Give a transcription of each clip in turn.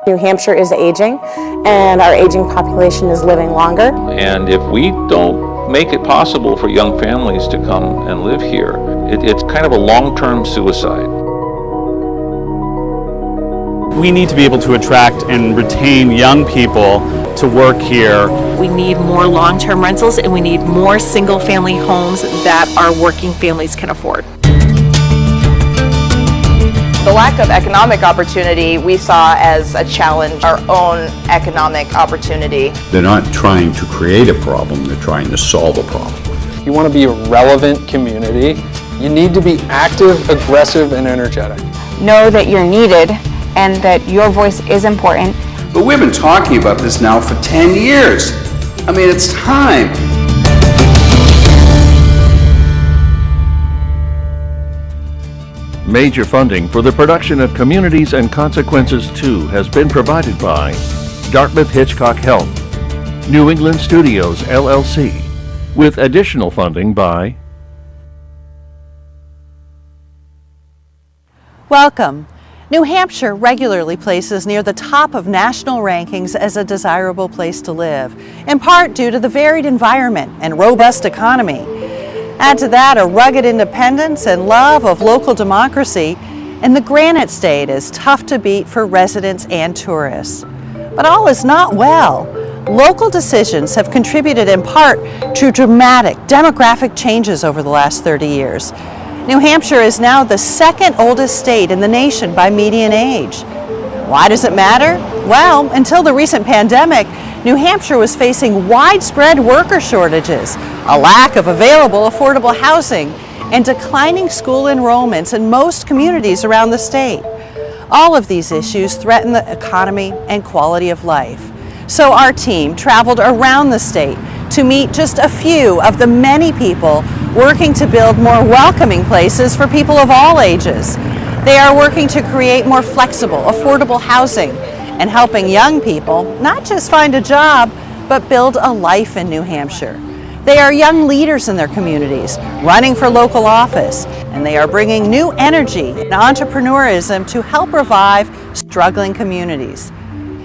New Hampshire is aging, and our aging population is living longer. And if we don't make it possible for young families to come and live here, it's kind of a long-term suicide. We need to be able to attract and retain young people to work here. We need more long-term rentals, and we need more single-family homes that our working families can afford. The lack of economic opportunity we saw as a challenge, our own economic opportunity. They're not trying to create a problem, they're trying to solve a problem. You want to be a relevant community, you need to be active, aggressive, and energetic. Know that you're needed and that your voice is important. But we've been talking about this now for 10 years. I mean, it's time. Major funding for the production of Communities and Consequences 2 has been provided by Dartmouth Hitchcock Health, New England Studios, LLC, with additional funding by... Welcome. New Hampshire regularly places near the top of national rankings as a desirable place to live, in part due to the varied environment and robust economy. Add to that a rugged independence and love of local democracy, and the Granite State is tough to beat for residents and tourists. But all is not well. Local decisions have contributed in part to dramatic demographic changes over the last 30 years. New Hampshire is now the second oldest state in the nation by median age. Why does it matter? Well, until the recent pandemic, New Hampshire was facing widespread worker shortages, a lack of available affordable housing, and declining school enrollments in most communities around the state. All of these issues threaten the economy and quality of life. So our team traveled around the state to meet just a few of the many people working to build more welcoming places for people of all ages. They are working to create more flexible, affordable housing and helping young people not just find a job, but build a life in New Hampshire. They are young leaders in their communities, running for local office, and they are bringing new energy and entrepreneurism to help revive struggling communities.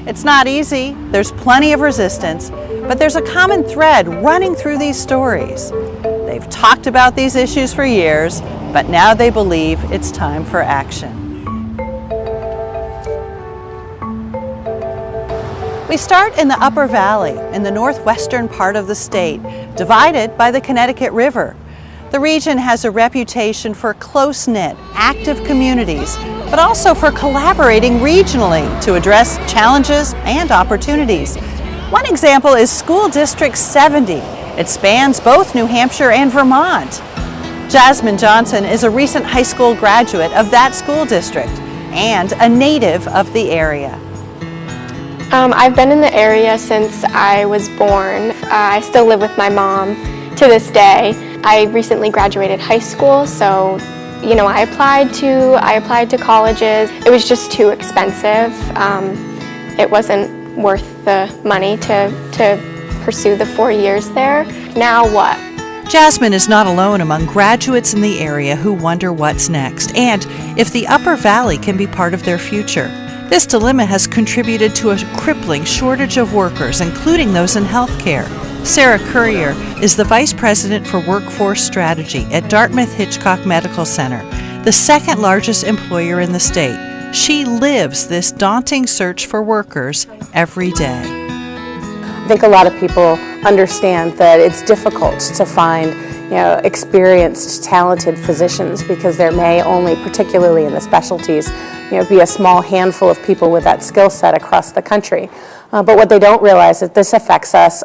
It's not easy, there's plenty of resistance, but there's a common thread running through these stories. They've talked about these issues for years, but now they believe it's time for action. We start in the Upper Valley, in the northwestern part of the state, divided by the Connecticut River. The region has a reputation for close-knit, active communities, but also for collaborating regionally to address challenges and opportunities. One example is School District 70. It spans both New Hampshire and Vermont. Jasmine Johnson is a recent high school graduate of that school district and a native of the area. I've been in the area since I was born. I still live with my mom to this day. I recently graduated high school, so I applied to colleges. It was just too expensive. It wasn't worth the money to pursue the 4 years there. Now what? Jasmine is not alone among graduates in the area who wonder what's next and if the Upper Valley can be part of their future. This dilemma has contributed to a crippling shortage of workers, including those in healthcare. Sarah Currier is the Vice President for Workforce Strategy at Dartmouth Hitchcock Medical Center, the second largest employer in the state. She lives this daunting search for workers every day. I think a lot of people understand that it's difficult to find experienced, talented physicians because there may only, particularly in the specialties, be a small handful of people with that skill set across the country. But what they don't realize is this affects us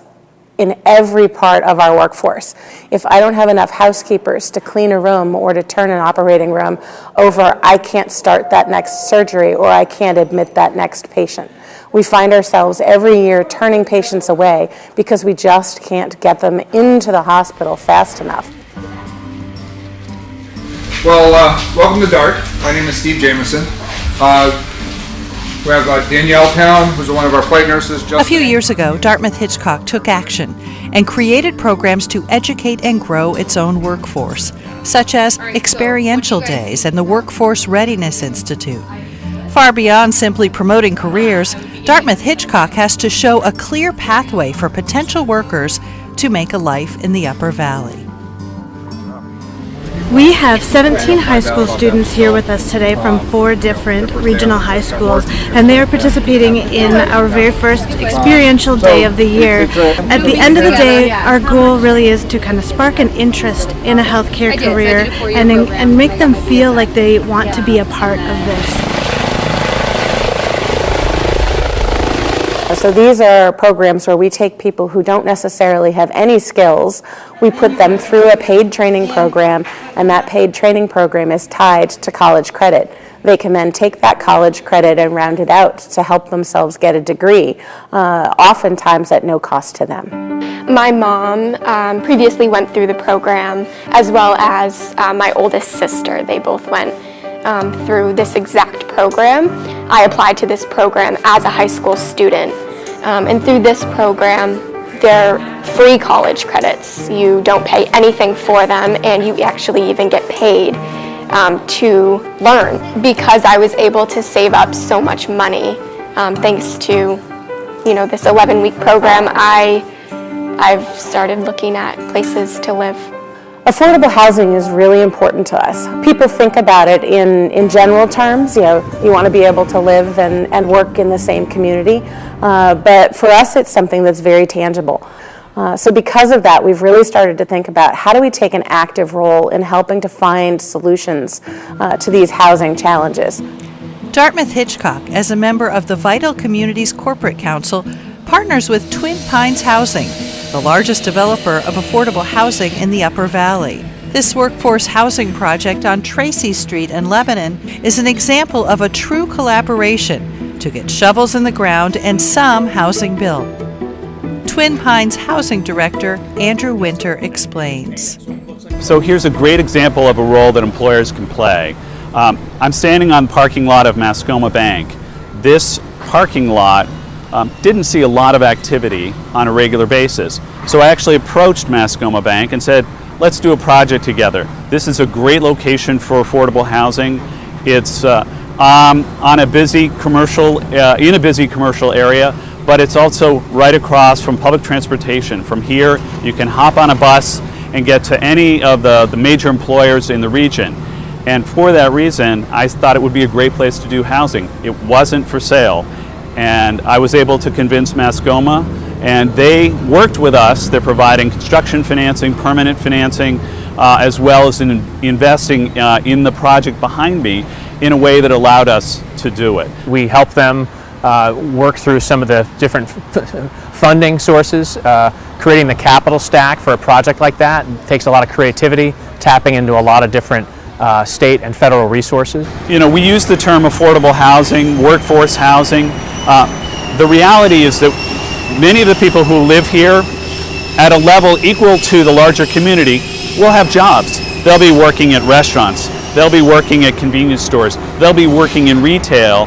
in every part of our workforce. If I don't have enough housekeepers to clean a room or to turn an operating room over, I can't start that next surgery or I can't admit that next patient. We find ourselves every year turning patients away because we just can't get them into the hospital fast enough. Well, welcome to DART. My name is Steve Jamison. We have Danielle Town, who's one of our flight nurses. A few years ago, Dartmouth Hitchcock took action and created programs to educate and grow its own workforce, such as experiential days and the Workforce Readiness Institute. Far beyond simply promoting careers, Dartmouth-Hitchcock has to show a clear pathway for potential workers to make a life in the Upper Valley. We have 17 high school students here with us today from 4 different regional high schools, and they are participating in our very first experiential day of the year. At the end of the day, our goal really is to kind of spark an interest in a healthcare career and make them feel like they want to be a part of this. So these are programs where we take people who don't necessarily have any skills, we put them through a paid training program, and that paid training program is tied to college credit. They can then take that college credit and round it out to help themselves get a degree, oftentimes at no cost to them. My mom previously went through the program, as well as my oldest sister. They both went through this exact program. I applied to this program as a high school student, and through this program they're free college credits. You don't pay anything for them, and you actually even get paid to learn. Because I was able to save up so much money thanks to this 11-week program, I've started looking at places to live. Affordable housing is really important to us. People think about it in general terms. You want to be able to live and work in the same community. But for us, it's something that's very tangible. So because of that, we've really started to think about how do we take an active role in helping to find solutions to these housing challenges. Dartmouth-Hitchcock, as a member of the Vital Communities Corporate Council, partners with Twin Pines Housing, the largest developer of affordable housing in the Upper Valley. This workforce housing project on Tracy Street in Lebanon is an example of a true collaboration to get shovels in the ground and some housing built. Twin Pines Housing Director Andrew Winter explains. So here's a great example of a role that employers can play. I'm standing on the parking lot of Mascoma Bank. This parking lot didn't see a lot of activity on a regular basis. So I actually approached Mascoma Bank and said, let's do a project together. This is a great location for affordable housing. It's on a busy commercial, in a busy commercial area, but it's also right across from public transportation. From here, you can hop on a bus and get to any of the major employers in the region. And for that reason, I thought it would be a great place to do housing. It wasn't for sale. And I was able to convince Mascoma, and they worked with us. They're providing construction financing, permanent financing, as well as investing in the project behind me in a way that allowed us to do it. We help them work through some of the different funding sources. Creating the capital stack for a project like that takes a lot of creativity, tapping into a lot of different state and federal resources. We use the term affordable housing, workforce housing. The reality is that many of the people who live here at a level equal to the larger community will have jobs. They'll be working at restaurants, they'll be working at convenience stores, they'll be working in retail,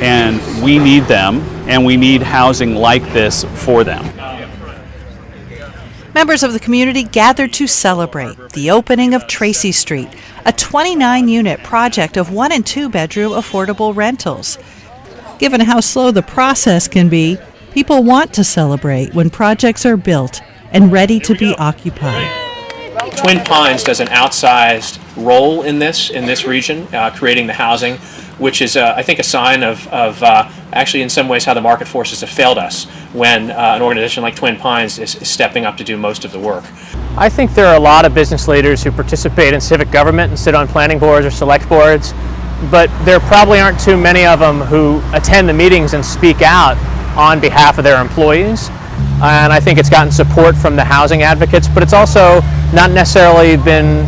and we need them, and we need housing like this for them. Members of the community gathered to celebrate the opening of Tracy Street, a 29-unit project of 1- and 2-bedroom affordable rentals. Given how slow the process can be, people want to celebrate when projects are built and ready to be occupied. Twin Pines does an outsized role in this region, creating the housing, which is, I think, a sign of actually in some ways how the market forces have failed us when an organization like Twin Pines is stepping up to do most of the work. I think there are a lot of business leaders who participate in civic government and sit on planning boards or select boards, but there probably aren't too many of them who attend the meetings and speak out on behalf of their employees. And I think it's gotten support from the housing advocates, but it's also not necessarily been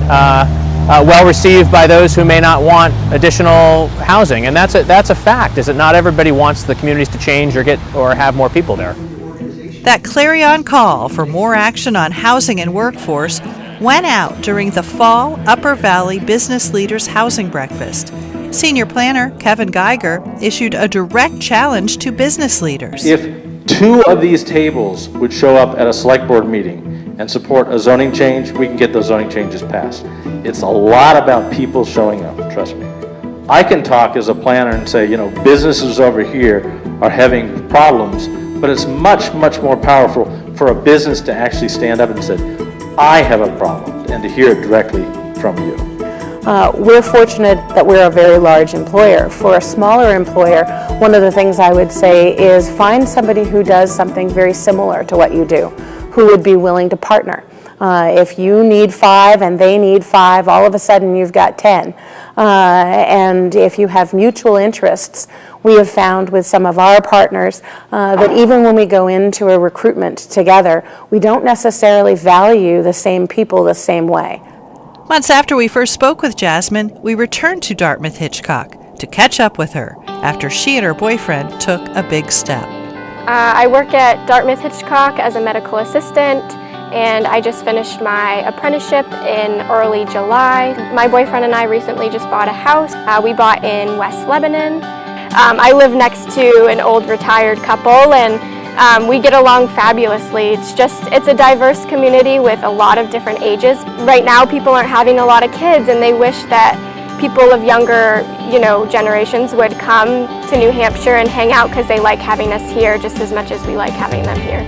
well received by those who may not want additional housing. And that's a fact, is that not everybody wants the communities to change or have more people there. That clarion call for more action on housing and workforce went out during the Fall Upper Valley Business Leaders Housing Breakfast. Senior planner Kevin Geiger issued a direct challenge to business leaders. If 2 of these tables would show up at a select board meeting and support a zoning change, we can get those zoning changes passed. It's a lot about people showing up, trust me. I can talk as a planner and say, businesses over here are having problems, but it's much, much more powerful for a business to actually stand up and say, I have a problem, and to hear it directly from you. We're fortunate that we're a very large employer. For a smaller employer, one of the things I would say is find somebody who does something very similar to what you do, who would be willing to partner. If you need 5 and they need 5, all of a sudden you've got 10. And if you have mutual interests, we have found with some of our partners that even when we go into a recruitment together, we don't necessarily value the same people the same way. Months after we first spoke with Jasmine, we returned to Dartmouth Hitchcock to catch up with her after she and her boyfriend took a big step. I work at Dartmouth Hitchcock as a medical assistant, and I just finished my apprenticeship in early July. My boyfriend and I recently just bought a house. We bought in West Lebanon. I live next to an old retired couple, and we get along fabulously. It's a diverse community with a lot of different ages. Right now people aren't having a lot of kids, and they wish that people of younger, generations would come to New Hampshire and hang out because they like having us here just as much as we like having them here.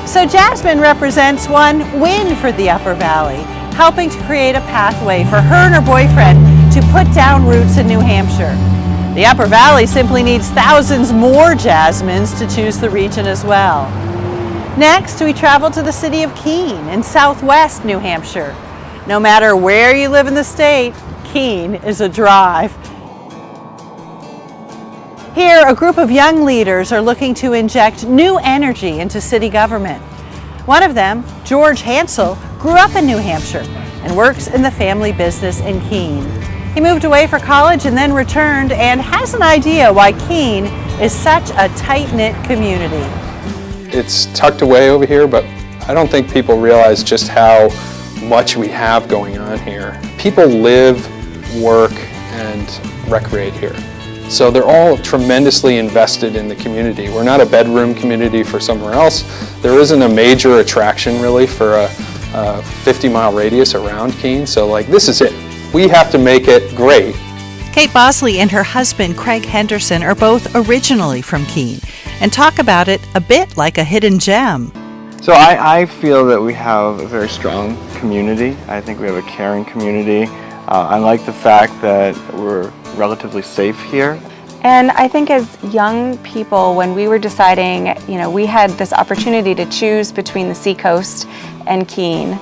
So Jasmine represents one win for the Upper Valley, helping to create a pathway for her and her boyfriend to put down roots in New Hampshire. The Upper Valley simply needs thousands more Jasmines to choose the region as well. Next, we travel to the city of Keene in southwest New Hampshire. No matter where you live in the state, Keene is a drive. Here, a group of young leaders are looking to inject new energy into city government. One of them, George Hansel, grew up in New Hampshire and works in the family business in Keene. He moved away for college and then returned and has an idea why Keene is such a tight-knit community. It's tucked away over here, but I don't think people realize just how much we have going on here. People live, work, and recreate here. So they're all tremendously invested in the community. We're not a bedroom community for somewhere else. There isn't a major attraction really for a 50-mile radius around Keene. So this is it. We have to make it great. Kate Bosley and her husband, Craig Henderson, are both originally from Keene and talk about it a bit like a hidden gem. So I feel that we have a very strong community. I think we have a caring community. I like the fact that we're relatively safe here. And I think as young people, when we were deciding, we had this opportunity to choose between the Seacoast and Keene.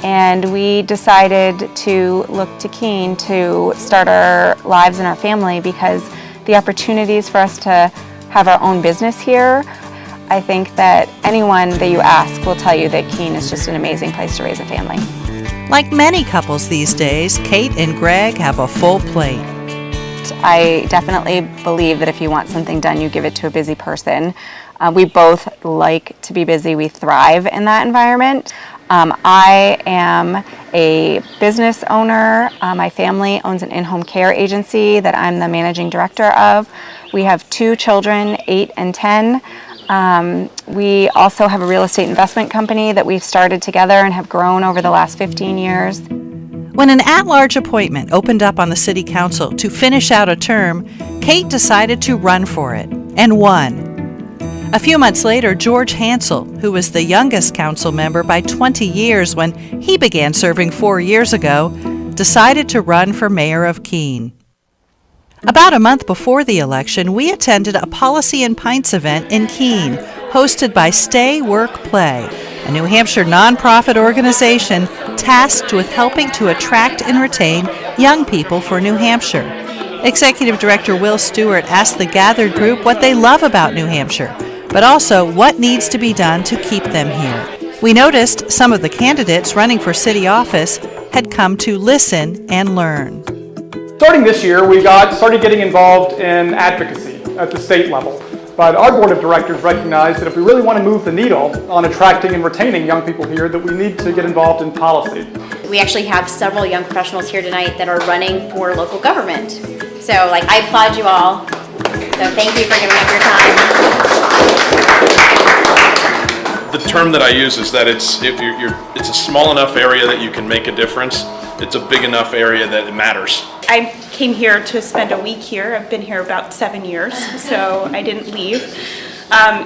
And we decided to look to Keene to start our lives and our family because the opportunities for us to have our own business here, I think that anyone that you ask will tell you that Keene is just an amazing place to raise a family. Like many couples these days, Kate and Greg have a full plate. I definitely believe that if you want something done, you give it to a busy person. We both like to be busy. We thrive in that environment. I am a business owner. My family owns an in-home care agency that I'm the managing director of. We have 2 children, 8 and 10. We also have a real estate investment company that we've started together and have grown over the last 15 years. When an at-large appointment opened up on the City Council to finish out a term, Kate decided to run for it and won. A few months later, George Hansel, who was the youngest council member by 20 years when he began serving 4 years ago, decided to run for mayor of Keene. About a month before the election, we attended a Policy and Pints event in Keene, hosted by Stay, Work, Play, a New Hampshire nonprofit organization tasked with helping to attract and retain young people for New Hampshire. Executive Director Will Stewart asked the gathered group what they love about New Hampshire, but also what needs to be done to keep them here. We noticed some of the candidates running for city office had come to listen and learn. Starting this year, we started getting involved in advocacy at the state level. But our board of directors recognized that if we really want to move the needle on attracting and retaining young people here, that we need to get involved in policy. We actually have several young professionals here tonight that are running for local government. So I applaud you all. So thank you for giving up your time. The term that I use is that it's a small enough area that you can make a difference. It's a big enough area that it matters. I came here to spend a week here. I've been here about 7 years, so I didn't leave.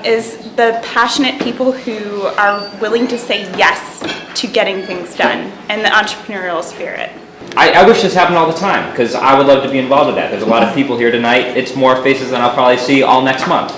Is the passionate people who are willing to say yes to getting things done and the entrepreneurial spirit. I wish this happened all the time, because I would love to be involved with that. There's a lot of people here tonight. It's more faces than I'll probably see all next month.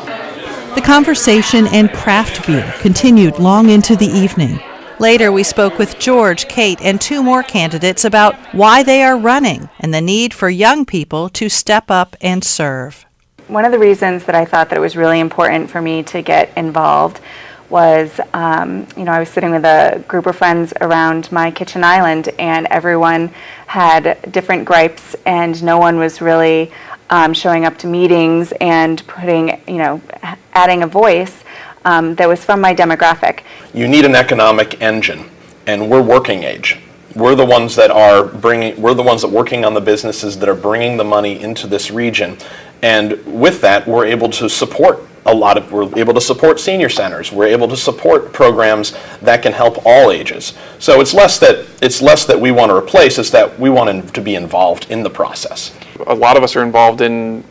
The conversation and craft beer continued long into the evening. Later, we spoke with George, Kate, and 2 more candidates about why they are running and the need for young people to step up and serve. One of the reasons that I thought that it was really important for me to get involved was, I was sitting with a group of friends around my kitchen island, and everyone had different gripes, and no one was really showing up to meetings and adding a voice that was from my demographic. You need an economic engine, and we're working age. We're the ones that working on the businesses that are bringing the money into this region, and with that, we're able to support we're able to support senior centers. We're able to support programs that can help all ages. So it's less that we want to replace, it's that we want to be involved in the process. A lot of us are involved in,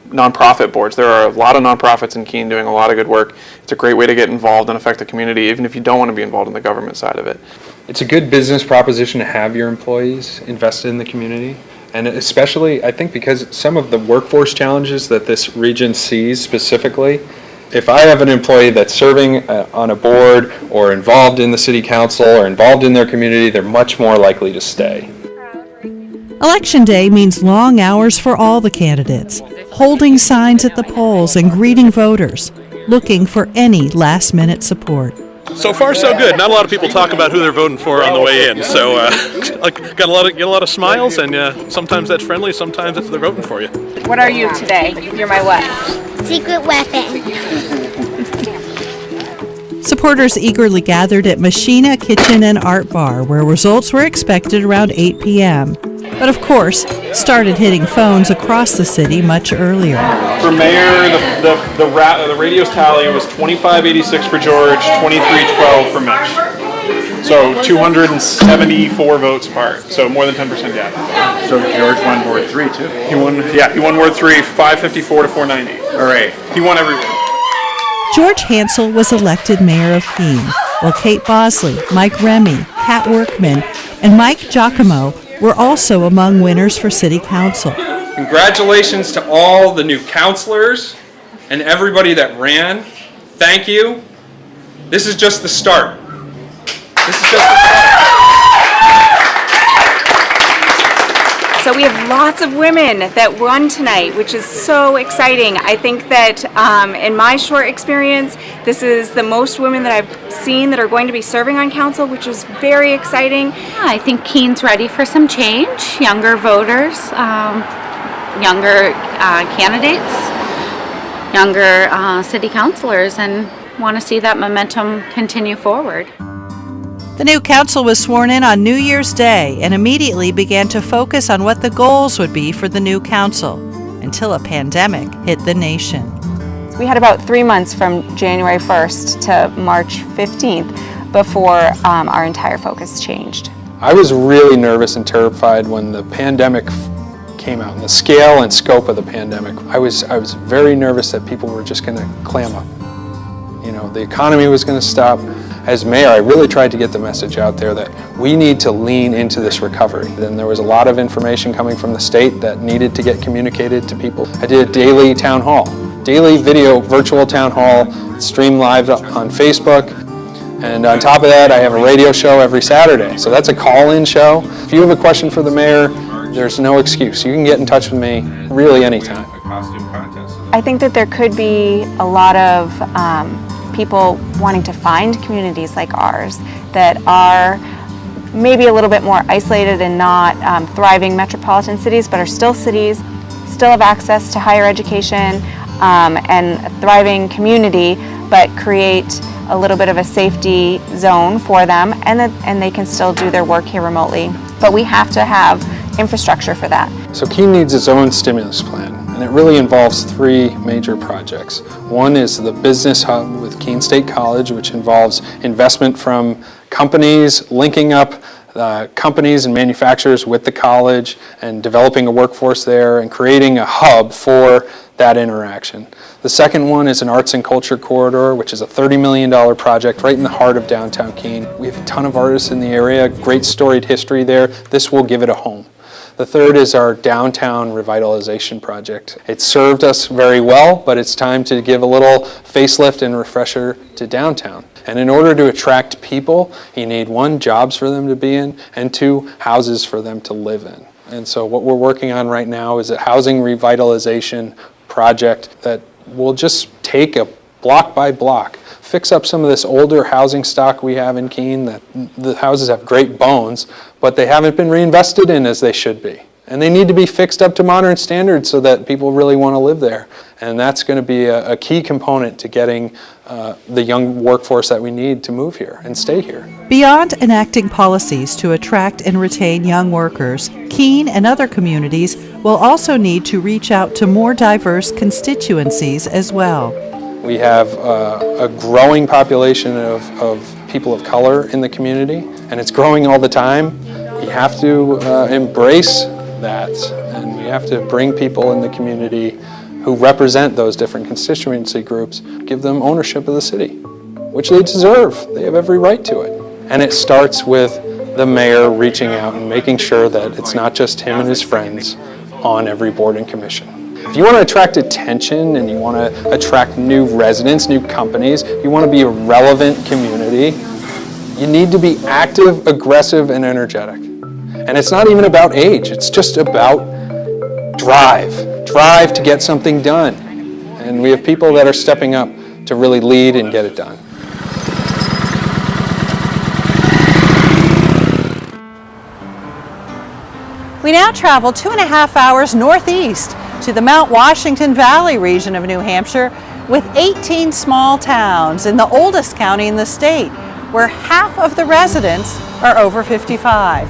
nonprofit boards. There are a lot of nonprofits in Keene doing a lot of good work. It's a great way to get involved and affect the community, even if you don't want to be involved in the government side of it. It's a good business proposition to have your employees invested in the community. And especially, I think, because some of the workforce challenges that this region sees specifically, if I have an employee that's serving on a board or involved in the city council or involved in their community, they're much more likely to stay. Election day means long hours for all the candidates, holding signs at the polls and greeting voters, looking for any last-minute support. So far, so good. Not a lot of people talk about who they're voting for on the way in. So, get a lot of smiles, and sometimes that's friendly, sometimes they're voting for you. What are you today? You're my what? Secret weapon. Supporters eagerly gathered at Machina Kitchen and Art Bar, where results were expected around 8 p.m. But of course, started hitting phones across the city much earlier. For mayor, the radio's tally was 2586 for George, 2312 for Mitch. So 274 votes apart. So more than 10% gap. So George won Ward 3 too? He won Ward 3, 554 to 490. All right. He won every ward. George Hansel was elected mayor of Keene, while Kate Bosley, Mike Remy, Pat Workman, and Mike Giacomo were also among winners for city council. Congratulations to all the new councilors and everybody that ran. Thank you. This is just the start. So we have lots of women that won tonight, which is so exciting. I think that in my short experience, this is the most women that I've seen that are going to be serving on council, which is very exciting. I think Keene's ready for some change, younger voters, younger candidates, younger city councilors, and want to see that momentum continue forward. The new council was sworn in on New Year's Day and immediately began to focus on what the goals would be for the new council until a pandemic hit the nation. We had about 3 months from January 1st to March 15th before our entire focus changed. I was really nervous and terrified when the pandemic came out, and the scale and scope of the pandemic. I was very nervous that people were just going to clam up. The economy was going to stop. As mayor, I really tried to get the message out there that we need to lean into this recovery. Then there was a lot of information coming from the state that needed to get communicated to people. I did a daily town hall, daily video virtual town hall, streamed live on Facebook. And on top of that, I have a radio show every Saturday. So that's a call-in show. If you have a question for the mayor, there's no excuse. You can get in touch with me really anytime. I think that there could be a lot of people wanting to find communities like ours that are maybe a little bit more isolated and not thriving metropolitan cities, but are still cities, still have access to higher education and a thriving community, but create a little bit of a safety zone for them, and they can still do their work here remotely. But we have to have infrastructure for that. So Keene needs its own stimulus plan, and it really involves 3 major projects. One is the business hub with Keene State College, which involves investment from companies linking up companies and manufacturers with the college and developing a workforce there and creating a hub for that interaction. The second one is an arts and culture corridor, which is a $30 million project right in the heart of downtown Keene. We have a ton of artists in the area, great storied history there. This will give it a home. The third is our downtown revitalization project. It served us very well, but it's time to give a little facelift and refresher to downtown. And in order to attract people, you need 1, jobs for them to be in, and 2, houses for them to live in. And so what we're working on right now is a housing revitalization project that will just take a block by block, fix up some of this older housing stock we have in Keene. That the houses have great bones, but they haven't been reinvested in as they should be. And they need to be fixed up to modern standards so that people really want to live there. And that's going to be a key component to getting the young workforce that we need to move here and stay here. Beyond enacting policies to attract and retain young workers, Keene and other communities will also need to reach out to more diverse constituencies as well. We have a growing population of people of color in the community, and it's growing all the time. We have to embrace that, and we have to bring people in the community who represent those different constituency groups, give them ownership of the city, which they deserve. They have every right to it. And it starts with the mayor reaching out and making sure that it's not just him and his friends on every board and commission. If you want to attract attention and you want to attract new residents, new companies, you want to be a relevant community, you need to be active, aggressive, and energetic. And it's not even about age, it's just about drive to get something done. And we have people that are stepping up to really lead and get it done. We now travel 2.5 hours northeast to the Mount Washington Valley region of New Hampshire with 18 small towns in the oldest county in the state, where half of the residents are over 55.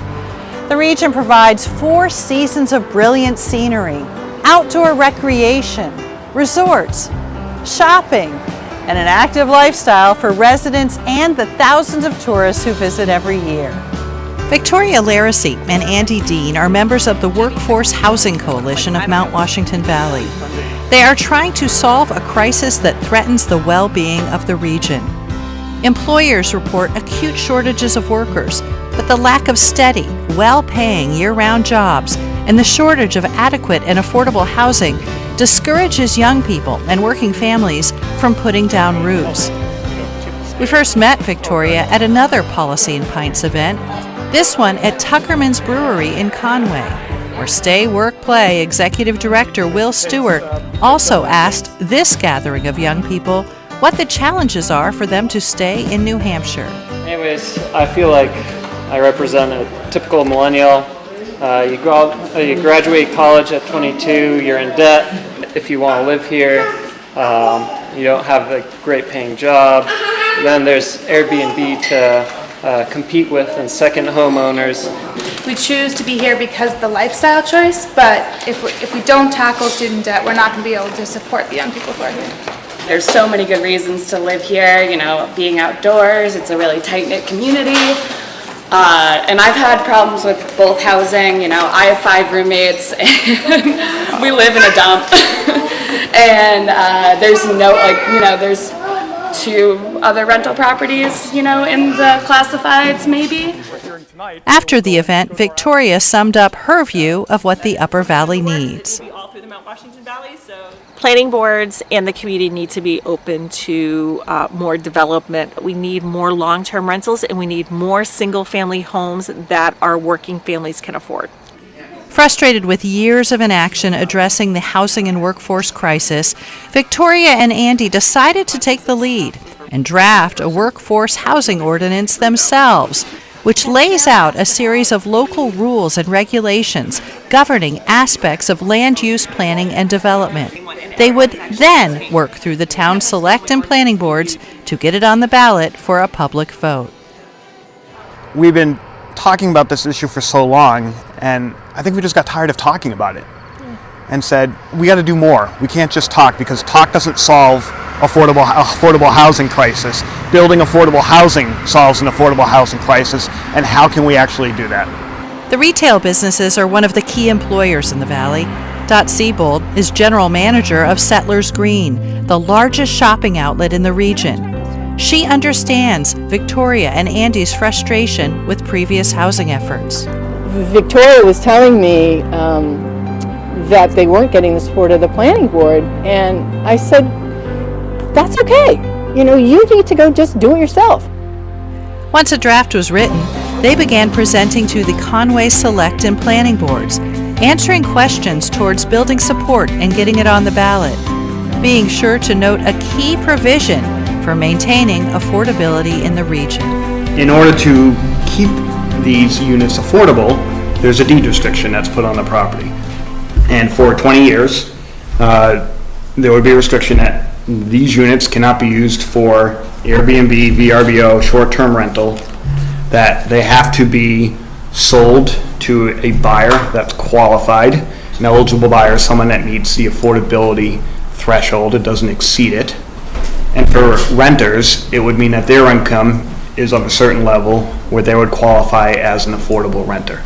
The region provides 4 seasons of brilliant scenery, outdoor recreation, resorts, shopping, and an active lifestyle for residents and the thousands of tourists who visit every year. Victoria Laracy and Andy Dean are members of the Workforce Housing Coalition of Mount Washington Valley. They are trying to solve a crisis that threatens the well-being of the region. Employers report acute shortages of workers, but the lack of steady, well-paying year-round jobs and the shortage of adequate and affordable housing discourages young people and working families from putting down roots. We first met Victoria at another Policy and Pints event, this one at Tuckerman's Brewery in Conway, where Stay Work Play Executive Director Will Stewart also asked this gathering of young people what the challenges are for them to stay in New Hampshire. Anyways, I feel like I represent a typical millennial. You graduate college at 22, you're in debt if you want to live here. You don't have a great paying job. Then there's Airbnb to compete with and second homeowners. We choose to be here because of the lifestyle choice, but if we don't tackle student debt, we're not going to be able to support the young people who are here. There's so many good reasons to live here, being outdoors, it's a really tight-knit community. And I've had problems with both housing, I have 5 roommates and we live in a dump. And there's there's 2 other rental properties, in the classifieds maybe. After the event, Victoria summed up her view of what the Upper Valley needs. Planning boards and the community need to be open to more development. We need more long-term rentals and we need more single-family homes that our working families can afford. Frustrated with years of inaction addressing the housing and workforce crisis, Victoria and Andy decided to take the lead and draft a workforce housing ordinance themselves, which lays out a series of local rules and regulations governing aspects of land use planning and development. They would then work through the town select and planning boards to get it on the ballot for a public vote. We've been talking about this issue for so long, and I think we just got tired of talking about it and said, we got to do more. We can't just talk, because talk doesn't solve affordable housing crisis. building affordable housing solves an affordable housing crisis, and how can we actually do that? The retail businesses are one of the key employers in the Valley. Dot Siebold is general manager of Settlers Green, the largest shopping outlet in the region. She understands Victoria and Andy's frustration with previous housing efforts. Victoria was telling me that they weren't getting the support of the planning board, and I said, that's okay. You know, you need to go just do it yourself. Once a draft was written, they began presenting to the Conway Select and Planning Boards, answering questions towards building support and getting it on the ballot, being sure to note a key provision for maintaining affordability in the region. In order to keep these units affordable, there's a deed restriction that's put on the property. And for 20 years, there would be a restriction that these units cannot be used for Airbnb, VRBO, short-term rental, that they have to be sold to a buyer that's qualified. An eligible buyer is someone that meets the affordability threshold, it doesn't exceed it. And for renters, it would mean that their income is of a certain level where they would qualify as an affordable renter.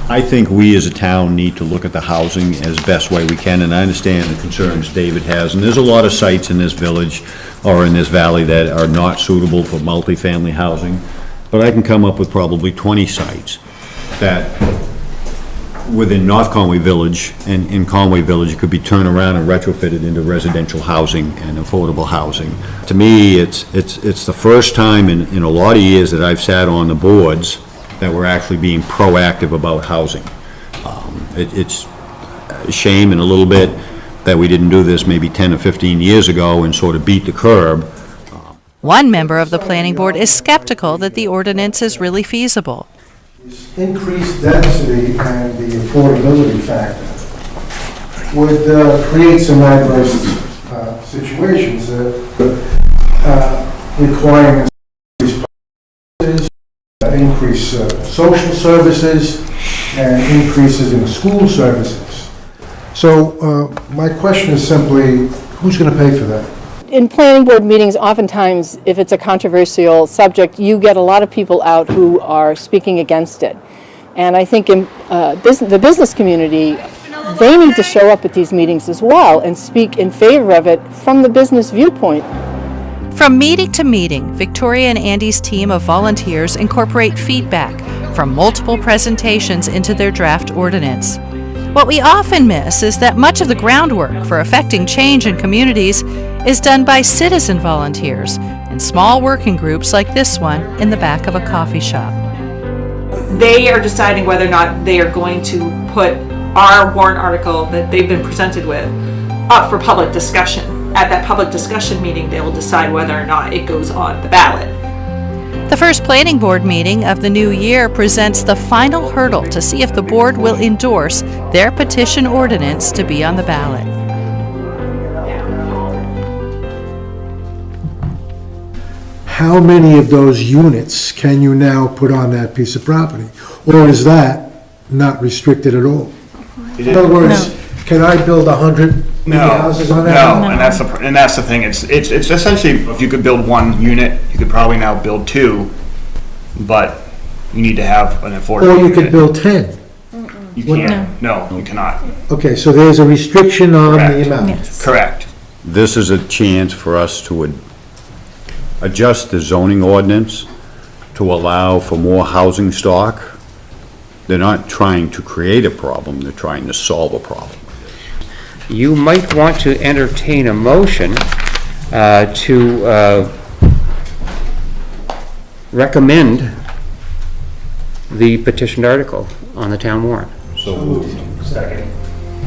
I think we as a town need to look at the housing as best way we can, and I understand the concerns David has, and there's a lot of sites in this village or in this valley that are not suitable for multifamily housing, but I can come up with probably 20 sites that within North Conway Village and in Conway Village could be turned around and retrofitted into residential housing and affordable housing. To me, it's the first time in a lot of years that I've sat on the boards that we're actually being proactive about housing. It's a shame and a little bit that we didn't do this maybe 10 or 15 years ago and sort of beat the curb. One member of the planning board is skeptical that the ordinance is really feasible. Increased density and the affordability factor would create some adverse situations requiring increase social services and increases in school services. So my question is simply, who's going to pay for that? In planning board meetings, oftentimes, if it's a controversial subject, you get a lot of people out who are speaking against it. And I think in the business community, they need to show up at these meetings as well and speak in favor of it from the business viewpoint. From meeting to meeting, Victoria and Andy's team of volunteers incorporate feedback from multiple presentations into their draft ordinance. What we often miss is that much of the groundwork for affecting change in communities is done by citizen volunteers in small working groups like this one in the back of a coffee shop. They are deciding whether or not they are going to put our warrant article that they've been presented with up for public discussion. At that public discussion meeting, they will decide whether or not it goes on the ballot. The first planning board meeting of the new year presents the final hurdle to see if the board will endorse their petition ordinance to be on the ballot. How many of those units can you now put on that piece of property? Or is that not restricted at all? In other words, can I build 100 houses on that? No, and that's the thing. It's essentially, if you could build one unit, you could probably now build two, but you need to have an affordable Or you unit. could build 10? You can't. No, you cannot. Okay, so there's a restriction on the amount? Yes. Correct. This is a chance for us to adjust the zoning ordinance to allow for more housing stock. They're not trying to create a problem, they're trying to solve a problem. You might want to entertain a motion to recommend the petitioned article on the town warrant. So moved. Second.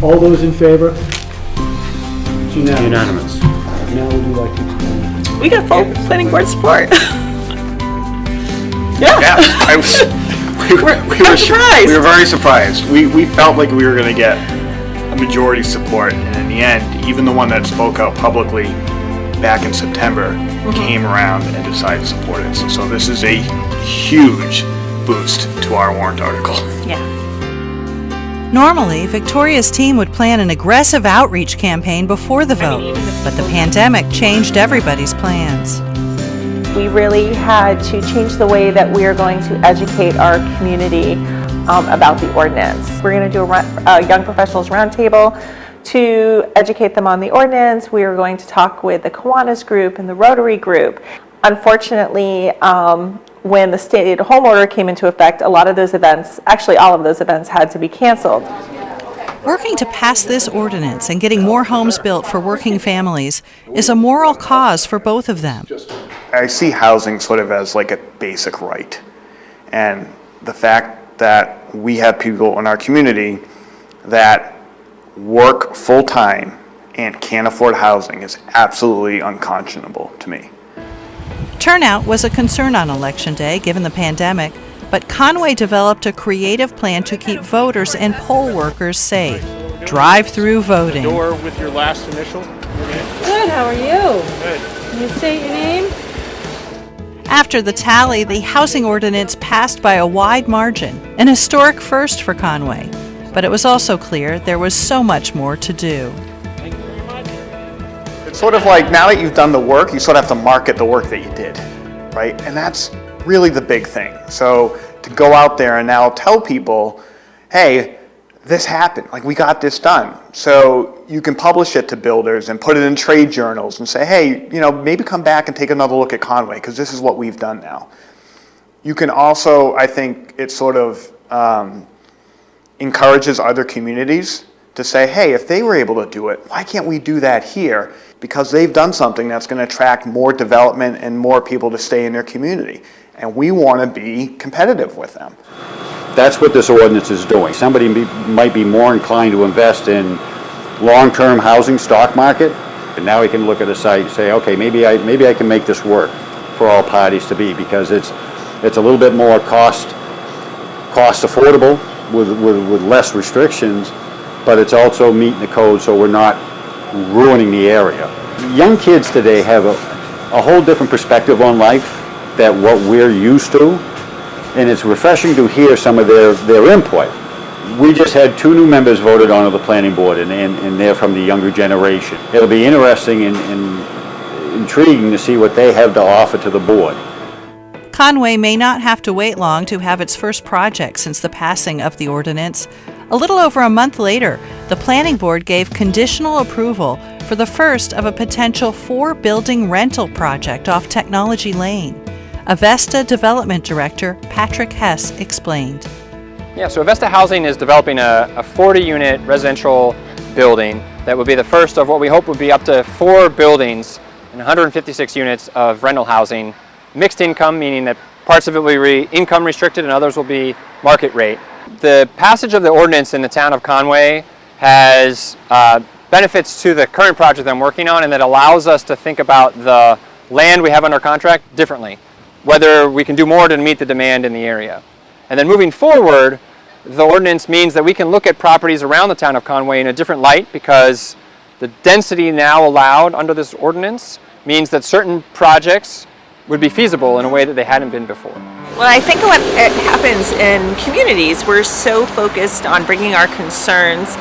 All those in favor? It's unanimous. Now would you like to explain? We got full planning board support. Yeah, we were surprised. We were very surprised. We felt like we were going to get a majority support, and in the end, even the one that spoke out publicly back in September came around and decided to support it. So this is a huge boost to our warrant article. Yeah. Normally, Victoria's team would plan an aggressive outreach campaign before the vote, but the pandemic changed everybody's plans. we really had to change the way that we are going to educate our community about the ordinance. We're going to do a Young Professionals Roundtable to educate them on the ordinance. We are going to talk with the Kiwanis group and the Rotary group. Unfortunately, when the stay-at-home order came into effect, a lot of those events, actually all of those events, had to be canceled. Working to pass this ordinance and getting more homes built for working families is a moral cause for both of them. I see housing sort of as like a basic right. And the fact that we have people in our community that work full-time and can't afford housing is absolutely unconscionable to me. Turnout was a concern on Election Day given the pandemic, but Conway developed a creative plan to keep voters and poll workers safe. Drive-through voting. Door with your last initial. Good, how are you? Good. Can you state your name? After the tally, the housing ordinance passed by a wide margin, an historic first for Conway. But it was also clear there was so much more to do. It's sort of like now that you've done the work, you sort of have to market the work that you did, right? And that's really the big thing. So to go out there and now tell people, hey, this happened, like we got this done. So you can publish it to builders and put it in trade journals and say, hey, you know, maybe come back and take another look at Conway because this is what we've done now. You can also, I think it sort of encourages other communities to say, hey, if they were able to do it, why can't we do that here? Because they've done something that's going to attract more development and more people to stay in their community. And we want to be competitive with them. That's what this ordinance is doing. Somebody might be more inclined to invest in long-term housing stock market, and now we can look at a site and say, okay, maybe I can make this work for all parties to be, because it's a little bit more cost affordable with less restrictions, but it's also meeting the code so we're not ruining the area. Young kids today have a whole different perspective on life than what we're used to, and it's refreshing to hear some of their input. We just had 2 new members voted onto the planning board, and they're from the younger generation. It'll be interesting and intriguing to see what they have to offer to the board. Conway may not have to wait long to have its first project since the passing of the ordinance. A little over a month later, the planning board gave conditional approval for the first of a potential 4-building rental project off Technology Lane. Avesta Development Director Patrick Hess explained. Yeah, so Avesta Housing is developing a 40-unit residential building that would be the first of what we hope would be up to 4 buildings and 156 units of rental housing. Mixed income, meaning that parts of it will be income restricted and others will be market rate. The passage of the ordinance in the town of Conway has benefits to the current project that I'm working on, and that allows us to think about the land we have under contract differently, whether we can do more to meet the demand in the area. And then moving forward, the ordinance means that we can look at properties around the town of Conway in a different light, because the density now allowed under this ordinance means that certain projects would be feasible in a way that they hadn't been before. Well, I think what happens in communities, we're so focused on bringing our concerns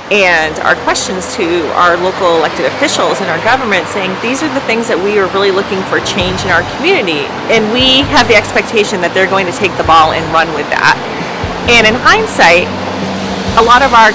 and our questions to our local elected officials and our government, saying these are the things that we are really looking for change in our community. And we have the expectation that they're going to take the ball and run with that. And in hindsight, a lot of our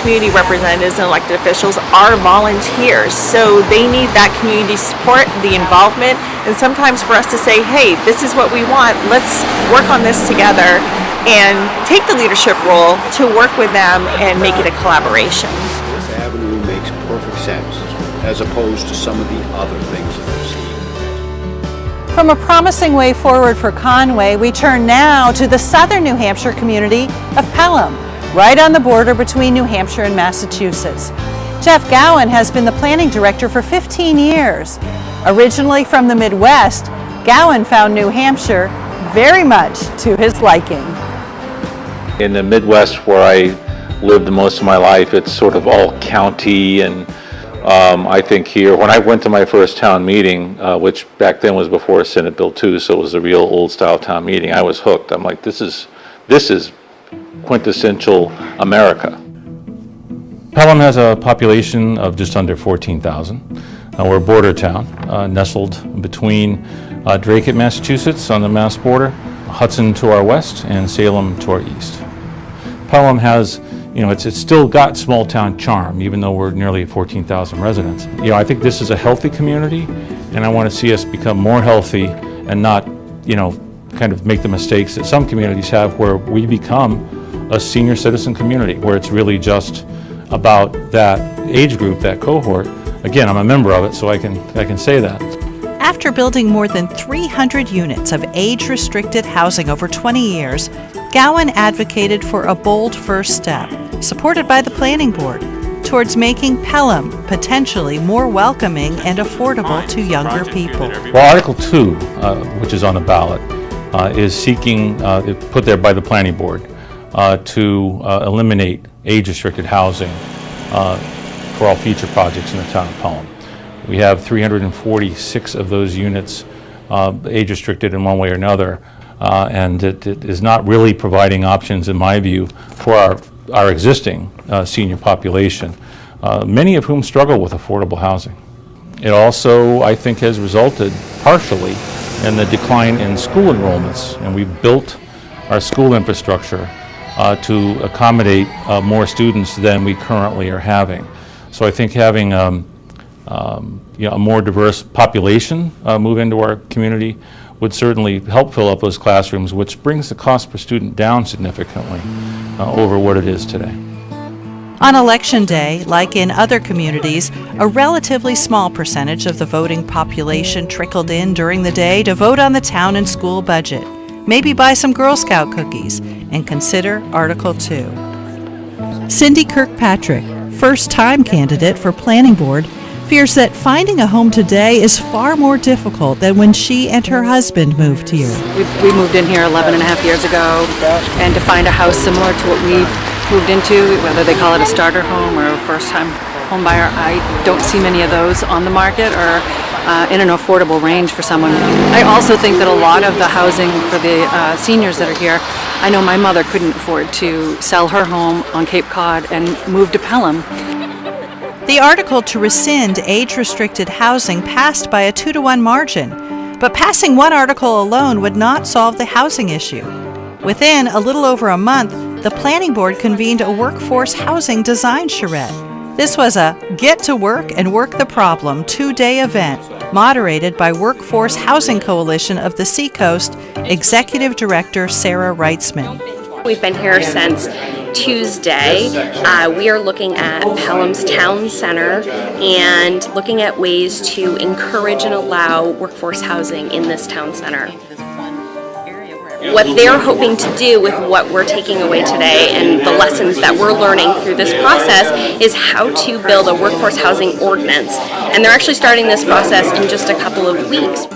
community representatives and elected officials are volunteers, so they need that community support, the involvement, and sometimes for us to say, hey, this is what we want, let's work on this together, and take the leadership role to work with them and make it a collaboration. This avenue makes perfect sense, as opposed to some of the other things that I've seen. From a promising way forward for Conway, we turn now to the southern New Hampshire community of Pelham, right on the border between New Hampshire and Massachusetts. Jeff Gowan has been the planning director for 15 years. Originally from the Midwest, Gowan found New Hampshire very much to his liking. In the Midwest, where I lived most of my life, it's sort of all county, and I think here, when I went to my first town meeting, which back then was before Senate Bill 2, so it was a real old style town meeting, I was hooked. I'm like, this is quintessential America. Pelham has a population of just under 14,000. We're a border town, nestled between Drake, Massachusetts on the Mass border, Hudson to our west, and Salem to our east. Pelham has, it's still got small town charm, even though we're nearly 14,000 residents. I think this is a healthy community, and I want to see us become more healthy and not, kind of make the mistakes that some communities have where we become a senior citizen community, where it's really just about that age group, that cohort. Again, I'm a member of it, so I can say that. After building more than 300 units of age-restricted housing over 20 years, Gowan advocated for a bold first step, supported by the Planning Board, towards making Pelham potentially more welcoming and affordable to younger people. Well, Article 2, which is on the ballot, is seeking, put there by the Planning Board, to eliminate age-restricted housing for all future projects in the town of Pelham. We have 346 of those units age-restricted in one way or another, and it is not really providing options, in my view, for our existing senior population, many of whom struggle with affordable housing. It also, I think, has resulted partially in the decline in school enrollments, and we've built our school infrastructure to accommodate more students than we currently are having. So I think having a more diverse population move into our community would certainly help fill up those classrooms, which brings the cost per student down significantly over what it is today. On Election Day, like in other communities, a relatively small percentage of the voting population trickled in during the day to vote on the town and school budget, maybe buy some Girl Scout cookies, and consider Article 2. Cindy Kirkpatrick, first-time candidate for Planning Board, fears that finding a home today is far more difficult than when she and her husband moved here. We moved in here 11 and a half years ago, and to find a house similar to what we've moved into, whether they call it a starter home or a first-time home buyer, I don't see many of those on the market or in an affordable range for someone. I also think that a lot of the housing for the seniors that are here, I know my mother couldn't afford to sell her home on Cape Cod and move to Pelham. The article to rescind age-restricted housing passed by a 2-to-1 margin, but passing one article alone would not solve the housing issue. Within a little over a month, the Planning Board convened a workforce housing design charrette. This was a Get to Work and Work the Problem 2-day event, moderated by Workforce Housing Coalition of the Seacoast Executive Director Sarah Reitzman. We've been here since Tuesday. We are looking at Pelham's Town Center and looking at ways to encourage and allow workforce housing in this town center. What they're hoping to do with what we're taking away today and the lessons that we're learning through this process is how to build a workforce housing ordinance. And they're actually starting this process in just a couple of weeks.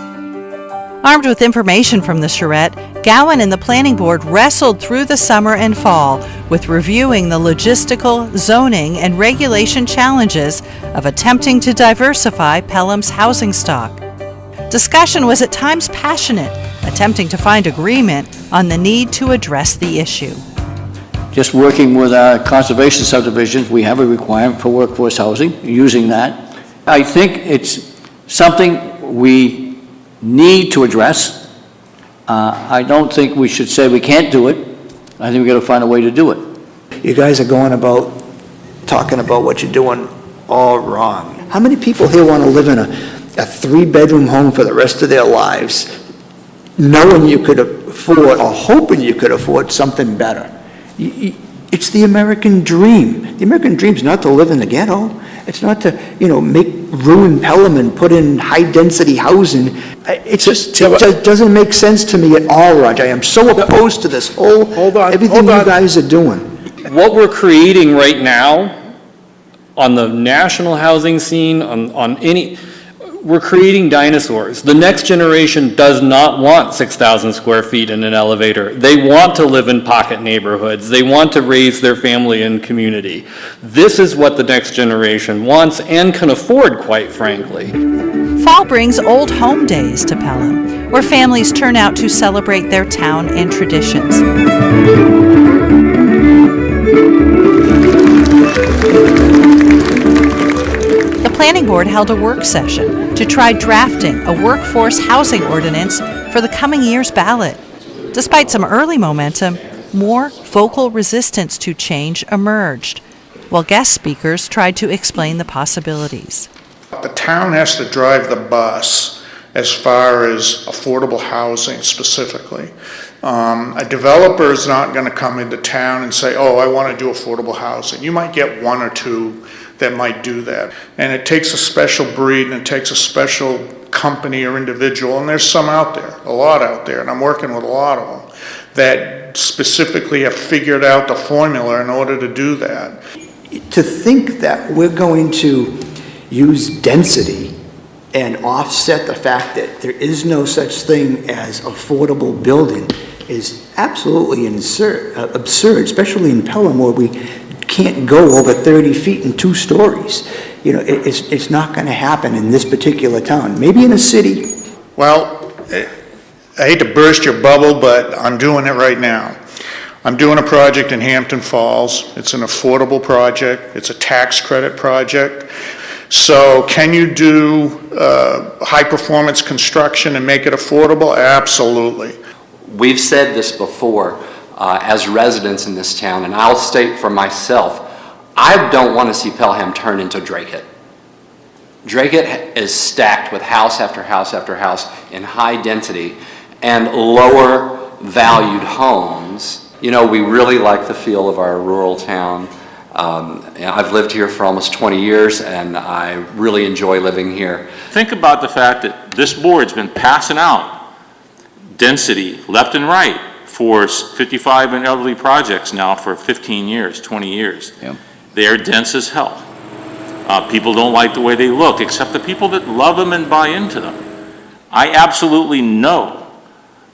Armed with information from the charrette, Gowan and the Planning Board wrestled through the summer and fall with reviewing the logistical, zoning, and regulation challenges of attempting to diversify Pelham's housing stock. Discussion was at times passionate, attempting to find agreement on the need to address the issue. Just working with our conservation subdivisions, we have a requirement for workforce housing, using that. I think it's something we need to address. I don't think we should say we can't do it. I think we've got to find a way to do it. You guys are going about, talking about what you're doing all wrong. How many people here want to live in a 3-bedroom home for the rest of their lives, knowing you could afford, or hoping you could afford something better? It's the American dream. The American dream is not to live in the ghetto. It's not to, ruin Pelham and put in high-density housing. It just doesn't make sense to me at all, Roger. I am so opposed to this whole, everything you guys are doing. What we're creating right now on the national housing scene, we're creating dinosaurs. The next generation does not want 6,000 square feet in an elevator. They want to live in pocket neighborhoods. They want to raise their family and community. This is what the next generation wants and can afford, quite frankly. Fall brings old home days to Pelham, where families turn out to celebrate their town and traditions. The Planning Board held a work session to try drafting a workforce housing ordinance for the coming year's ballot. Despite some early momentum, more vocal resistance to change emerged, while guest speakers tried to explain the possibilities. The town has to drive the bus as far as affordable housing specifically. A developer is not going to come into town and say, oh, I want to do affordable housing. You might get one or two that might do that. And it takes a special breed and it takes a special company or individual, and there's some out there, a lot out there, and I'm working with a lot of them, that specifically have figured out the formula in order to do that. To think that we're going to use density and offset the fact that there is no such thing as affordable building is absolutely absurd, especially in Pelham where we can't go over 30 feet in 2 stories. You know, it's not going to happen in this particular town. Maybe in a city. Well, I hate to burst your bubble, but I'm doing it right now. I'm doing a project in Hampton Falls. It's an affordable project. It's a tax credit project. So can you do high performance construction and make it affordable? Absolutely. We've said this before as residents in this town, and I'll state for myself, I don't want to see Pelham turn into Dracut. Dracut is stacked with house after house after house in high density and lower valued homes. You know, we really like the feel of our rural town. I've lived here for almost 20 years and I really enjoy living here. Think about the fact that this board's been passing out density left and right for 55 and elderly projects now for 15 years, 20 years. Yep. They are dense as hell. People don't like the way they look, except the people that love them and buy into them. I absolutely know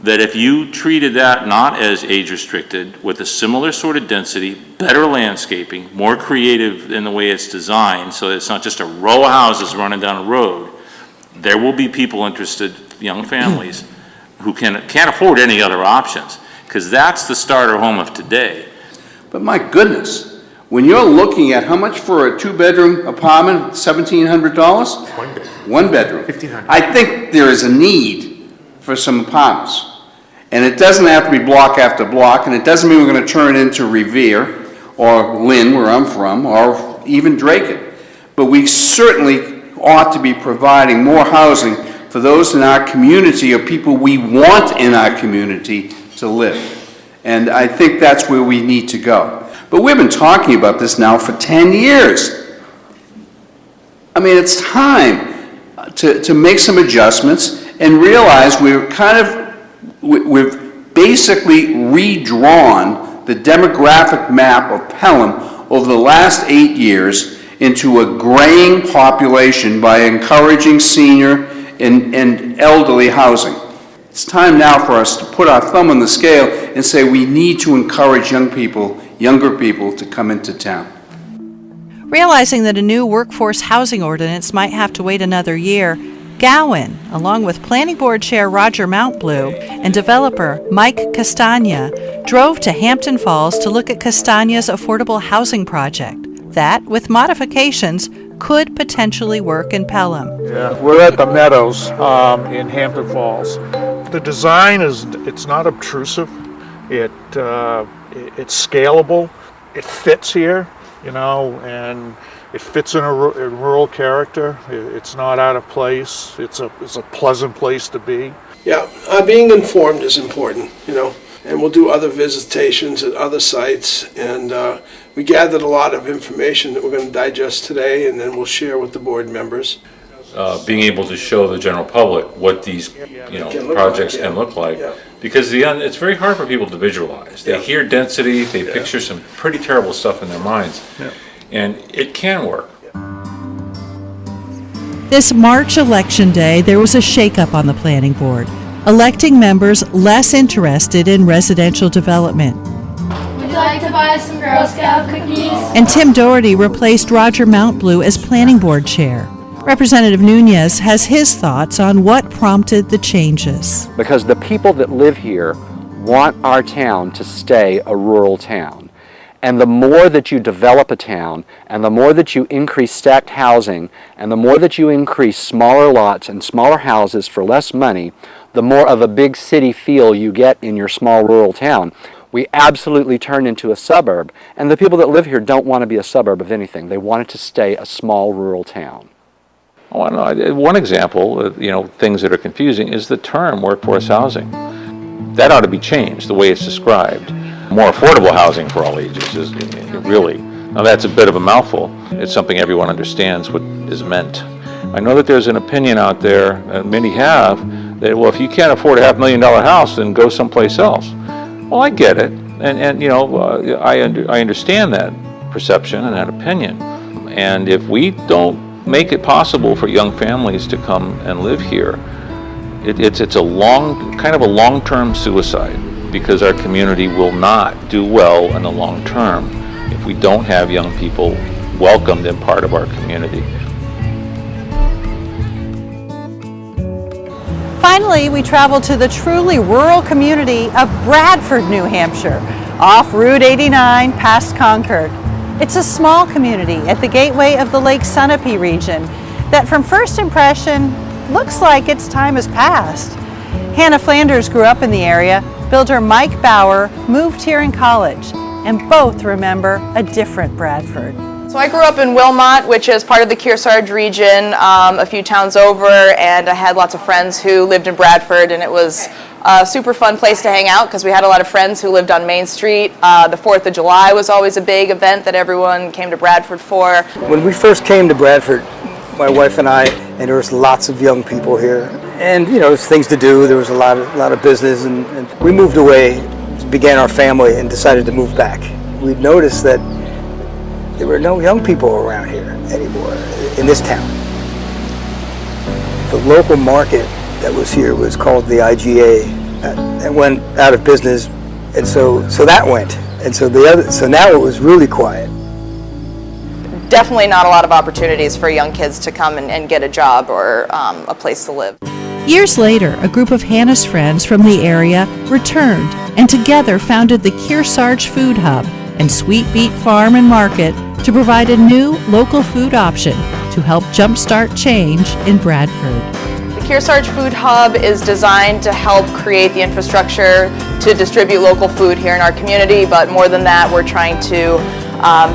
that if you treated that not as age restricted, with a similar sort of density, better landscaping, more creative in the way it's designed, so that it's not just a row of houses running down a road, there will be people interested, young families, who can't afford any other options, because that's the starter home of today. But my goodness, when you're looking at how much for a 2-bedroom apartment, $1,700? 1 bedroom. 1 bedroom. $1,500. I think there is a need for some apartments. And it doesn't have to be block after block, and it doesn't mean we're going to turn it into Revere or Lynn, where I'm from, or even Dracut. But we certainly ought to be providing more housing for those in our community or people we want in our community to live. And I think that's where we need to go. But we've been talking about this now for 10 years. I mean, it's time to make some adjustments and realize we've basically redrawn the demographic map of Pelham over the last 8 years into a graying population by encouraging senior and elderly housing. It's time now for us to put our thumb on the scale and say we need to encourage younger people to come into town. Realizing that a new workforce housing ordinance might have to wait another year, Gowan, along with Planning Board Chair Roger Mountblue and developer Mike Castagna, drove to Hampton Falls to look at Castagna's affordable housing project that, with modifications, could potentially work in Pelham. Yeah, we're at the Meadows in Hampton Falls. The design it's not obtrusive. It's scalable. It fits here, you know, and it fits in a rural character. It's not out of place. It's a pleasant place to be. Yeah, being informed is important, you know, and we'll do other visitations at other sites, and we gathered a lot of information that we're going to digest today, and then we'll share with the board members. Being able to show the general public what these projects can look like, because it's very hard for people to visualize. They hear density, they picture some pretty terrible stuff in their minds, and it can work. This March election day, there was a shakeup on the planning board, electing members less interested in residential development. Would you like to buy some Girl Scout cookies? And Tim Doherty replaced Roger Mountblue as planning board chair. Representative Nunez has his thoughts on what prompted the changes. Because the people that live here want our town to stay a rural town. And the more that you develop a town, and the more that you increase stacked housing, and the more that you increase smaller lots and smaller houses for less money, the more of a big city feel you get in your small rural town. We absolutely turn into a suburb, and the people that live here don't want to be a suburb of anything. They want it to stay a small rural town. One example, things that are confusing, is the term workforce housing. That ought to be changed, the way it's described. More affordable housing for all ages is really, now that's a bit of a mouthful. It's something everyone understands what is meant. I know that there's an opinion out there, many have, that, well, if you can't afford a $500,000 house, then go someplace else. Well, I get it, and I understand that perception and that opinion. And if we don't make it possible for young families to come and live here, it's a long-term suicide, because our community will not do well in the long term if we don't have young people welcomed and part of our community. Finally, we travel to the truly rural community of Bradford, New Hampshire, off Route 89 past Concord. It's a small community at the gateway of the Lake Sunapee region that from first impression looks like its time has passed. Hannah Flanders grew up in the area. Builder Mike Bauer moved here in college, and both remember a different Bradford. So I grew up in Wilmot, which is part of the Kearsarge region, a few towns over, and I had lots of friends who lived in Bradford, and it was a super fun place to hang out because we had a lot of friends who lived on Main Street. The 4th of July was always a big event that everyone came to Bradford for. When we first came to Bradford, my wife and I, and there was lots of young people here, and there's things to do. There was a lot of business, and we moved away, began our family, and decided to move back. We noticed that there were no young people around here anymore in this town. The local market that was here was called the IGA. It went out of business, and so that went, and so now it was really quiet. Definitely not a lot of opportunities for young kids to come and get a job or a place to live. Years later, a group of Hannah's friends from the area returned and together founded the Kearsarge Food Hub and Sweet Beet Farm and Market to provide a new local food option to help jumpstart change in Bradford. The Kearsarge Food Hub is designed to help create the infrastructure to distribute local food here in our community, but more than that, we're trying to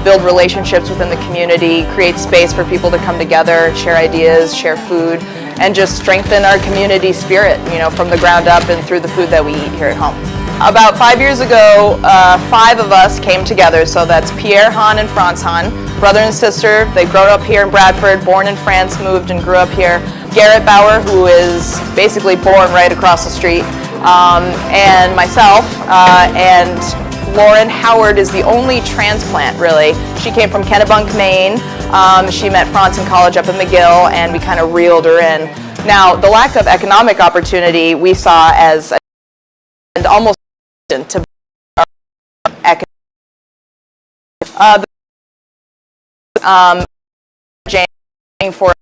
build relationships within the community, create space for people to come together, share ideas, share food, and just strengthen our community spirit, from the ground up and through the food that we eat here at home. About 5 years ago, 5 of us came together, so that's Pierre Hahn and Franz Hahn, brother and sister. They grew up here in Bradford, born in France, moved and grew up here. Garrett Bauer, who is basically born right across the street, and myself, and Lauren Howard is the only transplant, really. She came from Kennebunk, Maine. She met Franz in college up in McGill, and we kind of reeled her in. Now, the lack of economic opportunity we saw as almost to for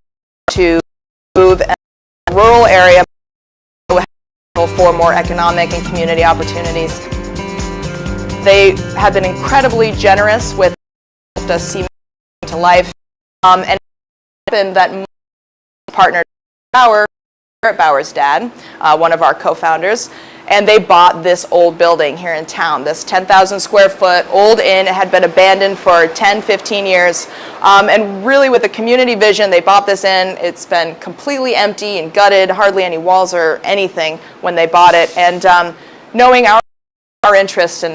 to move in a rural area for more economic and community opportunities. They have been incredibly generous with us see to life, and that partner Garrett Bauer's dad, one of our co-founders, and they bought this old building here in town, this 10,000 square foot old inn. It had been abandoned for 10, 15 years. And really with the community vision, they bought this inn. It's been completely empty and gutted, hardly any walls or anything when they bought it. And knowing our interest in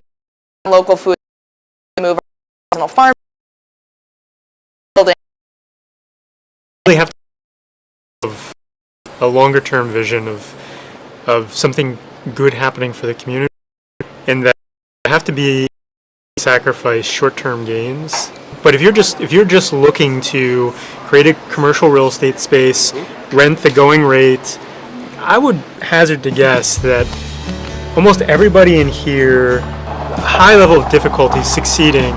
local food, move our personal farm building. They have to have a longer term vision of something good happening for the community, and that have to be sacrifice short-term gains. But if you're just looking to create a commercial real estate space, rent the going rate, I would hazard to guess that almost everybody in here, high level of difficulty succeeding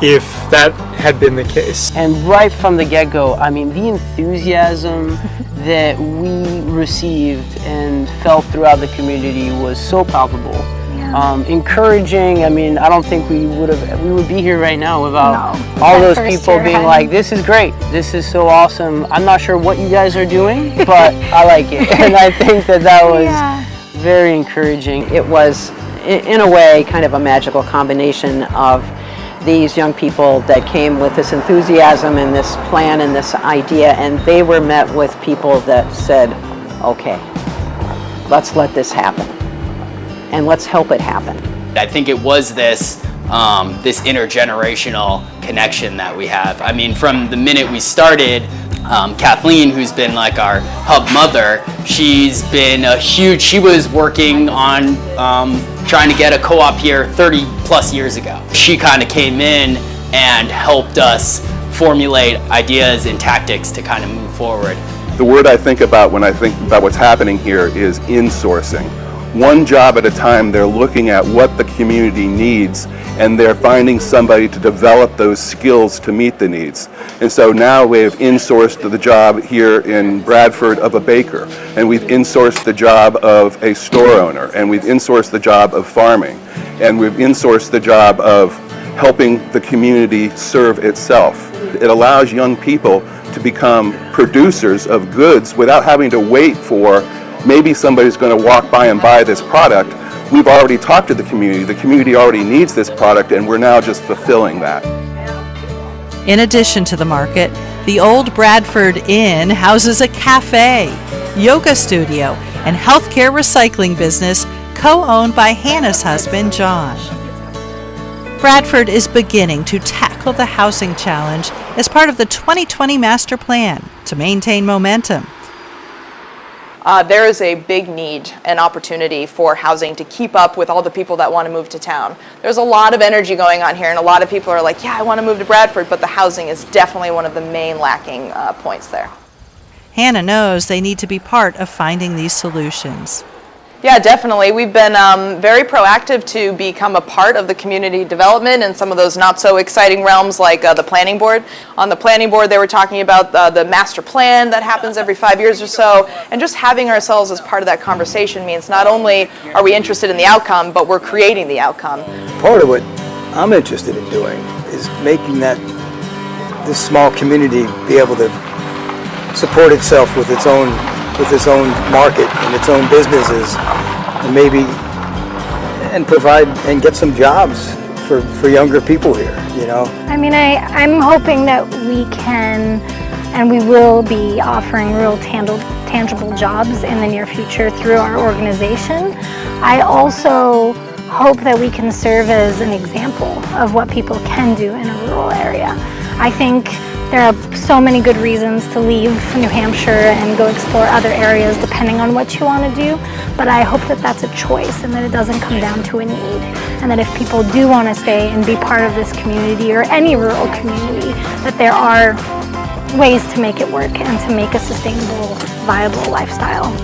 if that had been the case. And right from the get-go, I mean, the enthusiasm that we received and felt throughout the community was so palpable. encouraging. I mean, I don't think we would be here right now without all those people being like, this is great, this is so awesome. I'm not sure what you guys are doing, but I like it. And I think that was very encouraging. It was, in a way, kind of a magical combination of these young people that came with this enthusiasm and this plan and this idea, and they were met with people that said, okay, let's let this happen and let's help it happen. I think it was this this intergenerational connection that we have. I mean, from the minute we started, Kathleen, who's been like our hub mother, she's been she was working on trying to get a co-op here 30 plus years ago. She kind of came in and helped us formulate ideas and tactics to kind of move forward. The word I think about when I think about what's happening here is insourcing. One job at a time, they're looking at what the community needs, and they're finding somebody to develop those skills to meet the needs. And so now we've insourced the job here in Bradford of a baker, and we've insourced the job of a store owner, and we've insourced the job of farming, and we've insourced the job of helping the community serve itself. It allows young people to become producers of goods without having to wait for maybe somebody's going to walk by and buy this product. We've already talked to the community already needs this product, and we're now just fulfilling that. In addition to the market, the Old Bradford Inn houses a cafe, yoga studio, and healthcare recycling business co-owned by Hannah's husband, John. Bradford is beginning to tackle the housing challenge as part of the 2020 master plan to maintain momentum. There is a big need and opportunity for housing to keep up with all the people that want to move to town. There's a lot of energy going on here, and a lot of people are like, yeah, I want to move to Bradford, but the housing is definitely one of the main lacking points there. Hannah knows they need to be part of finding these solutions. Yeah, definitely. We've been very proactive to become a part of the community development and some of those not so exciting realms like the planning board. On the planning board, they were talking about the master plan that happens every 5 years or so, and just having ourselves as part of that conversation means not only are we interested in the outcome, but we're creating the outcome. Part of what I'm interested in doing is making this small community be able to support itself with its own market and its own businesses, and provide and get some jobs for younger people here, you know. I mean, I'm hoping that we can and we will be offering real tangible jobs in the near future through our organization. I also hope that we can serve as an example of what people can do in a rural area. I think there are so many good reasons to leave New Hampshire and go explore other areas depending on what you want to do, but I hope that that's a choice and that it doesn't come down to a need, and that if people do want to stay and be part of this community or any rural community, that there are ways to make it work and to make a sustainable, viable lifestyle.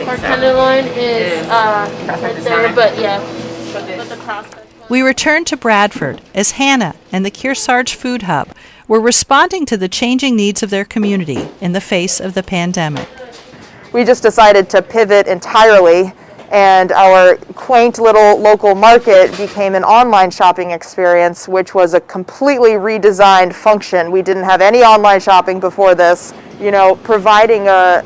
Our tenderloin is right there, but yeah. We returned to Bradford as Hannah and the Kearsarge Food Hub were responding to the changing needs of their community in the face of the pandemic. We just decided to pivot entirely, and our quaint little local market became an online shopping experience, which was a completely redesigned function. We didn't have any online shopping before this. You know, providing a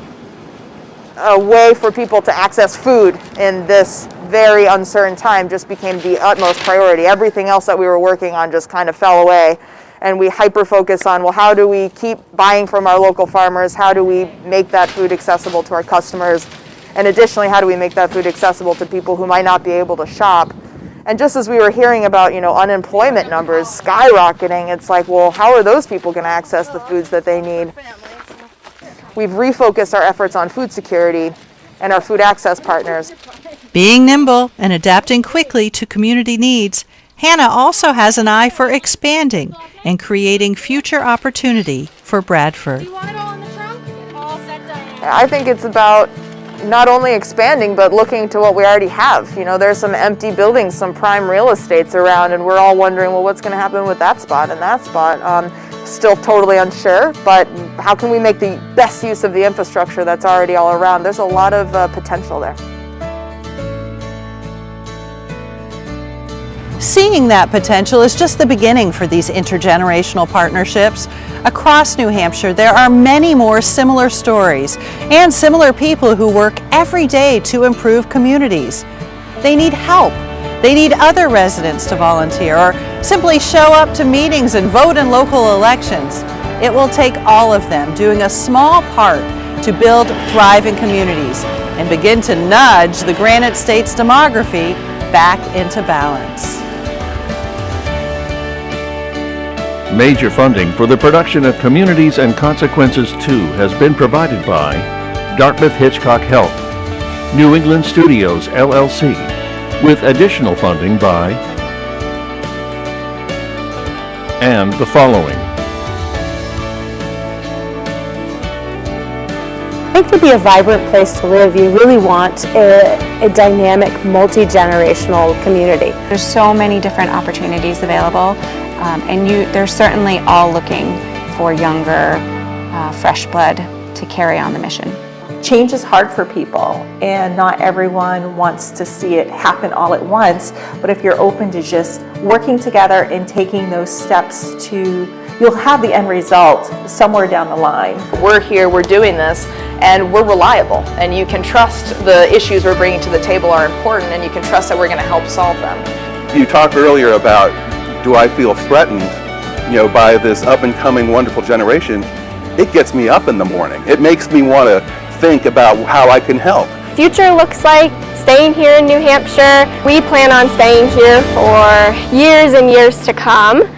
way for people to access food in this very uncertain time just became the utmost priority. Everything else that we were working on just kind of fell away, and we hyper-focus on, well, how do we keep buying from our local farmers? How do we make that food accessible to our customers? And additionally, how do we make that food accessible to people who might not be able to shop? And just as we were hearing about, you know, unemployment numbers skyrocketing, it's like, well, how are those people going to access the foods that they need? We've refocused our efforts on food security and our food access partners. Being nimble and adapting quickly to community needs, Hannah also has an eye for expanding and creating future opportunity for Bradford. I think it's about not only expanding, but looking to what we already have. You know, there's some empty buildings, some prime real estates around, and we're all wondering, well, what's going to happen with that spot and that spot? still totally unsure, but how can we make the best use of the infrastructure that's already all around? There's a lot of potential there. Seeing that potential is just the beginning for these intergenerational partnerships. Across New Hampshire, there are many more similar stories and similar people who work every day to improve communities. They need help. They need other residents to volunteer or simply show up to meetings and vote in local elections. It will take all of them doing a small part to build thriving communities and begin to nudge the Granite State's demography back into balance. Major funding for the production of Communities and Consequences 2 has been provided by Dartmouth Hitchcock Health, New England Studios, LLC, with additional funding by and the following. I think to be a vibrant place to live, you really want a dynamic, multi-generational community. There's so many different opportunities available, and they're certainly all looking for younger, fresh blood to carry on the mission. Change is hard for people, and not everyone wants to see it happen all at once, but if you're open to just working together and taking those steps you'll have the end result somewhere down the line. We're here, we're doing this, and we're reliable, and you can trust the issues we're bringing to the table are important, and you can trust that we're going to help solve them. You talked earlier about, do I feel threatened, by this up and coming wonderful generation? It gets me up in the morning. It makes me want to think about how I can help. Future looks like staying here in New Hampshire. We plan on staying here for years and years to come.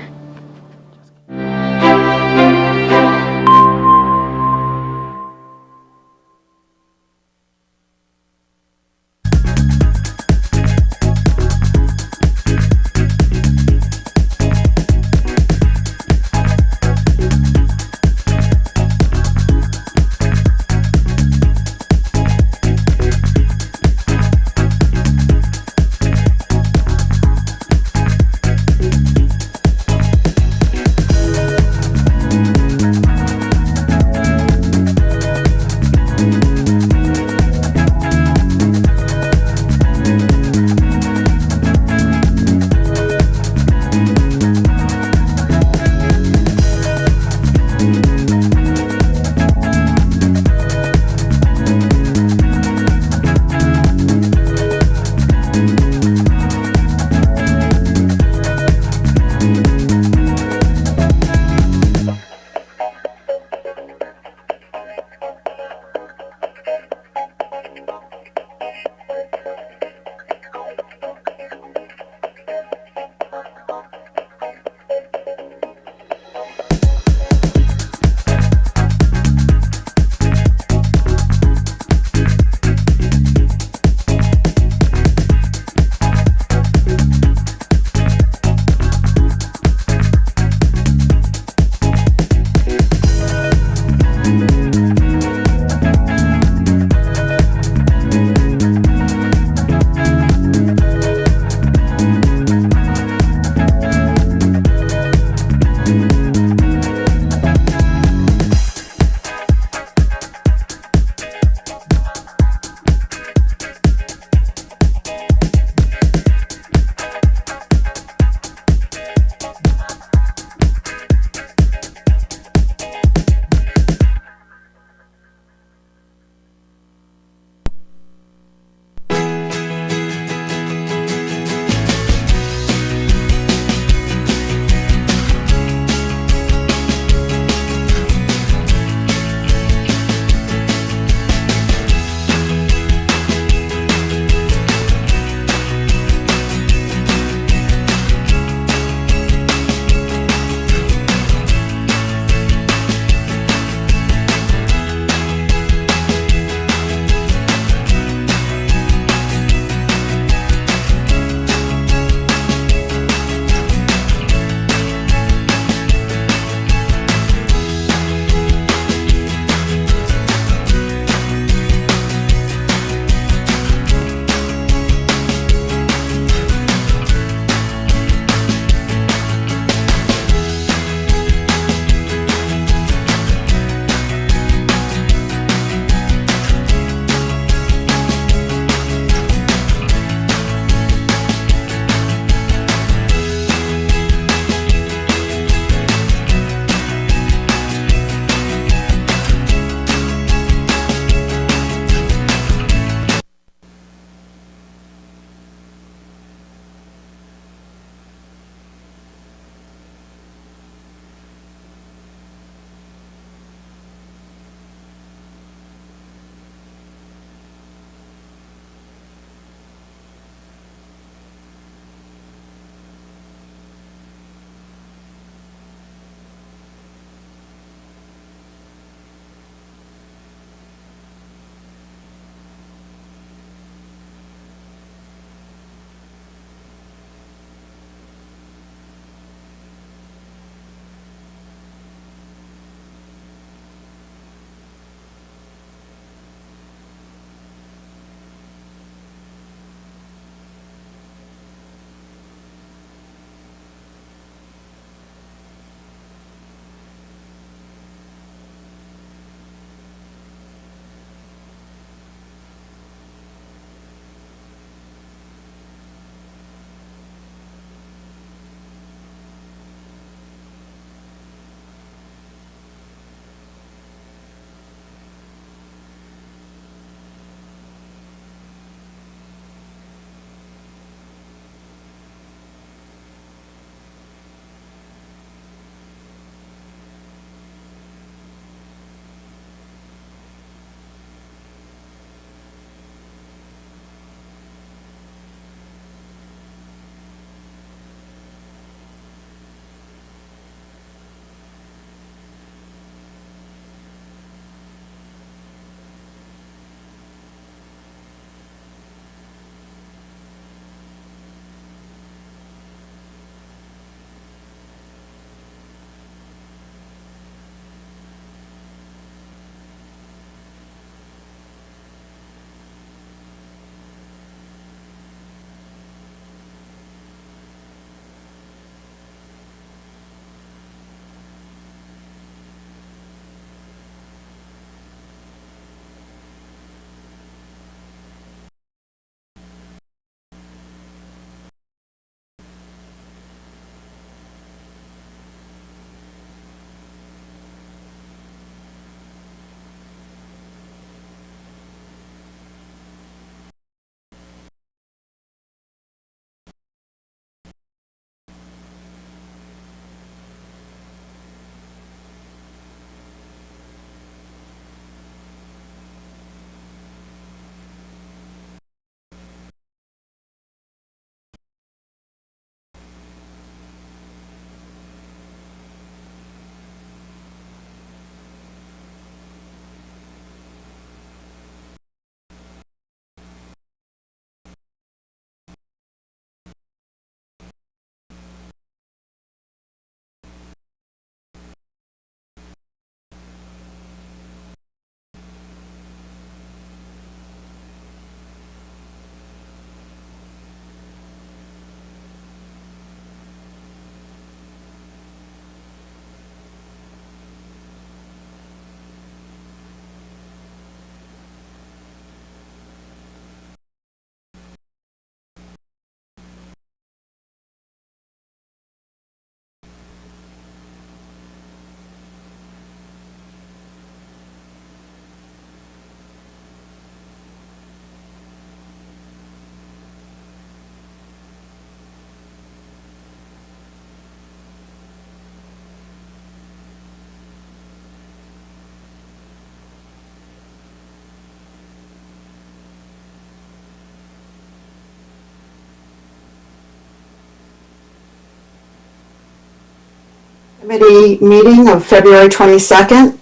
Committee meeting of February 22nd.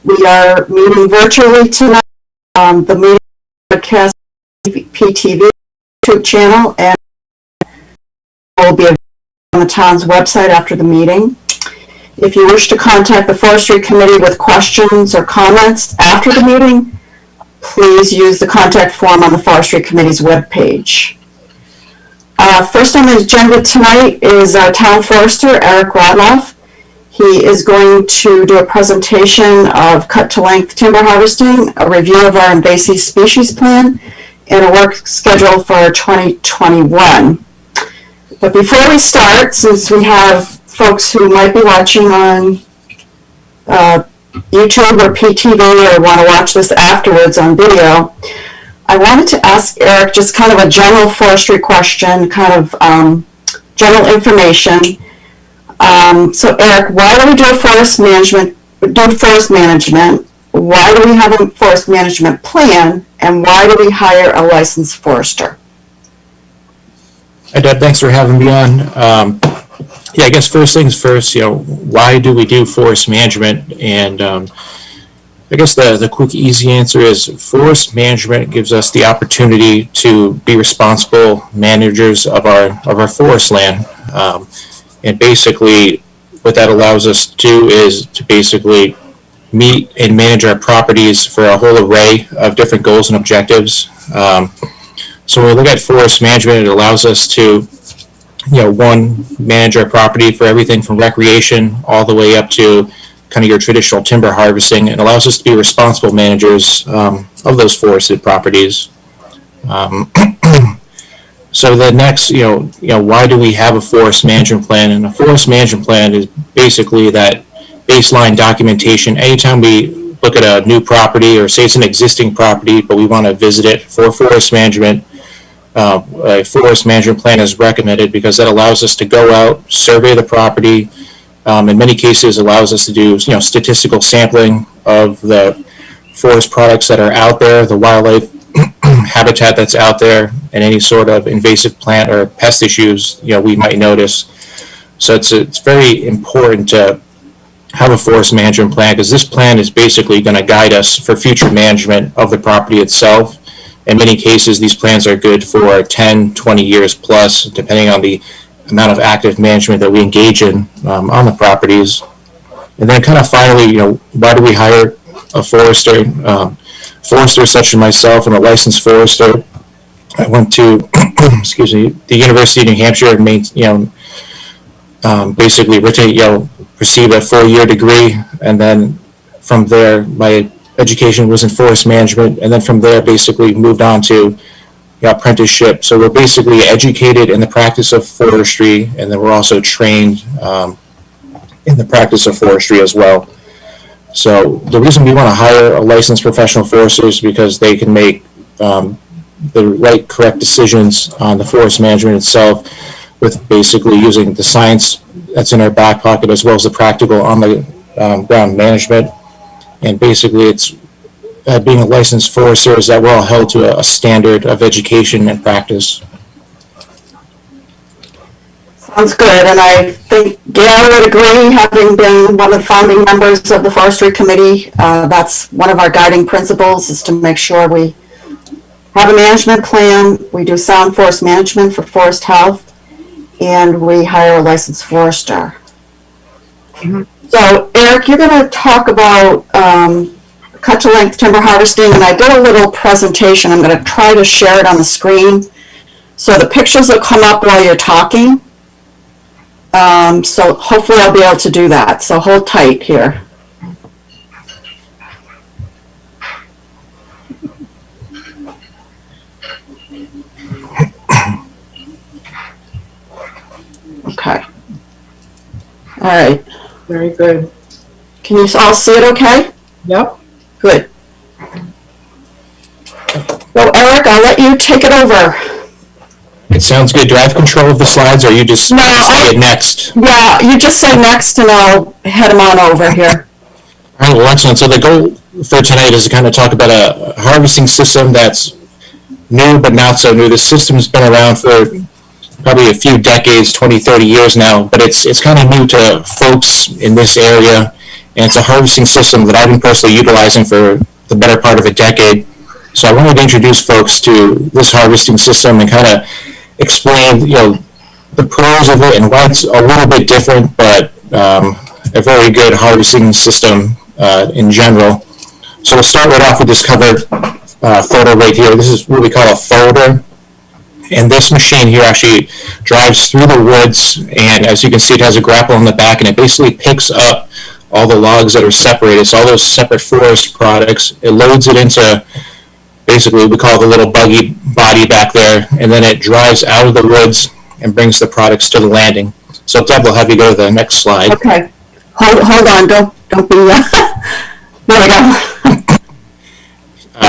We are meeting virtually tonight. The meeting broadcast PTV YouTube channel and will be available on the town's website after the meeting. If you wish to contact the Forestry Committee with questions or comments after the meeting, please use the contact form on the Forestry Committee's webpage. First on the agenda tonight is our Town Forester, Eric Radloff. He is going to do a presentation of cut-to-length timber harvesting, a review of our invasive species plan, and a work schedule for 2021. But before we start, since we have folks who might be watching on YouTube or PTV or want to watch this afterwards on video, I wanted to ask Eric just kind of a general forestry question, kind of general information. So Eric, why do we do forest management? Why do we have a forest management plan? And why do we hire a licensed forester? Hi Deb, thanks for having me on. Yeah, I guess first things first, why do we do forest management? And I guess the quick, easy answer is forest management gives us the opportunity to be responsible managers of our forest land. And basically, what that allows us to do is to basically meet and manage our properties for a whole array of different goals and objectives. So when we look at forest management, it allows us to, one, manage our property for everything from recreation all the way up to kind of your traditional timber harvesting. It allows us to be responsible managers of those forested properties. So the next, why do we have a forest management plan? And a forest management plan is basically that baseline documentation. Anytime we look at a new property, or say it's an existing property, but we want to visit it for forest management, a forest management plan is recommended because that allows us to go out, survey the property. In many cases, allows us to do statistical sampling of the forest products that are out there, the wildlife habitat that's out there, and any sort of invasive plant or pest issues we might notice. So it's very important to have a forest management plan, because this plan is basically going to guide us for future management of the property itself. In many cases, these plans are good for 10, 20 years plus, depending on the amount of active management that we engage in on the properties. And then kind of finally, why do we hire a forester? Foresters such as myself and a licensed forester. I went to, the University of New Hampshire, basically received a 4-year degree, and then from there, my education was in forest management, and then from there, basically moved on to apprenticeship. So we're basically educated in the practice of forestry, and then we're also trained in the practice of forestry as well. So the reason we want to hire a licensed professional forester is because they can make the right, correct decisions on the forest management itself, with basically using the science that's in our back pocket as well as the practical on the ground management. And basically it's being a licensed forester is that we're all held to a standard of education and practice. Sounds good, and I think Gail would agree, having been one of the founding members of the Forestry Committee. That's one of our guiding principles, is to make sure we have a management plan, we do sound forest management for forest health, and we hire a licensed forester. So Eric, you're going to talk about cut-to-length timber harvesting, and I did a little presentation. I'm going to try to share it on the screen. So the pictures will come up while you're talking. So hopefully I'll be able to do that. So hold tight here. Okay. All right. Very good. Can you all see it okay? Yep. Good. So Eric, I'll let you take it over. It sounds good. Do I have control of the slides, or you just say it next? Yeah, you just say next and I'll head them on over here. All right, well, excellent. So the goal for tonight is to kind of talk about a harvesting system that's new but not so new. This system's been around for probably a few decades, 20, 30 years now, but it's kind of new to folks in this area, and it's a harvesting system that I've been personally utilizing for the better part of a decade. So I wanted to introduce folks to this harvesting system and kind of explain, the pros of it and why it's a little bit different, but a very good harvesting system in general. So we'll start right off with this covered photo right here. This is what we call a folder. And this machine here actually drives through the woods, and as you can see, it has a grapple on the back, and it basically picks up all the logs that are separated, so all those separate forest products. It loads it into basically we call the little buggy body back there, and then it drives out of the woods and brings the products to the landing. So Deb, we'll have you go to the next slide. Okay. Hold on. Don't be. There we go.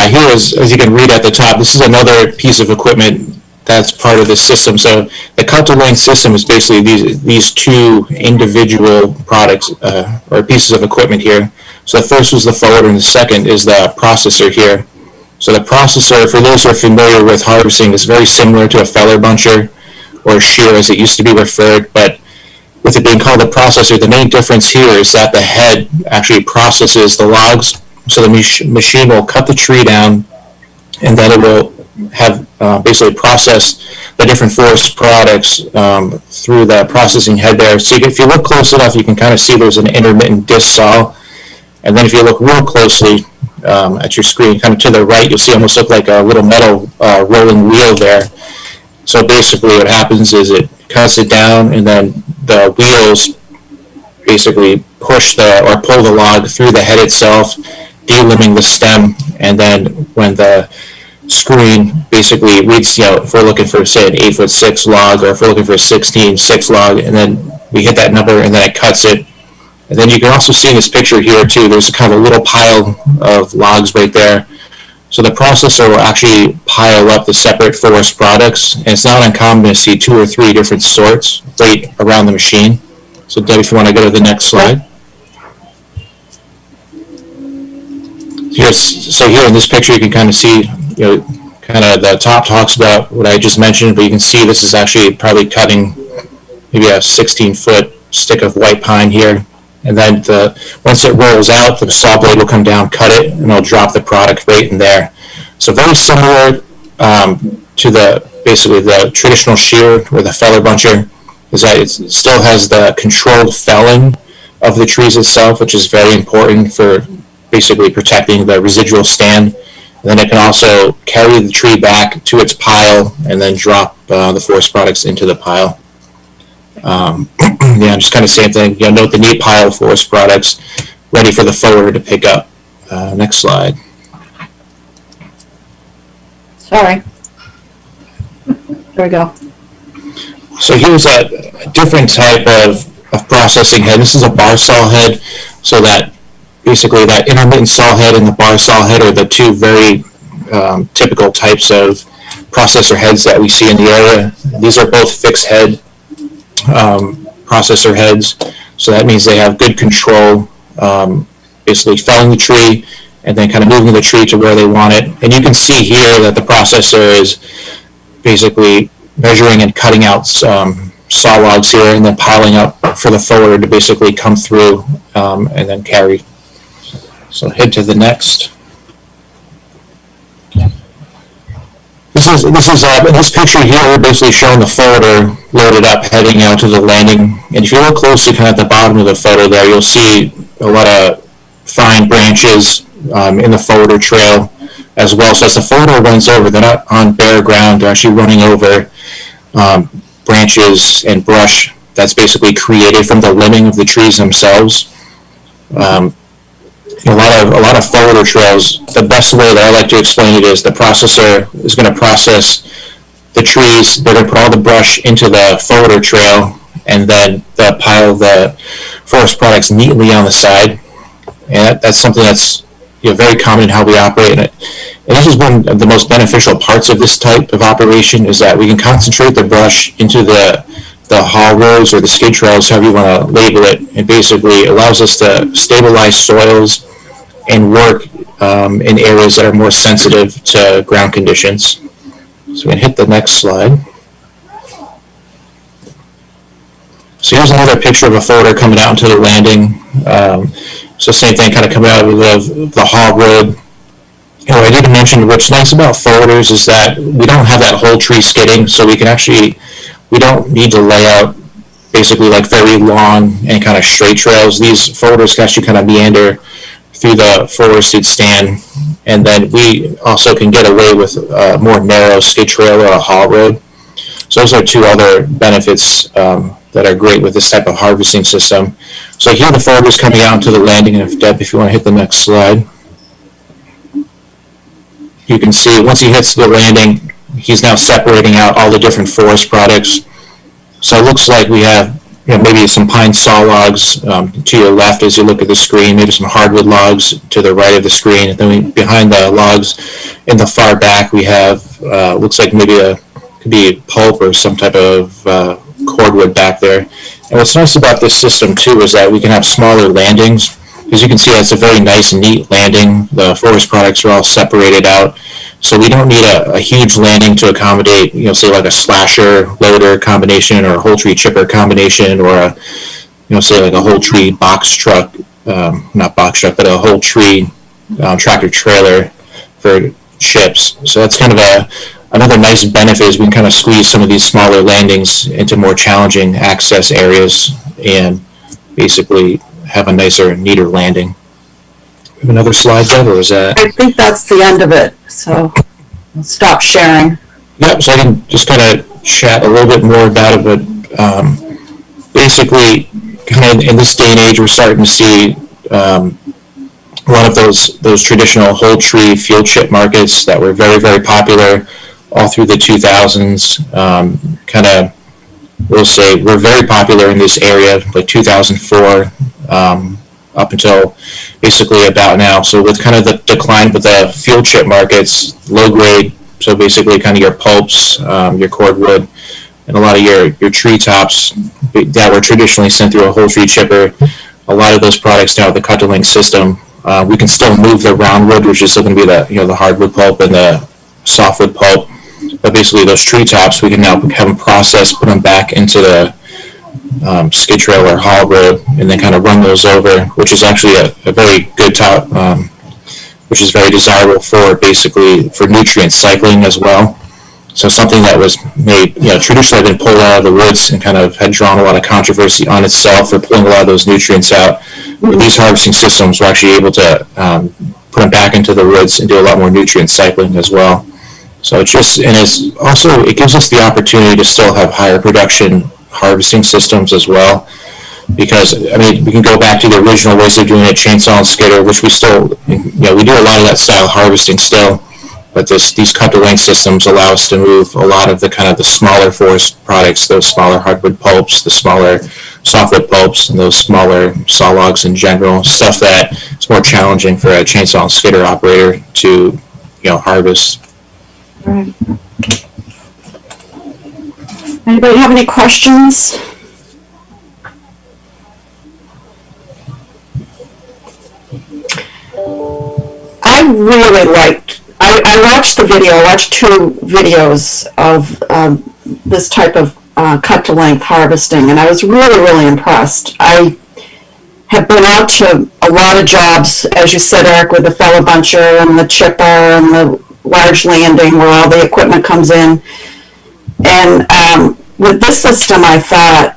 Here is, as you can read at the top, this is another piece of equipment that's part of this system. So the cut-to-length system is basically these two individual products or pieces of equipment here. So the first was the folder, and the second is the processor here. So the processor, for those who are familiar with harvesting, is very similar to a feller buncher or shear as it used to be referred, but with it being called a processor, the main difference here is that the head actually processes the logs. So the machine will cut the tree down, and then it will have basically processed the different forest products through the processing head there. So if you look close enough, you can kind of see there's an intermittent disc saw. And then if you look real closely at your screen, kind of to the right, you'll see almost look like a little metal rolling wheel there. So basically what happens is it cuts it down, and then the wheels basically push or pull the log through the head itself, delimbing the stem, and then when the screen basically reads, if we're looking for, say, an 8'6" log, or if we're looking for a 16'6" log, and then we hit that number, and then it cuts it. And then you can also see in this picture here, too, there's kind of a little pile of logs right there. So the processor will actually pile up the separate forest products, and it's not uncommon to see 2 or 3 different sorts right around the machine. So Deb, if you want to go to the next slide. So here in this picture, you can kind of see, kind of the top talks about what I just mentioned, but you can see this is actually probably cutting maybe a 16-foot stick of white pine here. And then once it rolls out, the saw blade will come down, cut it, and it'll drop the product right in there. So very similar to basically the traditional shear or the feller buncher, is that it still has the controlled felling of the trees itself, which is very important for basically protecting the residual stand. And then it can also carry the tree back to its pile and then drop the forest products into the pile. Yeah, just kind of same thing. Note the neat pile of forest products ready for the folder to pick up. Next slide. Sorry. There we go. So here's a different type of processing head. This is a bar saw head. So that basically that intermittent saw head and the bar saw head are the two very typical types of processor heads that we see in the area. These are both fixed head processor heads, so that means they have good control, basically felling the tree and then kind of moving the tree to where they want it. And you can see here that the processor is basically measuring and cutting out saw logs here and then piling up for the folder to basically come through and then carry. So head to the next. This is in this picture here, we're basically showing the folder loaded up, heading out to the landing. And if you look closely, kind of at the bottom of the folder there, you'll see a lot of fine branches in the folder trail as well. So as the folder runs over, they're not on bare ground; they're actually running over branches and brush that's basically created from the limbing of the trees themselves. A lot of folder trails, the best way that I like to explain it is the processor is going to process the trees, they're going to put all the brush into the folder trail, and then they'll pile the forest products neatly on the side. And that's something that's very common in how we operate. And this is one of the most beneficial parts of this type of operation, is that we can concentrate the brush into the haul roads or the skid trails, however you want to label it. It basically allows us to stabilize soils and work in areas that are more sensitive to ground conditions. So we can hit the next slide. So here's another picture of a forwarder coming out into the landing. So same thing, kind of coming out of the haul road. You know, I didn't mention what's nice about forwarders is that we don't have that whole tree skidding, so we don't need to lay out basically like very long and kind of straight trails. These forwarders can actually kind of meander through the forested stand, and then we also can get away with a more narrow skid trail or a haul road. So those are two other benefits that are great with this type of harvesting system. So here the forwarder is coming out into the landing, and Deb, if you want to hit the next slide. You can see once he hits the landing, he's now separating out all the different forest products. So it looks like we have, you know, maybe some pine saw logs to your left as you look at the screen, maybe some hardwood logs to the right of the screen, and then behind the logs in the far back we have looks like maybe could be pulp or some type of cordwood back there. And what's nice about this system too is that we can have smaller landings. As you can see, it's a very nice and neat landing. The forest products are all separated out, so we don't need a huge landing to accommodate, you know, say like a slasher loader combination or a whole tree chipper combination, or a, you know, say like a whole tree box truck, not box truck, but a whole tree tractor trailer for chips. So that's kind of another nice benefit is we can kind of squeeze some of these smaller landings into more challenging access areas and basically have a nicer, neater landing. We have another slide, Deb, or is that? I think that's the end of it, so I'll stop sharing. Yep, so I can just kind of chat a little bit more about it, but basically, kind of in this day and age, we're starting to see one of those traditional whole tree field chip markets that were very, very popular all through the 2000s. Kind of, we'll say, were very popular in this area, like 2004 up until basically about now. So with kind of the decline with the field chip markets, low grade, so basically kind of your pulps, your cordwood, and a lot of your tree tops that were traditionally sent through a whole tree chipper, a lot of those products now with the cut-to-length system, we can still move the roundwood, which is still going to be the, you know, the hardwood pulp and the softwood pulp. But basically those tree tops, we can now have them processed, put them back into the skid trail or haul road, and then kind of run those over, which is actually a very good top, which is very desirable for basically for nutrient cycling as well. So something that was made, you know, traditionally been pulled out of the woods and kind of had drawn a lot of controversy on itself for pulling a lot of those nutrients out. With these harvesting systems, we're actually able to put them back into the woods and do a lot more nutrient cycling as well. So it's just, and it's also, it gives us the opportunity to still have higher production harvesting systems as well. Because, I mean, we can go back to the original ways of doing it, chainsaw and skidder, which we still, you know, we do a lot of that style harvesting still. But these cut-to-length systems allow us to move a lot of the kind of the smaller forest products, those smaller hardwood pulps, the smaller softwood pulps, and those smaller saw logs in general, stuff that is more challenging for a chainsaw and skidder operator to, you know, harvest. All right. Anybody have any questions? I really liked, I watched the video, I watched 2 videos of this type of cut-to-length harvesting, and I was really, really impressed. I have been out to a lot of jobs, as you said, Eric, with the fellow buncher and the chipper and the large landing where all the equipment comes in. And with this system, I thought,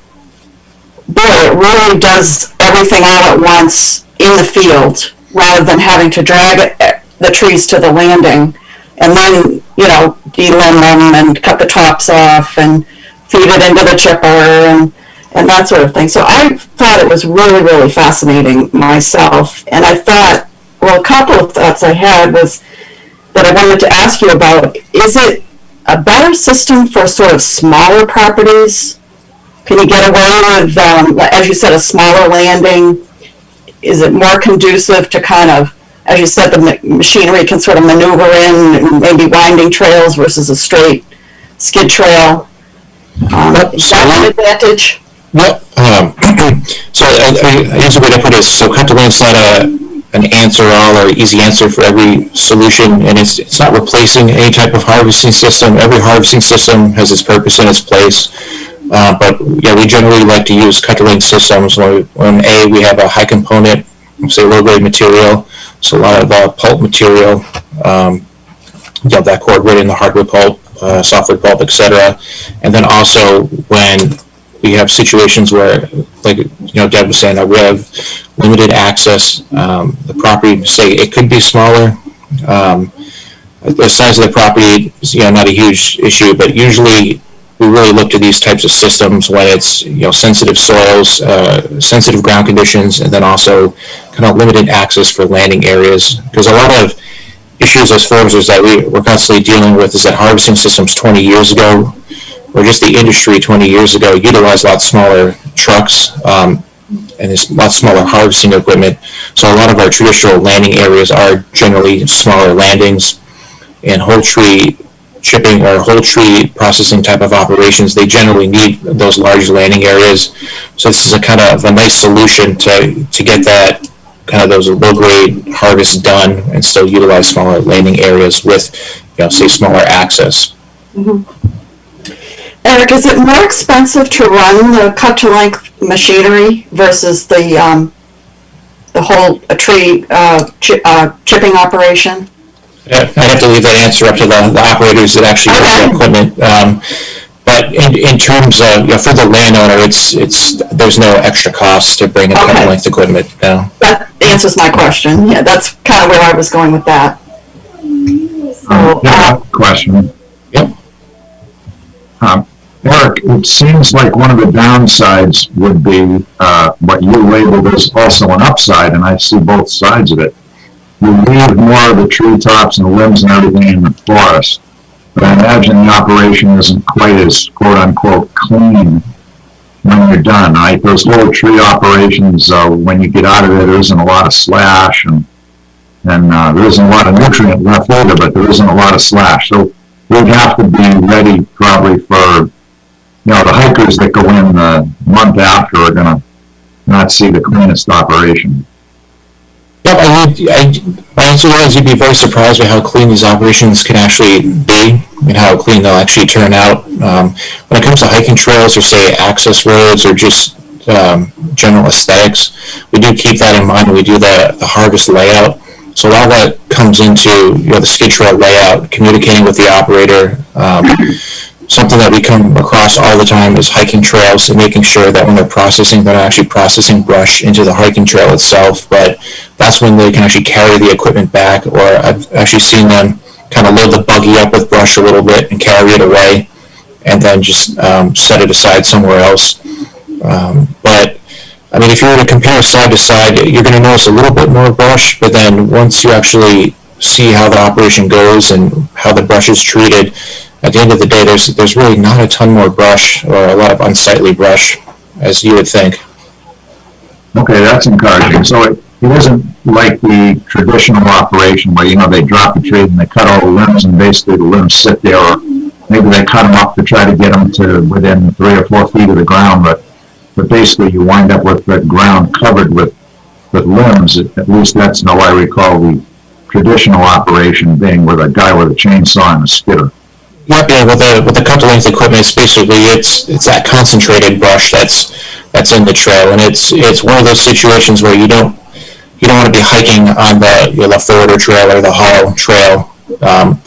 boy, it really does everything all at once in the field, rather than having to drag the trees to the landing and then, you know, delimb them and cut the tops off and feed it into the chipper and that sort of thing. So I thought it was really, really fascinating myself. And I thought, well, a couple of thoughts I had was that I wanted to ask you about. Is it a better system for sort of smaller properties? Can you get away with, as you said, a smaller landing? Is it more conducive to kind of, as you said, the machinery can sort of maneuver in maybe winding trails versus a straight skid trail? Is that an advantage? Yep. So I guess a way to put it is, so cut-to-length's not an answer-all or easy answer for every solution, and it's not replacing any type of harvesting system. Every harvesting system has its purpose and its place. But yeah, we generally like to use cut-to-length systems when we have a high component, say low-grade material, so a lot of pulp material, that cord right in the hardwood pulp, softwood pulp, etc. And then also when we have situations where, like Deb was saying, that we have limited access. The property, say, it could be smaller. The size of the property is not a huge issue, but usually we really look to these types of systems when it's sensitive soils, sensitive ground conditions, and then also kind of limited access for landing areas. Because a lot of issues as farmers that we're constantly dealing with is that harvesting systems 20 years ago, or just the industry 20 years ago, utilized a lot smaller trucks and there's a lot smaller harvesting equipment. So a lot of our traditional landing areas are generally smaller landings, and whole tree chipping or whole tree processing type of operations, they generally need those large landing areas. So this is a kind of a nice solution to get that kind of those low grade harvests done and still utilize smaller landing areas with, say, smaller access. Mm-hmm. Eric, is it more expensive to run the cut-to-length machinery versus the whole tree chipping operation? I'd have to leave that answer up to the operators that actually run the equipment. But in terms of for the landowner, it's there's no extra cost to bring in cut-to-length equipment. No. That answers my question. Yeah, that's kind of where I was going with that. So, question. Yep. Eric, it seems like one of the downsides would be what you labeled as also an upside, and I see both sides of it. You leave more of the treetops and the limbs and everything in the forest, but I imagine the operation isn't quite as quote-unquote clean when you're done, right? Those little tree operations, when you get out of there isn't a lot of slash, and there isn't a lot of nutrient left over, but there isn't a lot of slash. So we'd have to be ready probably for, the hikers that go in the month after are going to not see the cleanest operation. Yep, my answer was you'd be very surprised by how clean these operations can actually be and how clean they'll actually turn out. When it comes to hiking trails or say access roads or just general aesthetics, we do keep that in mind when we do the harvest layout. So a lot of that comes into the skid trail layout, communicating with the operator. Something that we come across all the time is hiking trails and making sure that when they're processing, they're not actually processing brush into the hiking trail itself, but that's when they can actually carry the equipment back, or I've actually seen them kind of load the buggy up with brush a little bit and carry it away and then just set it aside somewhere else. But I mean, if you were to compare side to side, you're going to notice a little bit more brush, but then once you actually see how the operation goes and how the brush is treated, at the end of the day, there's really not a ton more brush or a lot of unsightly brush, as you would think. Okay, that's encouraging. So it isn't like the traditional operation where, they drop the tree and they cut all the limbs and basically the limbs sit there, or maybe they cut them up to try to get them to within 3 or 4 feet of the ground, but basically you wind up with the ground covered with limbs. At least that's how I recall the traditional operation being with a guy with a chainsaw and a skidder. Yep, yeah, with the cut-to-length equipment, it's that concentrated brush that's in the trail, and it's one of those situations where you don't want to be hiking on the Florida trail or the Hall trail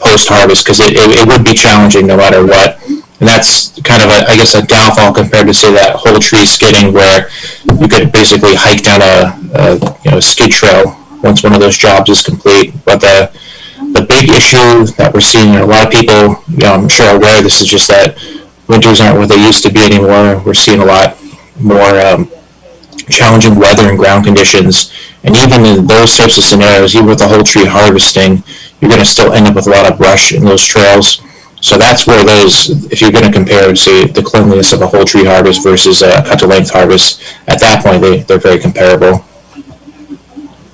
post-harvest, because it would be challenging no matter what. And that's kind of a downfall compared to, say, that whole tree skidding where you could basically hike down a skid trail once one of those jobs is complete. But the big issue that we're seeing, and a lot of people, I'm sure are aware, this is just that winters aren't what they used to be anymore. We're seeing a lot more challenging weather and ground conditions. And even in those types of scenarios, even with the whole tree harvesting, you're going to still end up with a lot of brush in those trails. So that's where if you're going to compare, say, the cleanliness of a whole tree harvest versus a cut-to-length harvest, at that point, they're very comparable.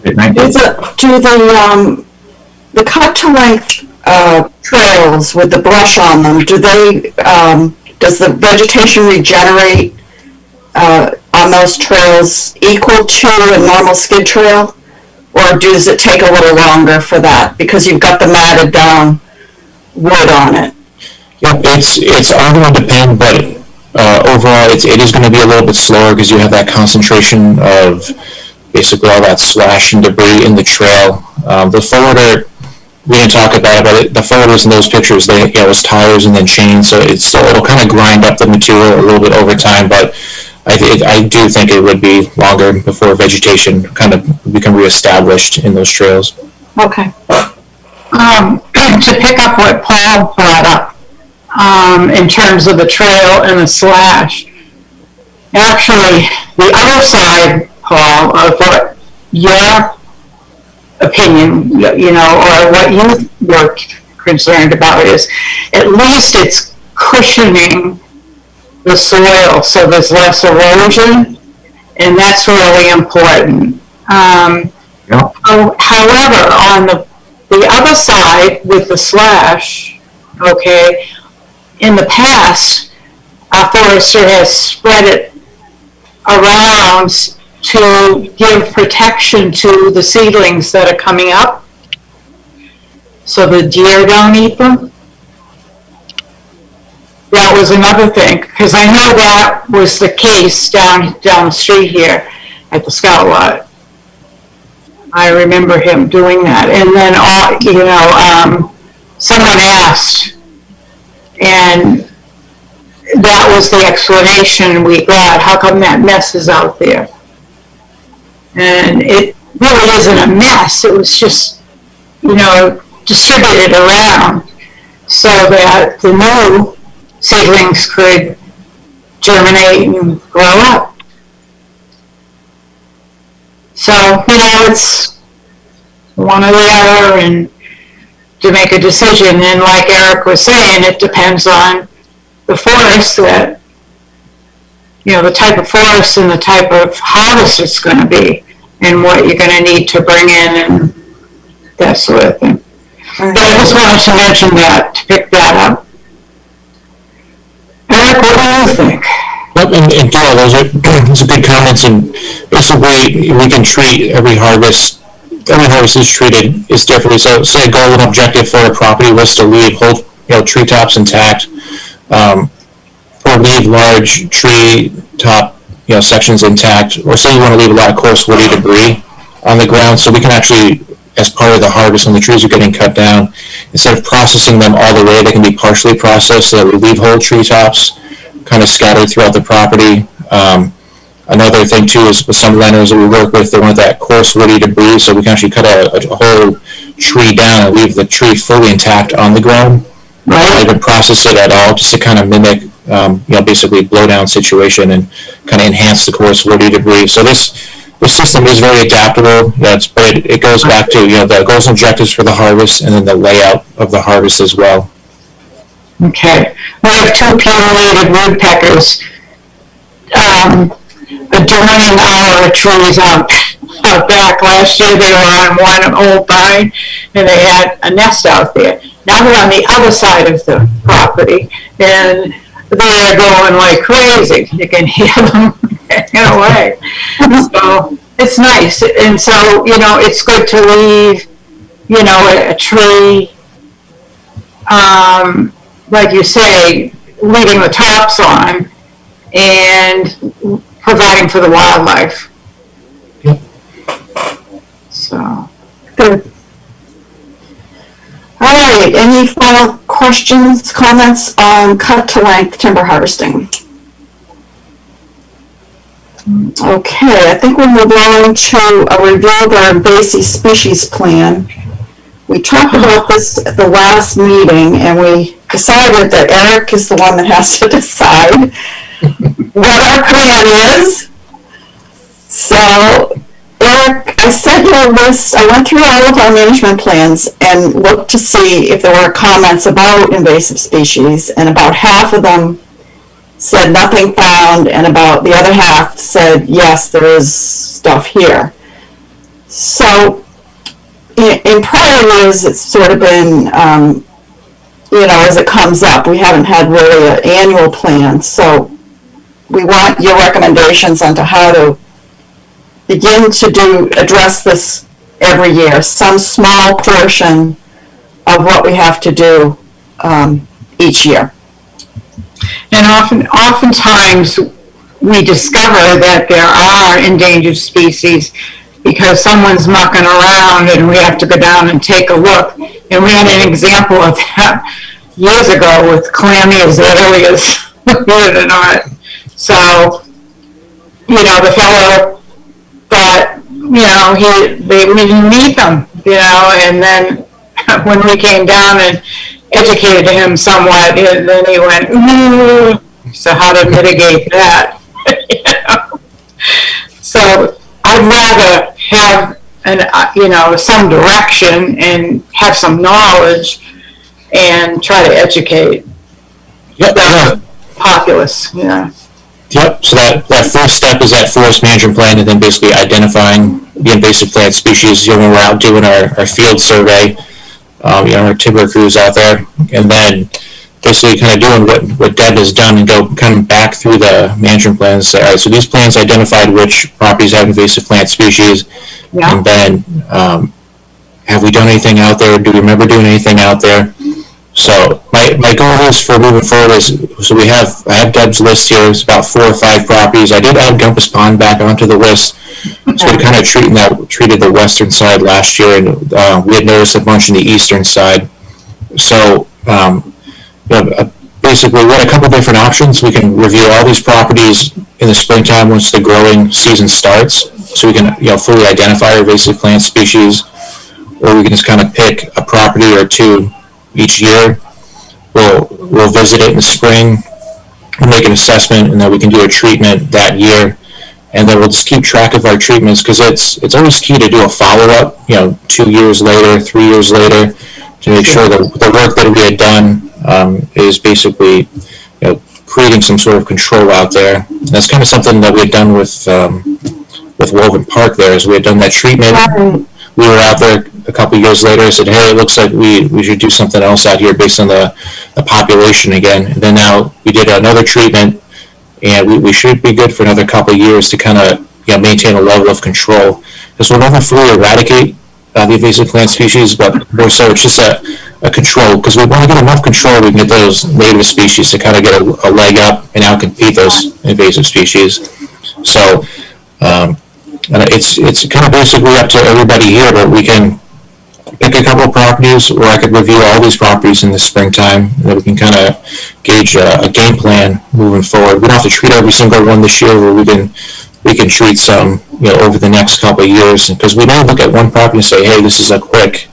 Do the cut-to-length trails with the brush on them, does the vegetation regenerate on those trails equal to a normal skid trail? Or does it take a little longer for that because you've got the matted down wood on it? Yep, it's all going to depend, but overall, it is going to be a little bit slower because you have that concentration of basically all that slash and debris in the trail. The forwarder, we didn't talk about it, but the forwarders in those pictures, it was tires and then chains, so it'll kind of grind up the material a little bit over time, but I do think it would be longer before vegetation kind of become reestablished in those trails. Okay. To pick up what Paul brought up, in terms of the trail and the slash, actually, the other side, Paul, of what your opinion, or what you were concerned about is, at least it's cushioning the soil so there's less erosion, and that's really important. However, on the other side with the slash, okay, in the past, our forester has spread it around to give protection to the seedlings that are coming up so the deer don't eat them. That was another thing, because I know that was the case down the street here at the Scout Lot. I remember him doing that. And then, someone asked, and that was the explanation we got. How come that mess is out there? And it really isn't a mess. It was just, distributed around so that the new seedlings could germinate and grow up. So, it's one or the other, and to make a decision. And like Eric was saying, it depends on the forest, that, the type of forest and the type of harvest it's going to be, and what you're going to need to bring in and that sort of thing. But I just wanted to mention that, to pick that up. Eric, what do you think? Yep, and Dale, those are good comments, and basically we can treat every harvest is treated is differently. So say a goal and objective for a property was to leave whole treetops intact, or leave large tree top sections intact, or say you want to leave a lot of coarse woody debris on the ground. So we can actually, as part of the harvest when the trees are getting cut down, instead of processing them all the way, they can be partially processed so that we leave whole treetops kind of scattered throughout the property. Another thing too is with some landowners that we work with, they want that coarse woody debris, so we can actually cut a whole tree down and leave the tree fully intact on the ground. Not even process it at all, just to kind of mimic, basically blowdown situation and kind of enhance the coarse woody debris. So this system is very adaptable, but it goes back to the goals and objectives for the harvest, and then the layout of the harvest as well. Okay, we have two pure-weighted woodpeckers adorning our trees out back. Last year they were on one old vine, and they had a nest out there. Now they're on the other side of the property, and they're going like crazy. You can hear them in a way. So it's nice, and so it's good to leave a tree, like you say, leaving the tops on and providing for the wildlife. Yep. So good. All right, any final questions, comments on cut-to-length timber harvesting? Okay, I think we'll move on to a review of our invasive species plan. We talked about this at the last meeting, and we decided that Eric is the one that has to decide what our plan is. So, Eric, I sent you a list. I went through all of our management plans and looked to see if there were comments about invasive species, and about half of them said nothing found, and about the other half said, yes, there is stuff here. So, in prior years, it's sort of been, as it comes up. We haven't had really an annual plan, so we want your recommendations on how to begin to address this every year, some small portion of what we have to do each year. And oftentimes we discover that there are endangered species because someone's mucking around and we have to go down and take a look. And we had an example of that years ago with clammy azaleas, believe it or not. So, you know, the fellow thought, you know, we didn't need them, you know, and then when we came down and educated him somewhat, and then he went, ooh, so how to mitigate that, you know? So I'd rather have you know, some direction and have some knowledge and try to educate the populace, you know. Yep, so that first step is that forest management plan, and then basically identifying the invasive plant species, you know, when we're out doing our field survey, you know, our timber crews out there, and then basically kind of doing what Deb has done and go kind of back through the management plans. All right, so these plans identified which properties have invasive plant species, and then have we done anything out there? Do we remember doing anything out there? So my goal is for moving forward is, so I have Deb's list here. It's about 4 or 5 properties. I did add Gumpus Pond back onto the list. So we kind of treated the western side last year, and we had noticed a bunch on the eastern side. So basically we had a couple different options. We can review all these properties in the springtime once the growing season starts, so we can, you know, fully identify our invasive plant species, or we can just kind of pick a property or two each year. We'll visit it in the spring, we'll make an assessment, and then we can do a treatment that year. And then we'll just keep track of our treatments, because it's always key to do a follow-up, you know, 2 years later, 3 years later, to make sure that the work that we had done is basically, you know, creating some sort of control out there. And that's kind of something that we had done with Woven Park there, is we had done that treatment. We were out there a couple years later and said, hey, it looks like we should do something else out here based on the population again. And then now we did another treatment, and we should be good for another couple of years to kind of, you know, maintain a level of control. Because we'll never fully eradicate the invasive plant species, but more so it's just a control, because we want to get enough control we can get those native species to kind of get a leg up and outcompete those invasive species. So it's kind of basically up to everybody here, but we can pick a couple of properties, or I could review all these properties in the springtime, and then we can kind of gauge a game plan moving forward. We don't have to treat every single one this year, where we can treat some, you know, over the next couple of years, because we don't look at one property and say, hey, this is a quick,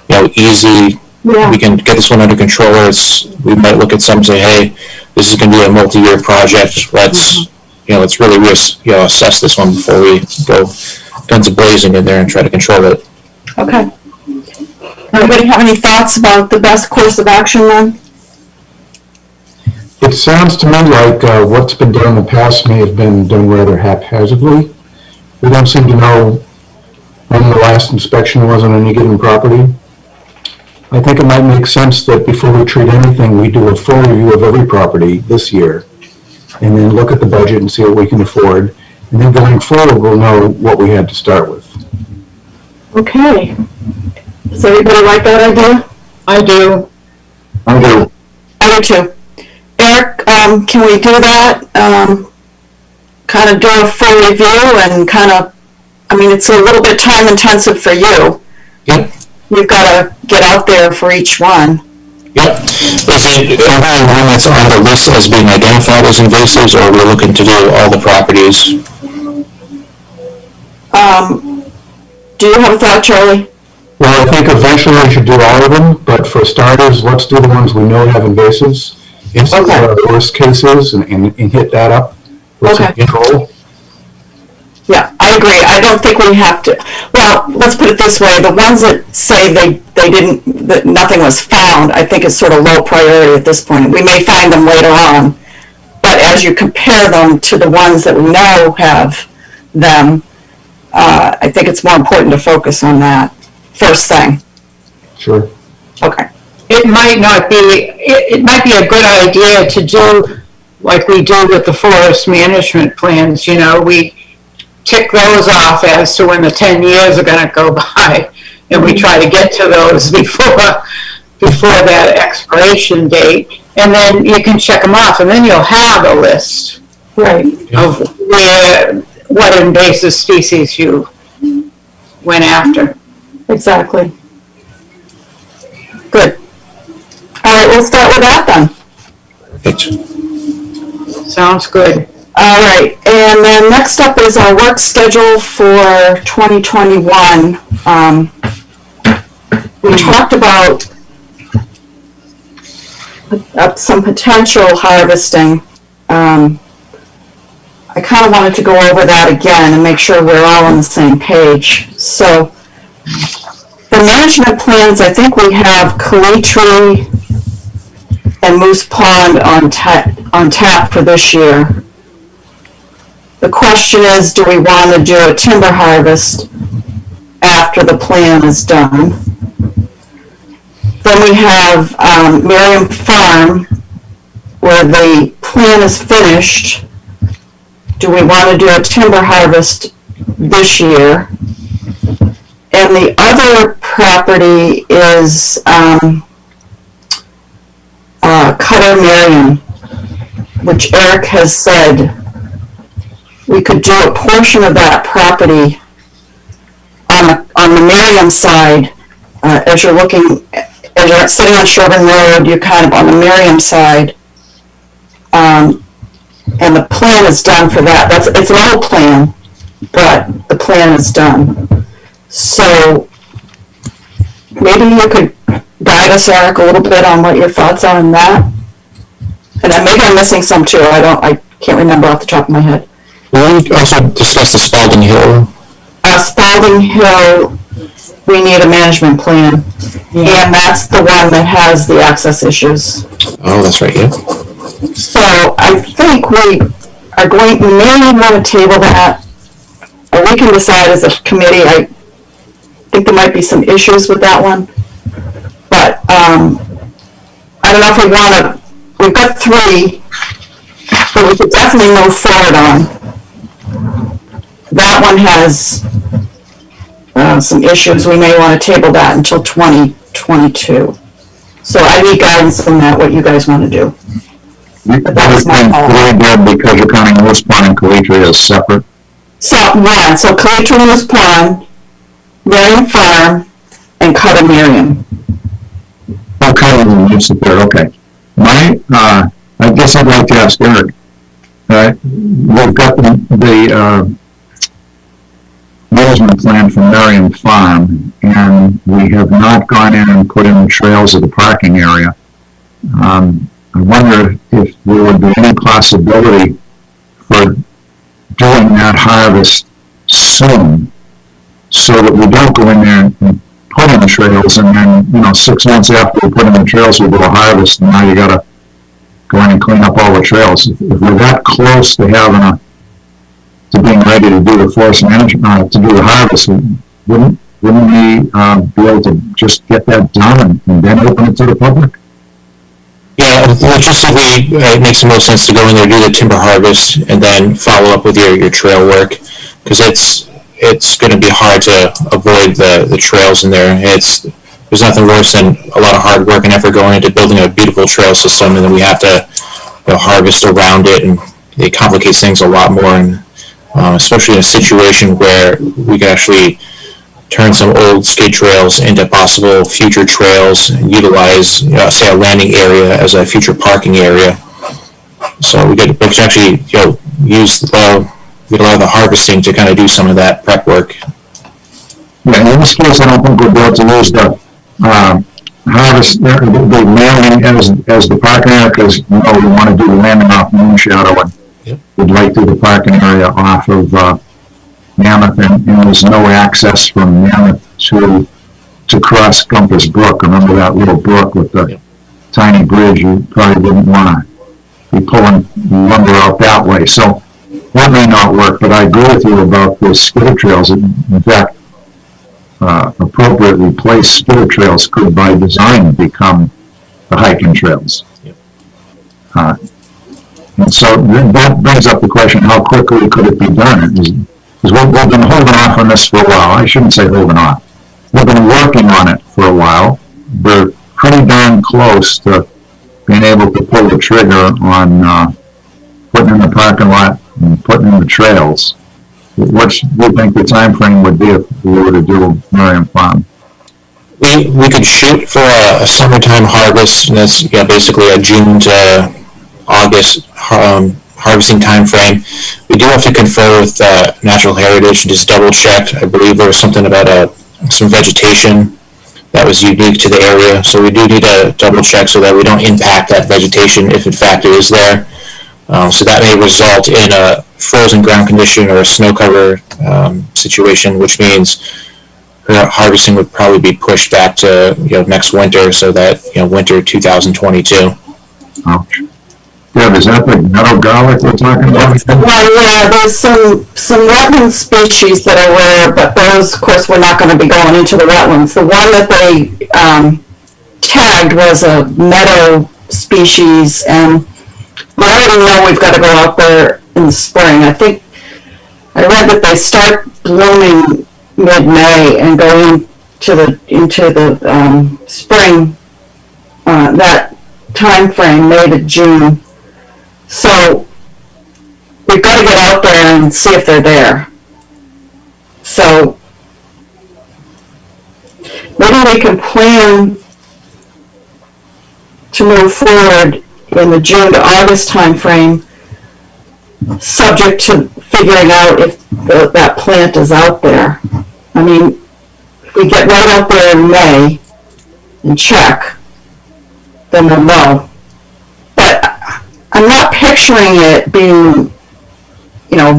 you know, easy, we can get this one under control. We might look at some and say, hey, this is going to be a multi-year project. Let's really assess this one before we go guns a-blazing in there and try to control it. Okay. Anybody have any thoughts about the best course of action then? It sounds to me like what's been done in the past may have been done rather haphazardly. We don't seem to know when the last inspection was on any given property. I think it might make sense that before we treat anything, we do a full review of every property this year, and then look at the budget and see what we can afford. And then going forward, we'll know what we had to start with. Okay. Does everybody like that idea? I do. I do. I do too. Eric, can we do that? Kind of do a full review and it's a little bit time intensive for you. Yep. You've got to get out there for each one. Yep. Is it every one that's on the list as being identified as invasives, or are we looking to do all the properties? Do you have a thought, Charlie? Well, I think eventually we should do all of them, but for starters, let's do the ones we know have invasives. Yes. Okay. The worst cases and hit that up with some control. Yeah, I agree. I don't think we have to. Well, let's put it this way: the ones that say that nothing was found, I think is sort of low priority at this point. We may find them later on, but as you compare them to the ones that we know have them, I think it's more important to focus on that first thing. Sure. Okay. It might be a good idea to do like we do with the forest management plans. You know, we tick those off as to when the 10 years are going to go by, and we try to get to those before that expiration date. and then you can check them off, and then you'll have a list of what invasive species you went after. Exactly. Good. All right, we'll start with that then. Sounds good. All right, and then next up is our work schedule for 2021. We talked about some potential harvesting. I kind of wanted to go over that again and make sure we're all on the same page. So the management plans, I think we have Calitri and Moose Pond on tap for this year. The question is, do we want to do a timber harvest after the plan is done? Then we have Merriam Farm, where the plan is finished. Do we want to do a timber harvest this year? And the other property is Cutter Merriam, which Eric has said we could do a portion of that property on the Merriam side. As you're looking, as you're sitting on Sherburne Road, you're kind of on the Merriam side. And the plan is done for that. It's an old plan, but the plan is done. So maybe you could guide us, Eric, a little bit on what your thoughts are on that. And then maybe I'm missing some too. I can't remember off the top of my head. Will we also discuss the Spalding Hill? Spalding Hill, we need a management plan. And that's the one that has the access issues. Oh, that's right, yeah. So I think we may want to table that, or we can decide as a committee. I think there might be some issues with that one, but I don't know if we want to. We've got 3, but we could definitely move forward on. That one has some issues. We may want to table that until 2022. So I need guidance on that, what you guys want to do. But that was my call. Because you're counting Moose Pond and Calitri as separate. So Calitri, Moose Pond, Merriam Farm, and Cutter Merriam. Oh, Cutter Merriam's there, okay. I guess I'd like to ask Eric. We've got the management plan for Merriam Farm, and we have not gone in and put in the trails of the parking area. I wonder if there would be any possibility for doing that harvest soon, so that we don't go in there and put in the trails, and then 6 months after we put in the trails, we do a harvest, and now you got to go in and clean up all the trails. If we're that close to having to being ready to do the forest management, to do the harvest, wouldn't we be able to just get that done and then open it to the public? Yeah, logistically, it makes the most sense to go in there, do the timber harvest, and then follow up with your trail work, because it's going to be hard to avoid the trails in there. There's nothing worse than a lot of hard work and effort going into building a beautiful trail system, and then we have to harvest around it, and it complicates things a lot more. And especially in a situation where we can actually turn some old skid trails into possible future trails, and utilize, say, a landing area as a future parking area. So we could actually, use a lot of the harvesting to kind of do some of that prep work. Yeah, in this case, I don't think we'll be able to use the harvest, the landing as the parking area, because we want to do the landing off Moon Shadow, and we'd like to do the parking area off of Mammoth, and there's no access from Mammoth to cross Gumpers Brook. Remember that little brook with the tiny bridge? You probably wouldn't want to be pulling lumber out that way. So that may not work, but I agree with you about the skidder trails. In fact, appropriately placed skidder trails could, by design, become the hiking trails. And so that brings up the question, how quickly could it be done? Because we've been holding off on this for a while. I shouldn't say holding off. We've been working on it for a while. We're pretty darn close to being able to pull the trigger on putting in the parking lot and putting in the trails. What do you think the time frame would be if we were to do Merriam Farm? We could shoot for a summertime harvest, and that's basically a June to August harvesting time frame. We do have to confer with Natural Heritage and just double check. I believe there was something about some vegetation that was unique to the area, so we do need to double check so that we don't impact that vegetation if in fact it is there. So that may result in a frozen ground condition or a snow cover situation, which means harvesting would probably be pushed back to next winter, so that winter 2022. Ouch. Yeah, is that the meadow garlic we're talking about? Well, yeah, there's some wetland species that are rare, but those, of course, we're not going to be going into the wetlands. The one that they tagged was a meadow species, and we already know we've got to go out there in the spring. I think I read that they start blooming mid-May and go into the spring, that time frame, May to June. So we've got to get out there and see if they're there. So maybe we can plan to move forward in the June to August time frame, subject to figuring out if that plant is out there. I mean, if we get right out there in May and check, then we'll know. But I'm not picturing it being,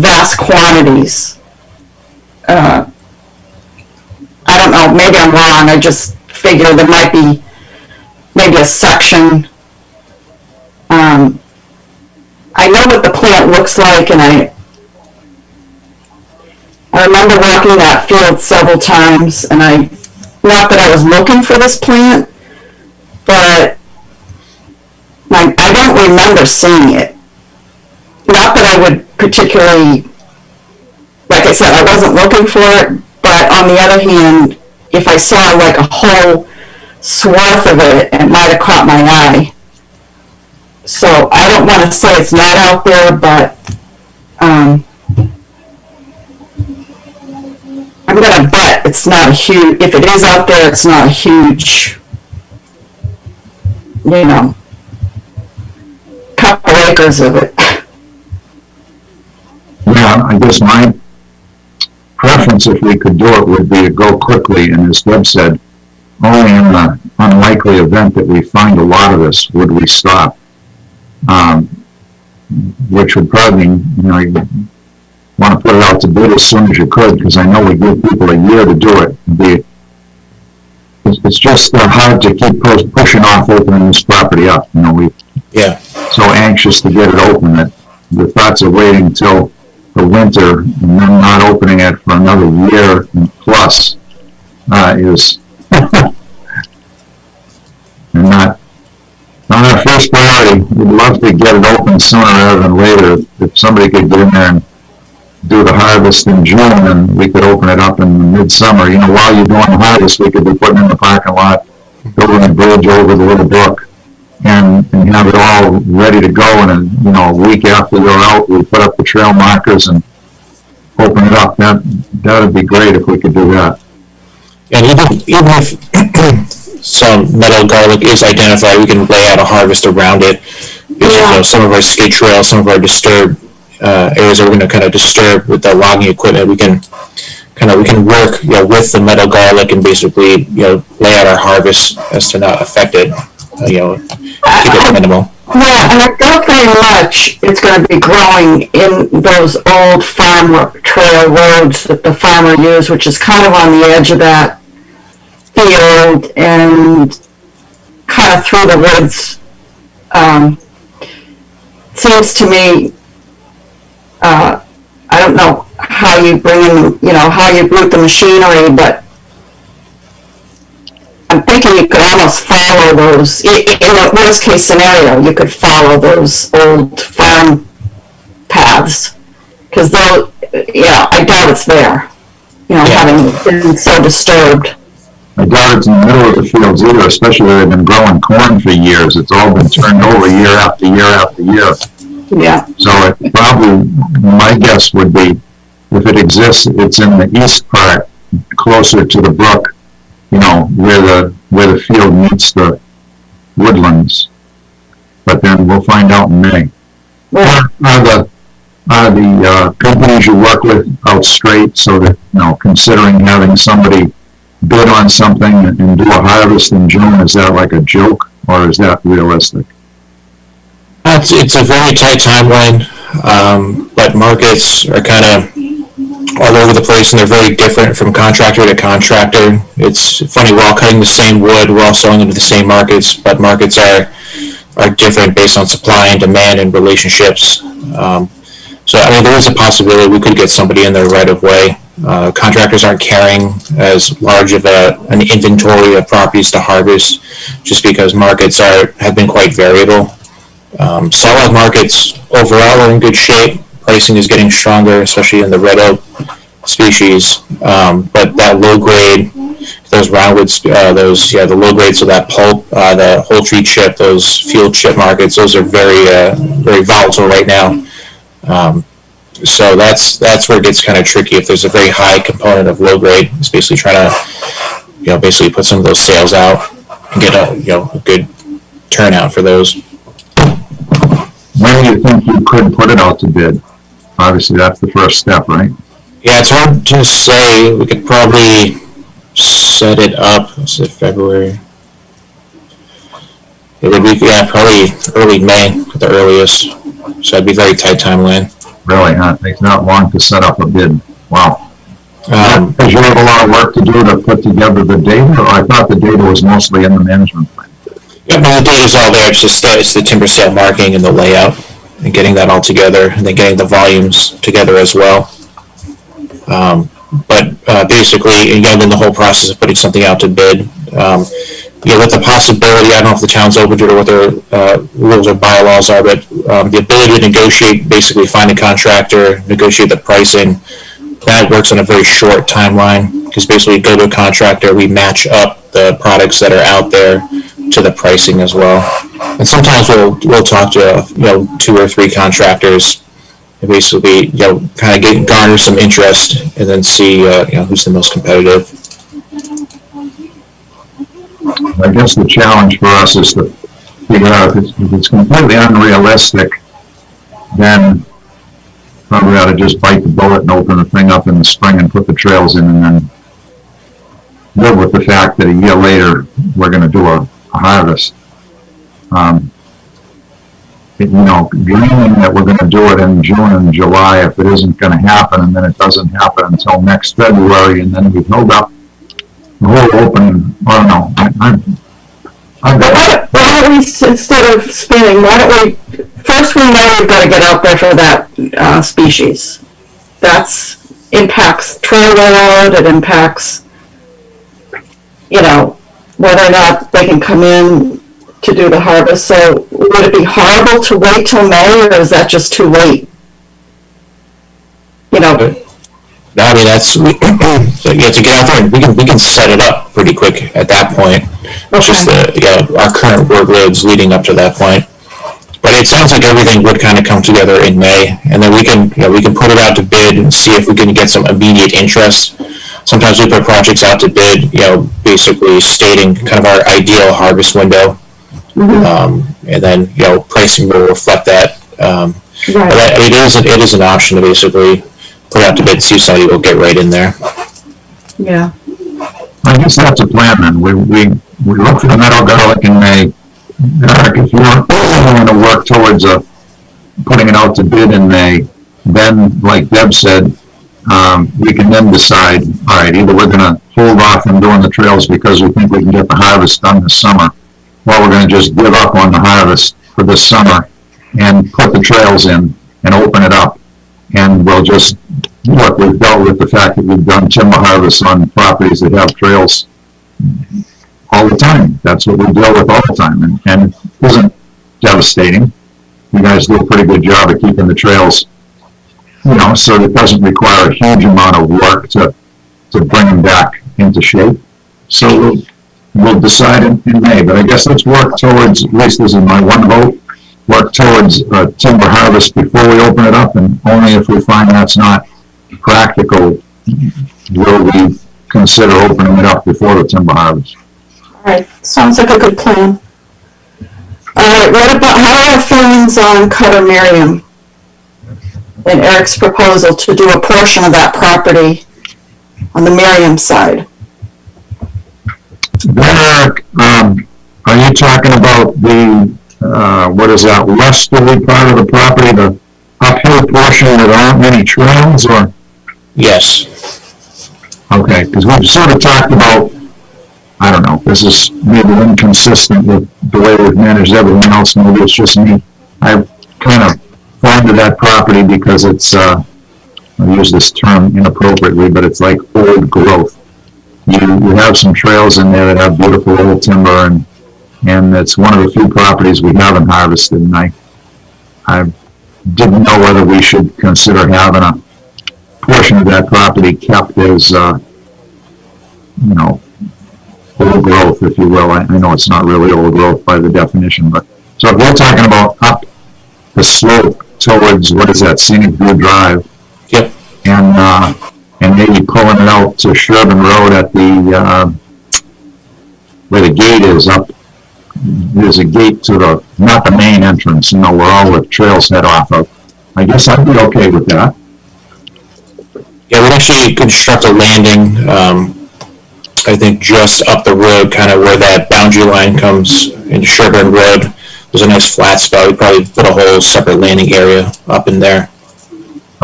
vast quantities. I don't know, maybe I'm wrong. I just figure there might be maybe a section. I know what the plant looks like, and I remember walking that field several times, and not that I was looking for this plant, but I don't remember seeing it. Not that I would particularly, like I said, I wasn't looking for it, but on the other hand, if I saw like a whole swath of it, it might have caught my eye. So I don't want to say it's not out there, but I'm going to bet it's not a huge, if it is out there, it's not a huge, couple acres of it. Yeah, I guess my preference, if we could do it, would be to go quickly, and as Deb said, only in the unlikely event that we find a lot of this would we stop. Which would probably mean, you want to put it out to bid as soon as you could, because I know we give people a year to do it. It's just hard to keep pushing off opening this property up. We're so anxious to get it open that the thoughts of waiting till the winter and then not opening it for another year and plus is and not our first priority. We'd love to get it open sooner rather than later. If somebody could get in there and do the harvest in June, and we could open it up in midsummer. While you're doing the harvest, we could be putting in the parking lot, building a bridge over the little brook, and have it all ready to go. And a week after we're out, we put up the trail markers and open it up. That would be great if we could do that. And even if some meadow garlic is identified, we can lay out a harvest around it. Because, some of our skid trails, some of our disturbed areas that we're going to kind of disturb with the logging equipment, we can work with the meadow garlic and basically lay out our harvest as to not affect it. Keep it minimal. Yeah, and I doubt very much it's going to be growing in those old farm trail roads that the farmer used, which is kind of on the edge of that field and kind of through the woods. Seems to me, I don't know how you bring in, how you route the machinery, but I'm thinking you could almost follow those, in a worst case scenario, you could follow those old farm paths, because those, I doubt it's there, having been so disturbed. I doubt it's in the middle of the fields either, especially where they've been growing corn for years. It's all been turned over year after year after year. Yeah. So it probably, my guess would be, if it exists, it's in the east part, closer to the brook, you know, where the field meets the woodlands. But then we'll find out in May. Are the companies you work with out straight, so that, you know, considering having somebody bid on something and do a harvest in June, is that like a joke, or is that realistic? It's a very tight timeline, but markets are kind of all over the place, and they're very different from contractor to contractor. It's funny, we're all cutting the same wood, we're all selling into the same markets, but markets are different based on supply and demand and relationships. So, I mean, there is a possibility we could get somebody in there right away. Contractors aren't carrying as large of an inventory of properties to harvest, just because markets have been quite variable. Solid markets overall are in good shape. Pricing is getting stronger, especially in the red oak species. But that low grade, those roundwoods, the low grade, so that pulp, the whole tree chip, those field chip markets, those are very, very volatile right now. So that's where it gets kind of tricky. If there's a very high component of low grade, it's basically trying to, basically put some of those sales out and get a good turnout for those. When do you think you could put it out to bid? Obviously, that's the first step, right? Yeah, it's hard to say. We could probably set it up. Is it February? It would be, probably early May at the earliest. So it'd be very tight timeline. Really, huh? It takes not long to set up a bid. Wow. Because you have a lot of work to do to put together the data, or I thought the data was mostly in the management plan. Yeah, no, the data's all there. It's just it's the timber sale marking and the layout and getting that all together, and then getting the volumes together as well. But basically, then the whole process of putting something out to bid, with the possibility, I don't know if the town's open to it or what their rules or bylaws are, but the ability to negotiate, basically find a contractor, negotiate the pricing, that works on a very short timeline, because basically go to a contractor, we match up the products that are out there to the pricing as well. And sometimes we'll talk to 2 or 3 contractors and basically kind of garner some interest and then see who's the most competitive. I guess the challenge for us is to figure out if it's completely unrealistic, then probably ought to just bite the bullet and open the thing up in the spring and put the trails in, and then live with the fact that a year later we're going to do a harvest. Dreaming that we're going to do it in June and July, if it isn't going to happen, and then it doesn't happen until next February, and then we've held up the whole opening. I don't know. Why don't we, instead of spinning, why don't we, first we know we've got to get out there for that species. That impacts trail layout, it impacts, whether or not they can come in to do the harvest. So would it be horrible to wait till May, or is that just too late? I mean, that's to get out there, and we can set it up pretty quick at that point. It's just our current workloads leading up to that point. But it sounds like everything would kind of come together in May, and then we can put it out to bid and see if we can get some immediate interest. Sometimes we put projects out to bid, basically stating kind of our ideal harvest window, and then pricing will reflect that. Right. But it is an option to basically put out to bid and see if somebody will get right in there. Yeah. I guess that's a plan then. We look for the meadow garlic in May. Eric, if you're going to work towards putting it out to bid in May, then, like Deb said, we can then decide, all right, either we're going to hold off on doing the trails because we think we can get the harvest done this summer, or we're going to just give up on the harvest for this summer and put the trails in and open it up. And we'll just, we've dealt with the fact that we've done timber harvests on properties that have trails all the time. That's what we deal with all the time, and it isn't devastating. You guys do a pretty good job of keeping the trails, so it doesn't require a huge amount of work to bring them back into shape. So we'll decide in May, but I guess let's work towards, at least this is my one vote, work towards timber harvest before we open it up, and only if we find that's not practical will we consider opening it up before the timber harvest. All right, sounds like a good plan. All right, what about, how are our feelings on Cutter Miriam and Eric's proposal to do a portion of that property on the Miriam side? Then, Eric, are you talking about the, what is that, westerly part of the property, the uphill portion where there aren't many trails, or? Yes. Okay, because we've sort of talked about, I don't know, this is maybe inconsistent with the way we've managed everything else, maybe it's just me. I kind of fond of that property because it's, I use this term inappropriately, but it's like old growth. You have some trails in there that have beautiful old timber, and it's one of the few properties we haven't harvested, and I didn't know whether we should consider having a portion of that property kept as, you know, old growth, if you will. I know it's not really old growth by the definition, but, so if we're talking about up the slope towards, what is that, Scenic View Drive? Yep. And maybe pulling it out to Sherburne Road at the, where the gate is up. There's a gate to the, not the main entrance, you know, where all the trails head off of. I guess I'd be okay with that. Yeah, we'd actually construct a landing, I think just up the road, kind of where that boundary line comes into Sherburne Road. There's a nice flat spot. We'd probably put a whole separate landing area up in there.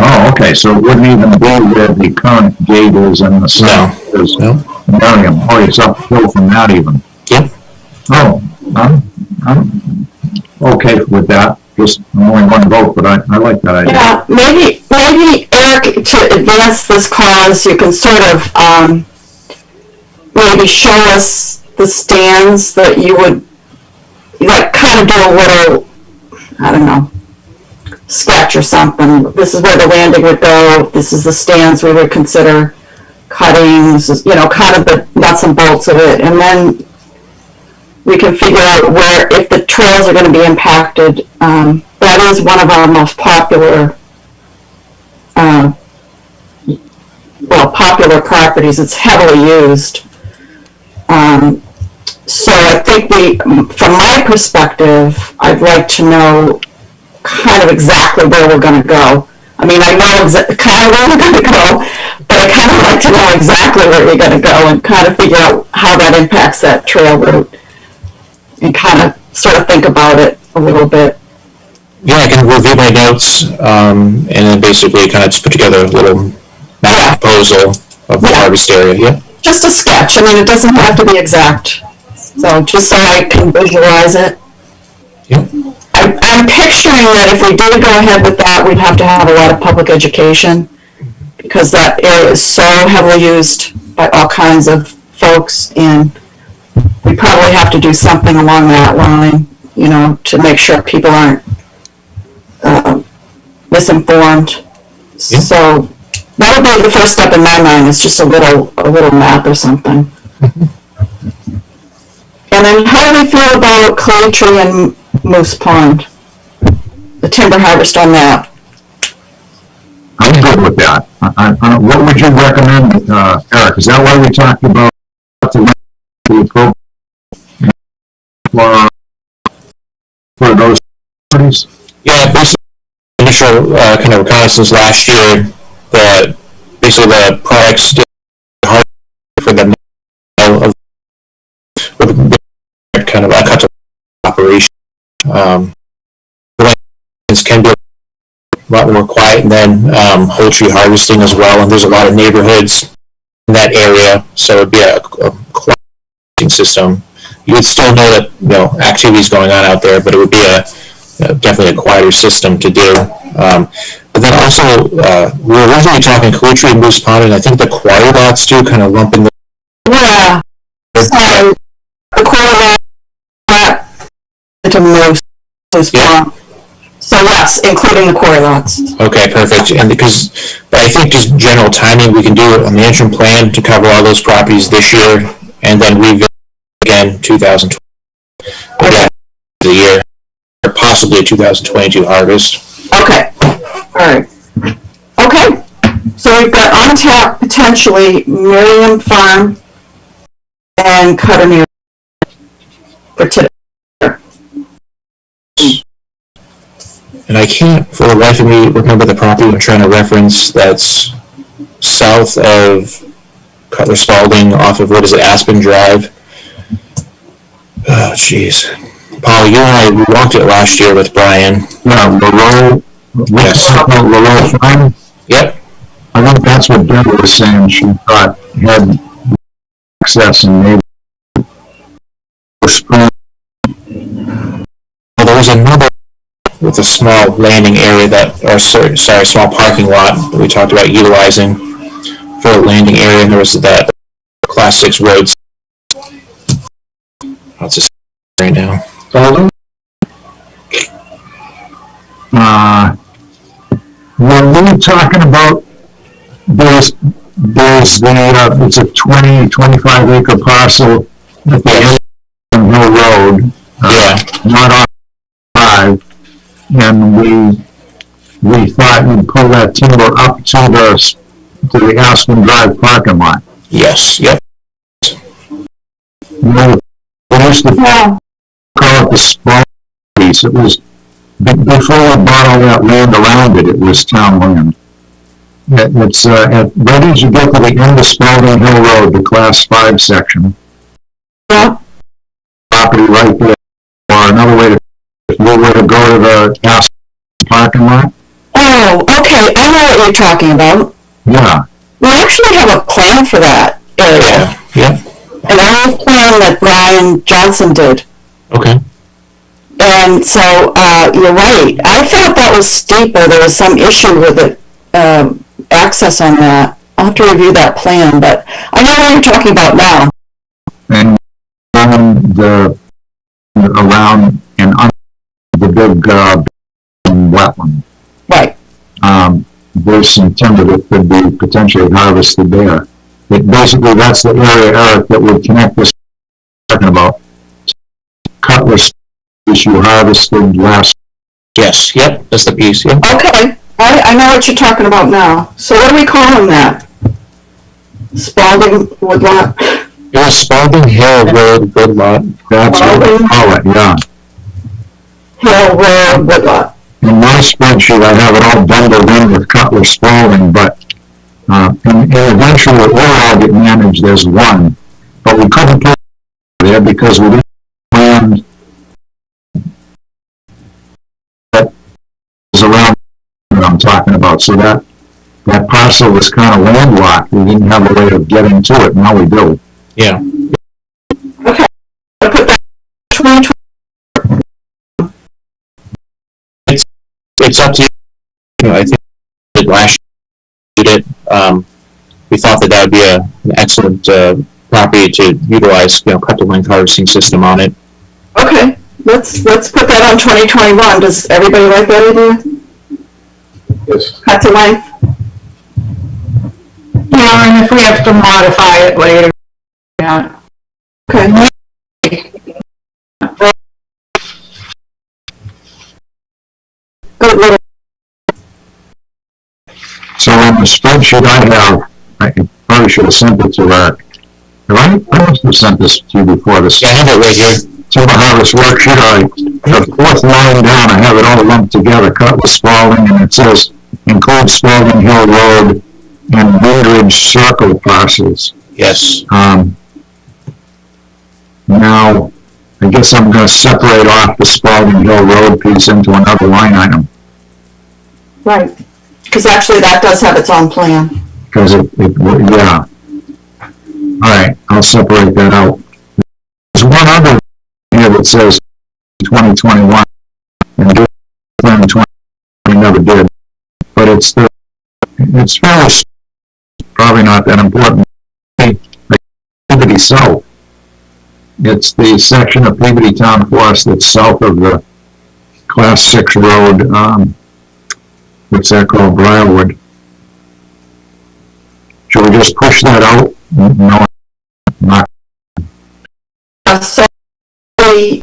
Oh, okay, so it wouldn't even be where the current gate is in the south. No. Miriam, oh, it's uphill from that even. Yep. Oh, I'm okay with that. Just only one vote, but I like that idea. Yeah, maybe Eric, to advance this cause, you can sort of maybe show us the stands that you would, like, kind of do a little, I don't know, sketch or something. This is where the landing would go. This is the stands we would consider cutting. This is, you know, kind of the nuts and bolts of it, and then we can figure out where, if the trails are going to be impacted. That is one of our most popular, popular properties. It's heavily used. So I think from my perspective, I'd like to know kind of exactly where we're going to go. I mean, I know kind of where we're going to go, but I kind of like to know exactly where we're going to go and kind of figure out how that impacts that trail route, and kind of sort of think about it a little bit. Yeah, I can review my notes, and then basically kind of just put together a little map proposal of the harvest area. Yeah. Just a sketch. I mean, it doesn't have to be exact. So just so I can visualize it. Yep. I'm picturing that if we did go ahead with that, we'd have to have a lot of public education, because that area is so heavily used by all kinds of folks, and we probably have to do something along that line, you know, to make sure people aren't misinformed. Yeah. So that would be the first step in my mind, is just a little map or something. And then how do we feel about Clay Tree and Moose Pond? The timber harvest on that? I'm good with that. What would you recommend, Eric? Is that why we talked about the appropriate for those properties? Yeah, based on initial kind of reconnaissance last year, basically the products hard for them of kind of a cut operation. Can be a lot more quiet, and then whole tree harvesting as well. And there's a lot of neighborhoods in that area, so it'd be a quiet system. You would still know that, you know, activities going on out there, but it would be definitely a quieter system to do. But then also, we were originally talking Clay Tree and Moose Pond, and I think the quarry lots too kind of lump in the. Yeah. So the quarry lot into Moose Pond. So yes, including the quarry lots. Okay, perfect. And but I think just general timing, we can do a management plan to cover all those properties this year, and then revisit again 2020, again the year, or possibly a 2022 harvest. Okay, all right. Okay, so we've got on tap potentially Miriam Farm and Cutter for today. And I can't, for the life of me, remember the property I'm trying to reference that's south of Cutler Spalding off of, what is it, Aspen Drive? Oh, jeez. Paul, you and I, we walked it last year with Brian. Yeah, Laurel. Yes. Laurel Farm? Yep. I think that's what Deborah was saying. She thought had access and maybe spring. Well, there was another with a small landing area that, or sorry, small parking lot that we talked about utilizing for a landing area, and there was that Class 6 roads. What's this right now? Were we talking about there's the it's a 25 acre parcel at the end of Hill Road, not on 5, and we thought you'd pull that timber up to the Aspen Drive parking lot. Yes. Yep. You know, we used to call it the small piece. It was before we bought all that land around it. It was town land. It's right as you get to the end of Spalding Hill Road, the Class 5 section. Property right there. Or another way to, if you were to go to the Aspen parking lot. Oh, okay, I know what you're talking about. Yeah. We actually have a plan for that area. Yeah. An old plan that Brian Johnson did. Okay. And so, you're right. I thought that was steeper. There was some issue with it, access on that. I'll have to review that plan, but I know what you're talking about now. And around and under the big wetland. Right. There's some timber that could be potentially harvested there. Basically, that's the area, Eric, that would connect this talking about. Cutler you harvested last. Yes. Yep. That's the piece. Yep. Okay. I know what you're talking about now. So what are we calling that? Spalding Woodlot? It was Spalding Hill Road Woodlot. That's what we call it, yeah. Hill Road Woodlot. In my spreadsheet, I have it all bundled in with Cutler Spalding, but and eventually it will all get managed as one. But we couldn't put it there because we didn't plan that is around what I'm talking about. So that parcel was kind of landlocked. We didn't have a way of getting to it. Now we do. Yeah. Okay. I'll put that 2020. It's up to you. I think last year we thought that would be an excellent property to utilize, cut the length harvesting system on it. Okay, let's put that on 2021. Does everybody like that idea? Yes. Cut the length. Yeah, and if we have to modify it later, yeah. Okay. Good little. So on the spreadsheet I have, I probably should have sent it to Eric. I must have sent this to you before this. Yeah, I have it right here. To the harvest worksheet, the fourth line down, I have it all lumped together, Cutler Spalding, and it says include Spalding Hill Road and Woodridge Circle parcels. Yes. Now, I guess I'm going to separate off the Spalding Hill Road piece into another line item. Right. Because actually that does have its own plan. Because yeah. All right, I'll separate that out. There's one other here that says 2021 and plan 20 we never did, but it's fairly probably not that important. Peabody South. It's the section of Peabody Town Forest that's south of the Class 6 road. What's that called? Briarwood. Should we just push that out? No, not So the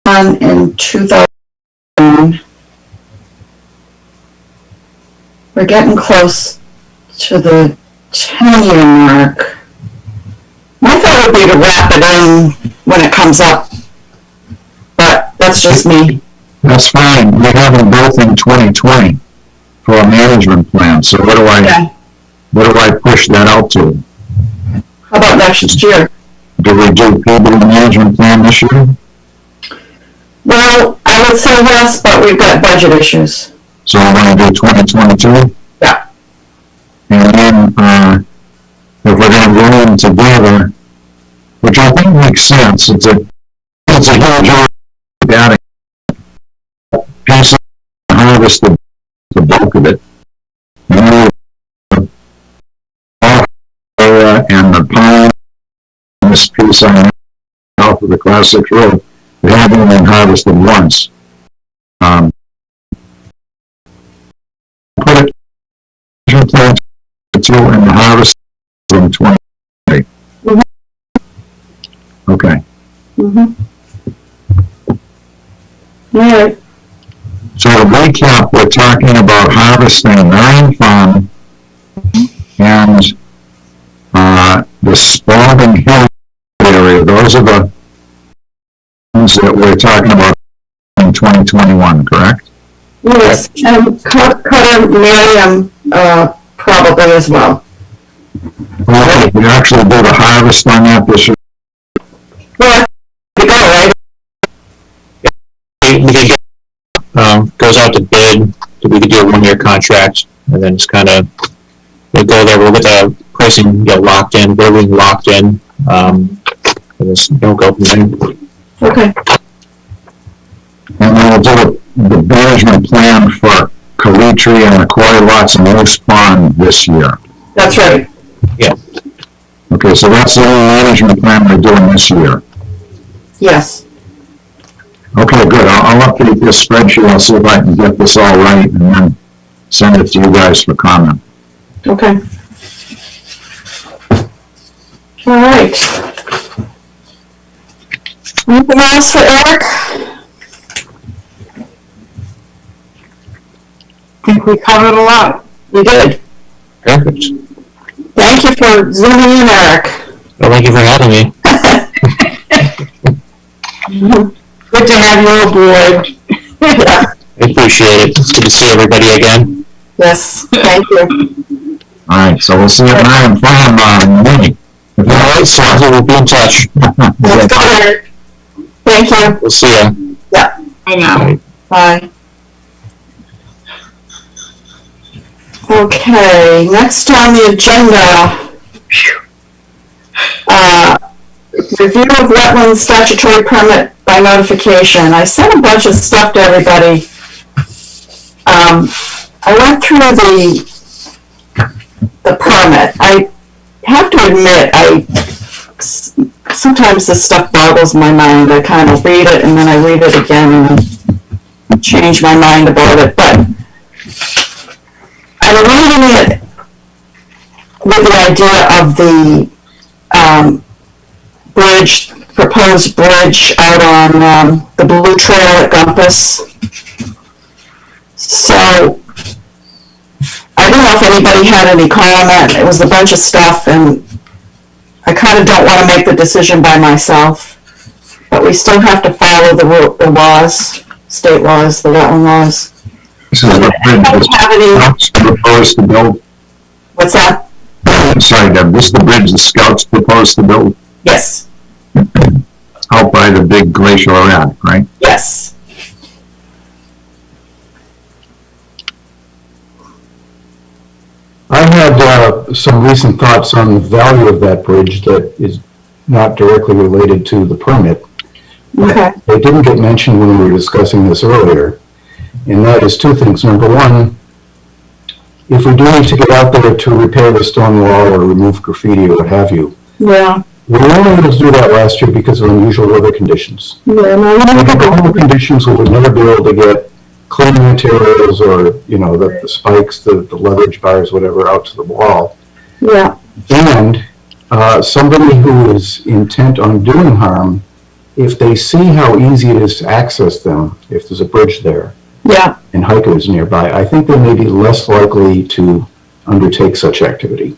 plan in 2000, we're getting close to the 10-year mark. My thought would be to wrap it in when it comes up, but that's just me. That's fine. We have them both in 2020 for a management plan. So what do I push that out to? How about next year? Do we do PB management plan this year? Well, I would say yes, but we've got budget issues. So we're going to do 2022? Yeah. And then, if we're going to go in together, which I think makes sense, it's a huge data piece of harvest the bulk of it. And the pine, this piece on off of the Class 6 road, they haven't been harvested once. Put it plan to and the harvest in 2020. Okay. All right. So to recap, we're talking about harvesting Marion Farm and the Spalding Hill area. Those are the things that we're talking about in 2021, correct? Yes, and Cutter Miriam probably as well. Okay, we actually do the harvest on that this year. Well, you go, right? We could get, goes out to bid, we could do a 1-year contract, and then just kind of, we'll go there, we'll get the pricing, locked in, building locked in, and just, go from there. Okay. And then we'll do the management plan for Calitri and the quarry lots in Moose Pond this year. That's right. Yeah. Okay, so that's the only management plan we're doing this year. Yes. Okay, good. I'll update this spreadsheet. I'll see if I can get this all right and then send it to you guys for comment. Okay. All right. Anything else for Eric? I think we covered a lot. We did. Perfect. Thank you for zooming in, Eric. Well, thank you for having me. Good to have you aboard. Yeah. I appreciate it. It's good to see everybody again. Yes, thank you. All right, so we'll see you at 9 and 5 on Monday. All right, so we'll be in touch. Let's go, Eric. Thank you. We'll see you. Yeah, I know. Bye. Okay, next on the agenda, review of wetland statutory permit by notification. I sent a bunch of stuff to everybody. I went through the permit. I have to admit, sometimes this stuff boggles my mind. I kind of read it and then I read it again and change my mind about it. But I'm reading it with the idea of the proposed bridge out on the Blue Trail at Gumpus. So I don't know if anybody had any comment. It was a bunch of stuff, and I kind of don't want to make the decision by myself. But we still have to follow the laws, state laws, the wetland laws. This is the bridge the Scouts proposed to build. What's that? Sorry, Deb, this is the bridge the Scouts proposed to build? Yes. Out by the big glacial raft, right? Yes. I had some recent thoughts on the value of that bridge that is not directly related to the permit. Okay. They didn't get mentioned when we were discussing this earlier, and that is two things. Number one, if we do need to get out there to repair the stone wall or remove graffiti or what have you, Yeah. we were only able to do that last year because of unusual weather conditions. Yeah, no, Under normal conditions, we would never be able to get clean materials or, the spikes, the leverage bars, whatever, out to the wall. Yeah. And somebody who is intent on doing harm, if they see how easy it is to access them, if there's a bridge there, Yeah. and hikers nearby, I think they may be less likely to undertake such activity.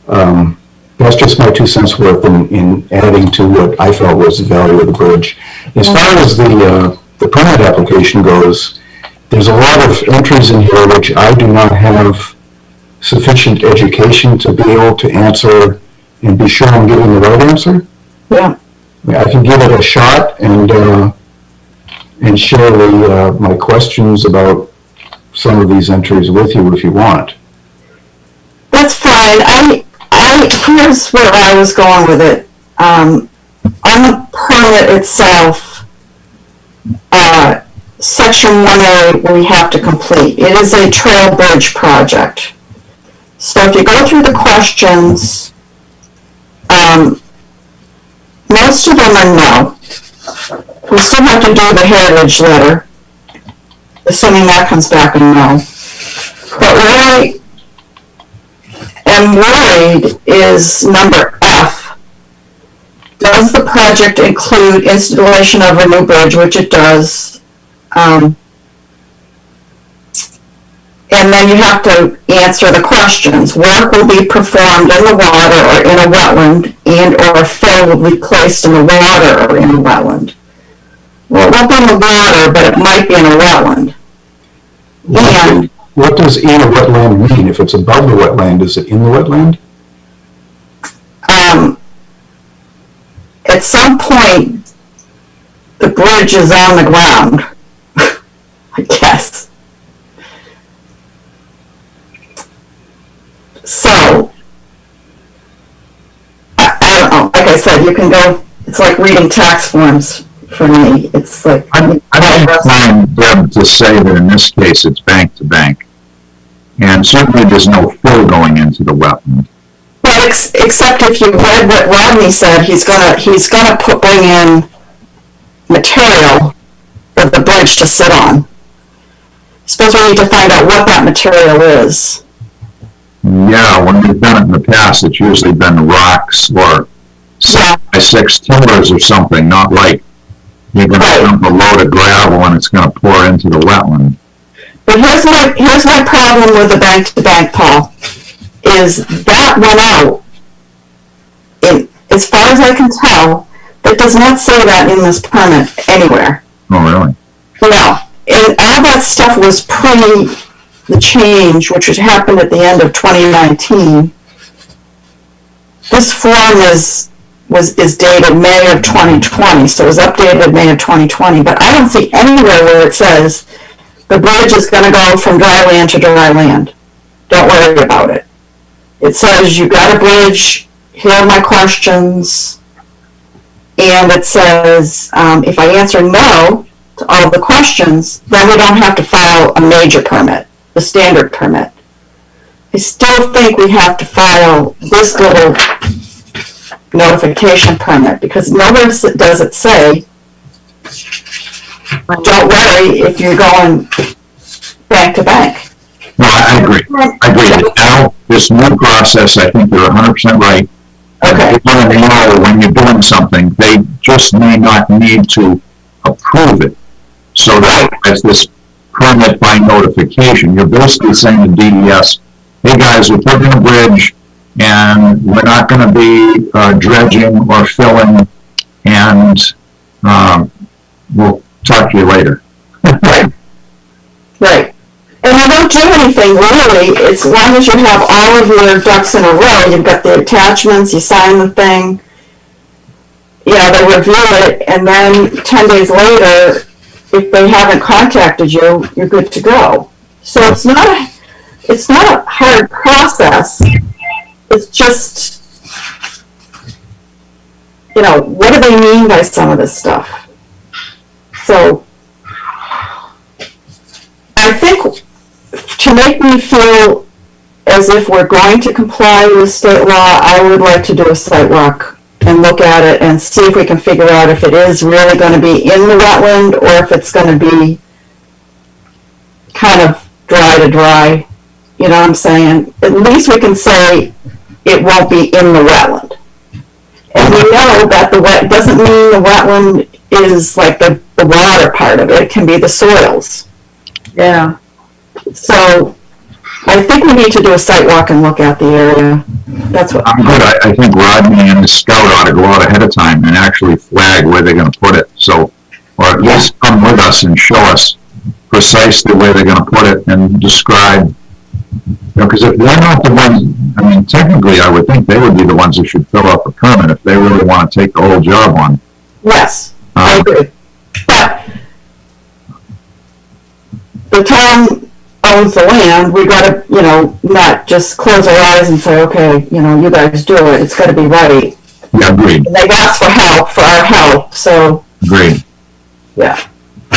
That's just my 2 cents worth in adding to what I felt was the value of the bridge. As far as the permit application goes, there's a lot of entries in here which I do not have sufficient education to be able to answer and be sure I'm giving the right answer. Yeah. I can give it a shot and share my questions about some of these entries with you if you want. That's fine. Here's where I was going with it. On the permit itself, section 1A we have to complete. It is a trail bridge project. So if you go through the questions, most of them are no. We still have to do the heritage letter, assuming that comes back a no. But where I am worried is number F. Does the project include installation of a new bridge, which it does? And then you have to answer the questions. Work will be performed in the water or in a wetland, and or fill will be placed in the water or in a wetland. Well, it won't be in the water, but it might be in a wetland. And what does in a wetland mean? If it's above the wetland, is it in the wetland? At some point, the bridge is on the ground, I guess. So, I don't know. Like I said, you can go, it's like reading tax forms for me. It's like... I don't find Deb to say that in this case it's bank to bank. And certainly there's no fill going into the wetland. Well, except if you read what Rodney said, he's gonna bring in material for the bridge to sit on. I suppose we need to find out what that material is. Yeah, when we've done it in the past, it's usually been rocks or 6x6 timbers or something, not like you're going to dump a load of gravel and it's going to pour into the wetland. But here's my problem with the bank-to-bank, Paul, is that went out, as far as I can tell, that does not say that in this permit anywhere. Oh, really? No. And all that stuff was pre the change, which happened at the end of 2019. This form is dated May of 2020, so it was updated May of 2020, but I don't see anywhere where it says the bridge is going to go from dry land to dry land. Don't worry about it. It says you got a bridge, here are my questions, and it says if I answer no to all of the questions, then we don't have to file a major permit, the standard permit. I still think we have to file this little notification permit, because nowhere does it say, don't worry if you're going bank to bank. No, I agree. Now, this new process, I think you're 100% right. Okay. You want to know when you're doing something, they just may not need to approve it. So that as this permit by notification, you're basically saying to DES, hey guys, we're putting a bridge and we're not going to be dredging or filling, and we'll talk to you later. Right. And you don't do anything really, as long as you have all of your ducks in a row. You've got the attachments, you sign the thing, they review it, and then 10 days later, if they haven't contacted you, you're good to go. So it's not a hard process. It's just, what do they mean by some of this stuff? So I think to make me feel as if we're going to comply with state law, I would like to do a site walk and look at it and see if we can figure out if it is really going to be in the wetland or if it's going to be kind of dry to dry. You know what I'm saying? At least we can say it won't be in the wetland. And we know that the wet doesn't mean the wetland is like the water part of it. It can be the soils. Yeah. So I think we need to do a site walk and look at the area. That's what I'm good. I think Rodney and the scout ought to go out ahead of time and actually flag where they're going to put it. So, or at least come with us and show us precisely where they're going to put it and describe. Because if they're not the ones, I mean, technically, I would think they would be the ones who should fill out the permit if they really want to take the whole job on. Yes, I agree. But the town owns the land. We got to, not just close our eyes and say, okay, you guys do it. It's got to be right. Yeah, agreed. And they've asked for our help, so. Agreed. Yeah.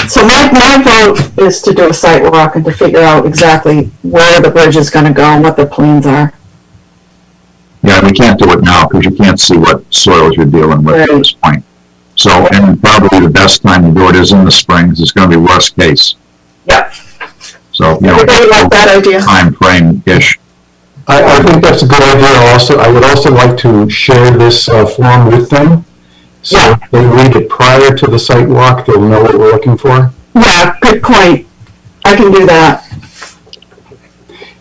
So my vote is to do a site walk and to figure out exactly where the bridge is going to go and what the plans are. Yeah, we can't do it now because you can't see what soils you're dealing with at this point. So, and probably the best time to do it is in the spring because it's going to be worst case. Yep. So, everybody like that idea? Time frame-ish. I think that's a good idea. I would also like to share this form with them. So if they read it prior to the site walk, they'll know what we're looking for. Yeah, good point. I can do that.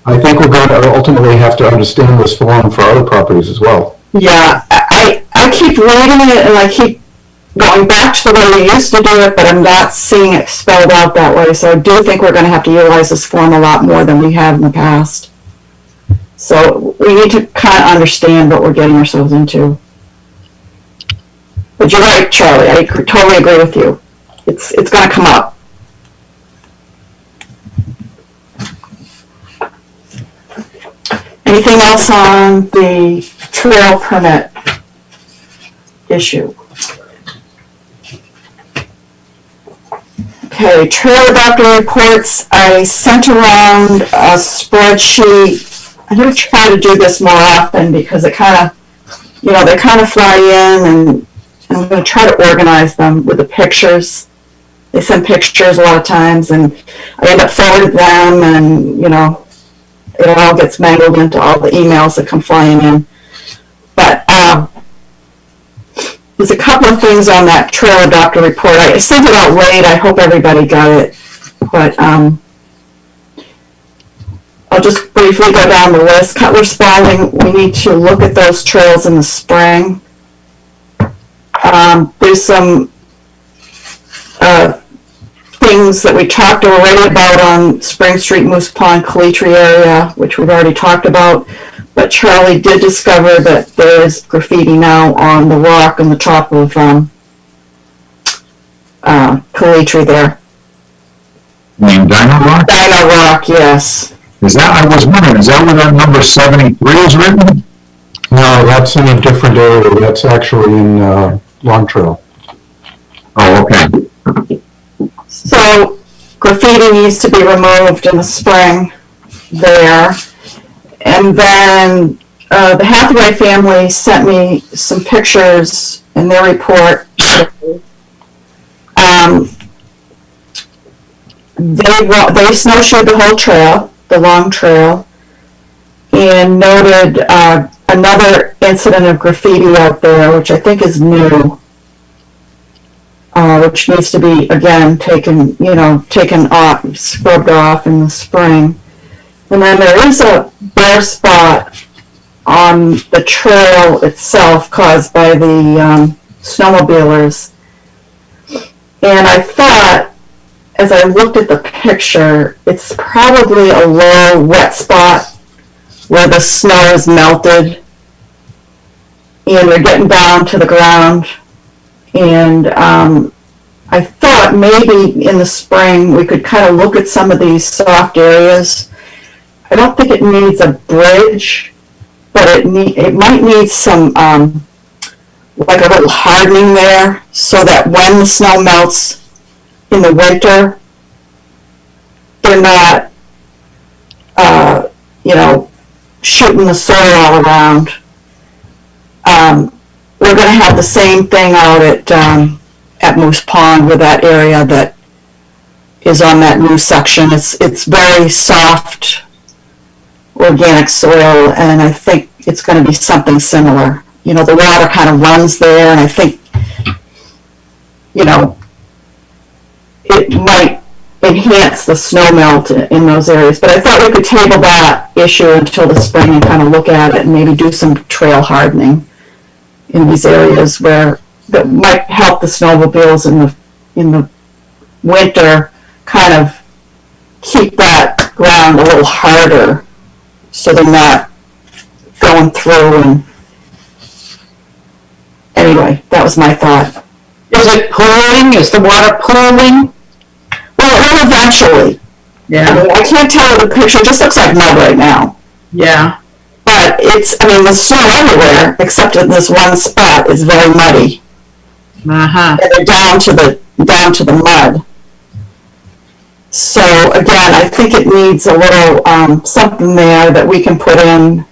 I think we're going to ultimately have to understand this form for other properties as well. Yeah, I keep reading it and I keep going back to the way we used to do it, but I'm not seeing it spelled out that way. So I do think we're going to have to utilize this form a lot more than we have in the past. So we need to kind of understand what we're getting ourselves into. But you're right, Charlie. I totally agree with you. It's going to come up. Anything else on the trail permit issue? Okay, trail adopter reports. I sent around a spreadsheet. I'm going to try to do this more often because it kind of, they kind of fly in, and I'm going to try to organize them with the pictures. They send pictures a lot of times, and I end up forwarding them, and, it all gets mangled into all the emails that come flying in. But there's a couple of things on that trail adopter report. I sent it out late. I hope everybody got it. But I'll just briefly go down the list. Cutler Spalding, we need to look at those trails in the spring. There's some things that we talked already about on Spring Street, Moose Pond, Calitri area, which we've already talked about. But Charlie did discover that there is graffiti now on the rock on the top of Calitri there. You mean Dino Rock? Dino Rock, yes. Is that, I was wondering, is that where that number 73 is written? No, that's in a different area. That's actually in Long Trail. Oh, okay. So graffiti needs to be removed in the spring there. And then the Hathaway family sent me some pictures in their report. They snowshoed the whole trail, the long trail, and noted another incident of graffiti out there, which I think is new, which needs to be, again, taken off, scrubbed off in the spring. And then there is a bare spot on the trail itself caused by the snowmobilers. And I thought, as I looked at the picture, it's probably a low wet spot where the snow is melted and they're getting down to the ground. And I thought maybe in the spring we could kind of look at some of these soft areas. I don't think it needs a bridge, but it might need some like a little hardening there so that when the snow melts in the winter, they're not shooting the soil all around. We're going to have the same thing out at Moose Pond with that area that is on that new section. It's very soft organic soil, and I think it's going to be something similar. You know, the water kind of runs there, and I think, you know, it might enhance the snow melt in those areas. But I thought we could table that issue until the spring and kind of look at it and maybe do some trail hardening in these areas where that might help the snowmobiles in the winter, kind of keep that ground a little harder so they're not going through. And anyway, that was my thought. Is it pooling? Is the water pooling? Well, it will eventually. Yeah. I mean, I can't tell the picture. It just looks like mud right now. Yeah. But it's, I mean, the snow everywhere except in this one spot is very muddy. Uh-huh. And they're down to the mud. So again, I think it needs a little something there that we can put in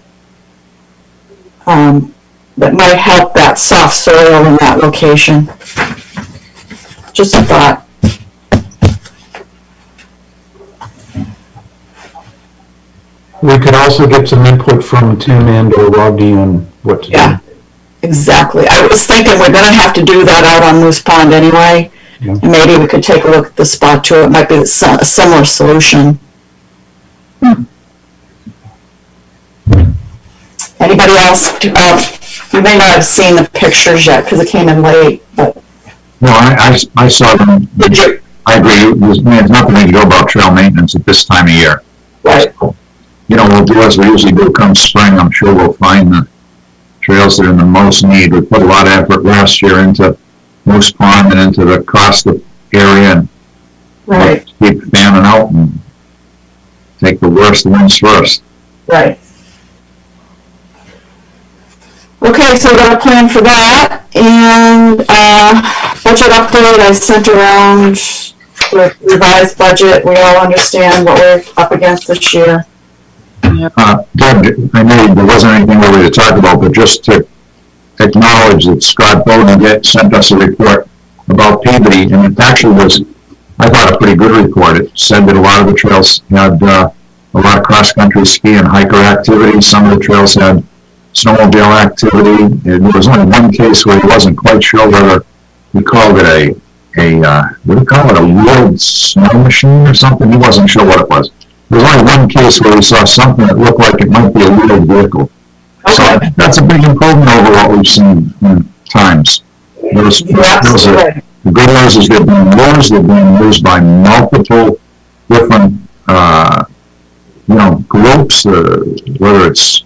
that might help that soft soil in that location. Just a thought. We could also get some input from Tim and or Rodney on what to do. Exactly. I was thinking we're going to have to do that out on Moose Pond anyway. Yeah. And maybe we could take a look at the spot too. It might be a similar solution. Anybody else? You may not have seen the pictures yet because it came in late. But No, I saw them. Did you? I agree. There's nothing to do about trail maintenance at this time of year. Right. So, you know, we'll do as we usually do come spring. I'm sure we'll find the trails that are in the most need. We put a lot of effort last year into Moose Pond and into the Costa area, and right. Keep fanning out and take the worst ones first. Right. Okay, so we got a plan for that, and budget update I sent around the revised budget. We all understand what we're up against this year. Doug, I know there wasn't anything really to talk about, but just to acknowledge that Scott Bowden sent us a report about Peabody, and it actually was, I thought, a pretty good report. It said that a lot of the trails had a lot of cross-country ski and hiker activity. Some of the trails had snowmobile activity. And there was only one case where he wasn't quite sure whether he called it what do you call it, a wheeled snow machine or something. He wasn't sure what it was. There was only one case where we saw something that looked like it might be a wheeled vehicle. Okay. So I think that's a big improvement over what we've seen in times. The good news is they're being used by multiple different, groups, whether it's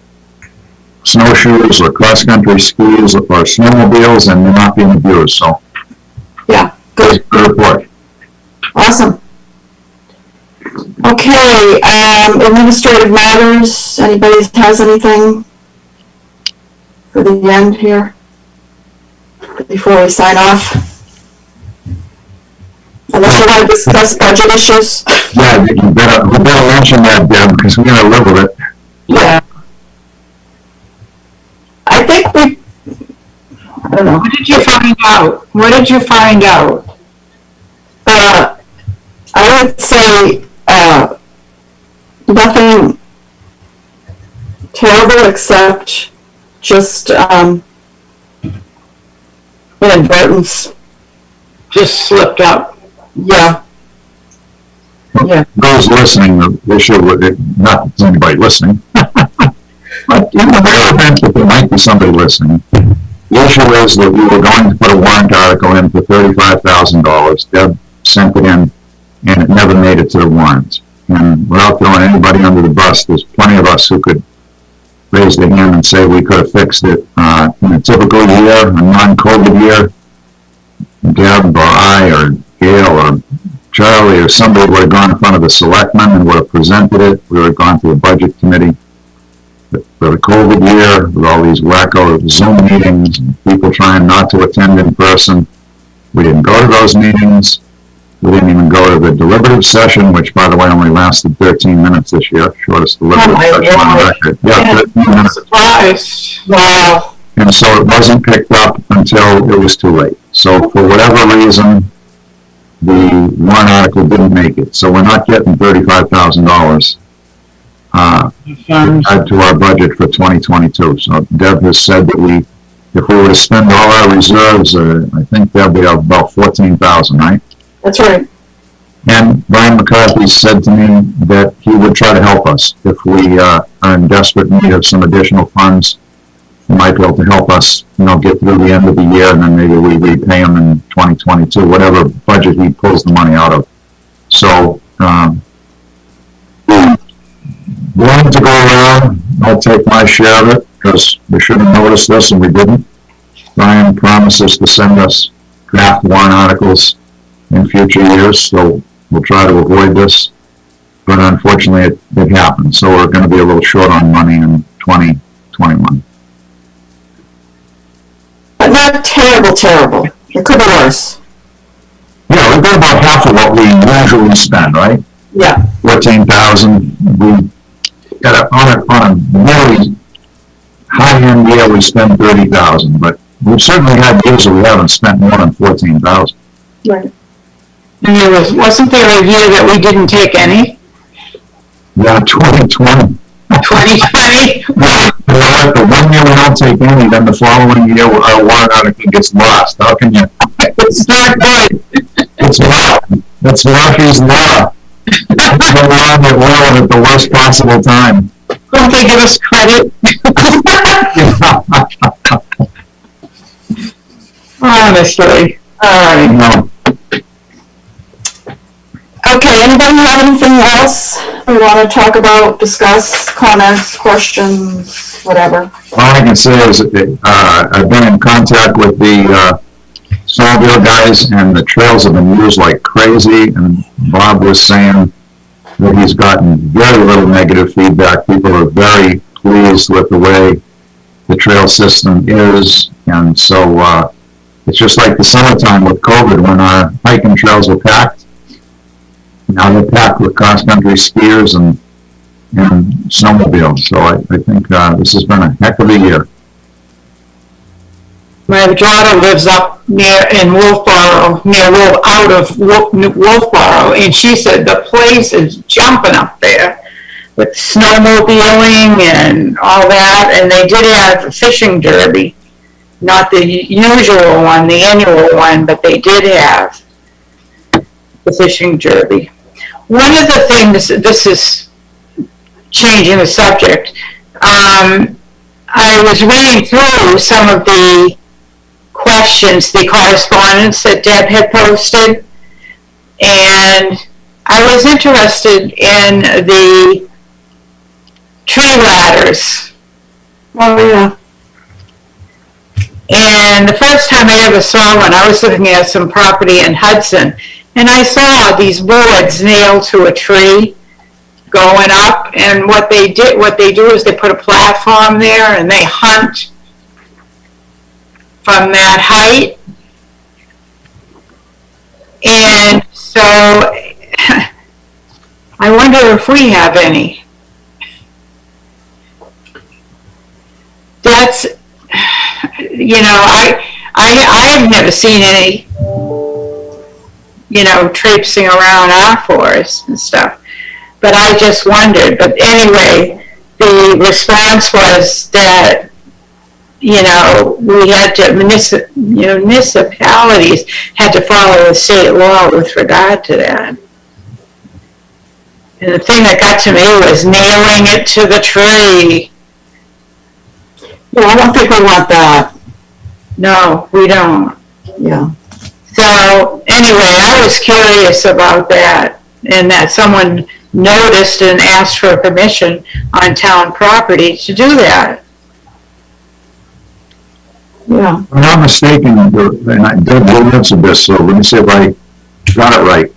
snowshoes or cross-country skis or snowmobiles, and they're not being abused. So, yeah, good report. Awesome. Okay, administrative matters. Anybody has anything for the end here before we sign off? Unless you want to discuss budget issues. Yeah, we better mention that, Deb, because we're going to live with it. Yeah. I think I don't know. What did you find out? I would say nothing terrible except just inadvertence. Just slipped up. Yeah. Yeah. Those listening, they should, not that anybody listening, but in the rare event that there might be somebody listening, the issue is that we were going to put a warrant article in for $35,000. Deb sent it in, and it never made it to the warrant. And without throwing anybody under the bus, there's plenty of us who could raise their hand and say we could have fixed it in a typical year, a non-COVID year. Deb or I or Gail or Charlie or somebody would have gone in front of the selectmen and would have presented it. We would have gone to the budget committee. But for the COVID year, with all these wacko Zoom meetings and people trying not to attend in person, we didn't go to those meetings. We didn't even go to the deliberative session, which, by the way, only lasted 13 minutes this year. Shortest deliberative session on record. Yeah, 13 minutes. Surprised. Wow. And so it wasn't picked up until it was too late. So for whatever reason, the warrant article didn't make it. So we're not getting $35,000. add to our budget for 2022. So Deb has said that if we were to spend all our reserves, I think Deb, we have about 14,000, right? That's right. And Brian McCarthy said to me that he would try to help us if we are in desperate need of some additional funds. He might be able to help us, get through the end of the year, and then maybe we repay him in 2022, whatever budget he pulls the money out of. So, willing to go around. I'll take my share of it, because we should have noticed this and we didn't. Brian promises to send us draft warrant articles in future years, so we'll try to avoid this. But unfortunately, it happened, so we're going to be a little short on money in 2021. But not terrible. It could be worse. Yeah, we've got about half of what we usually spend, right? Yeah. 14,000. We got on a very high-end year, we spend 30,000, but we've certainly had years where we haven't spent more than 14,000. Right. And wasn't there a year that we didn't take any? Yeah, 2020. 2020? The 1 year we don't take any, then the following year our warrant article gets lost. How can you? It's not good. It's law. It's Murphy's law. It's the law that will at the worst possible time. Don't they give us credit? Honestly. All right. No. Okay, anybody have anything else we want to talk about, discuss, comments, questions, whatever? All I can say is I've been in contact with the snowmobile guys, and the trails have been used like crazy, and Bob was saying that he's gotten very little negative feedback. People are very pleased with the way the trail system is, and so it's just like the summertime with COVID when our hiking trails were packed. Now they're packed with cross-country skiers and snowmobiles, so I think this has been a heck of a year. My daughter lives up near Wolfboro, out of Wolfboro, and she said the place is jumping up there with snowmobiling and all that, and they did have a fishing derby, not the usual one, the annual one, but they did have the fishing derby. One of the things, this is changing the subject, I was reading through some of the questions, the correspondence that Deb had posted, and I was interested in the tree ladders. Oh, yeah. And the first time I ever saw one, I was looking at some property in Hudson, and I saw these boards nailed to a tree going up, and what they do is they put a platform there and they hunt from that height. And so I wonder if we have any. That's, I have never seen any, traipsing around our forest and stuff. But I just wondered. But anyway, the response was that, we had to, municipalities had to follow the state law with regard to that. And the thing that got to me was nailing it to the tree. Yeah, I don't think we want that. No, we don't. Yeah. So anyway, I was curious about that, and that someone noticed and asked for permission on town property to do that. Yeah. If I'm not mistaken, and I did answer this, so let me see if I got it right.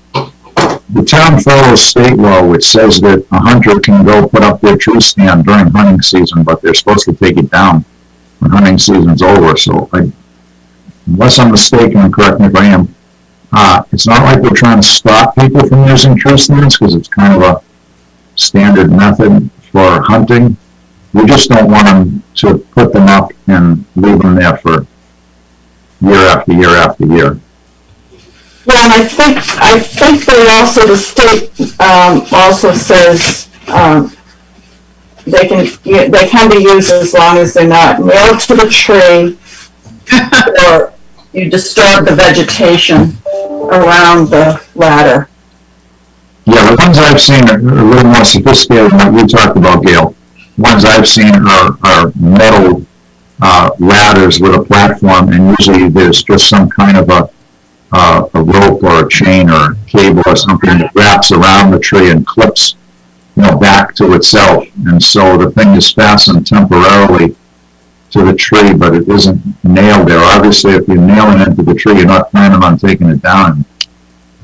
The town follows state law, which says that a hunter can go put up their tree stand during hunting season, but they're supposed to take it down when hunting season's over. So, unless I'm mistaken, and correct me if I am, it's not like we're trying to stop people from using tree stands, because it's kind of a standard method for hunting. We just don't want them to put them up and leave them there for year after year after year. Yeah, and I think they also, the state also says they can be used as long as they're not nailed to the tree or you disturb the vegetation around the ladder. Yeah, the ones I've seen are a little more sophisticated than what you talked about, Gail. Ones I've seen are metal ladders with a platform, and usually there's just some kind of a rope or a chain or a cable or something that wraps around the tree and clips, back to itself. And so the thing is fastened temporarily to the tree, but it isn't nailed there. Obviously, if you're nailing it into the tree, you're not planning on taking it down.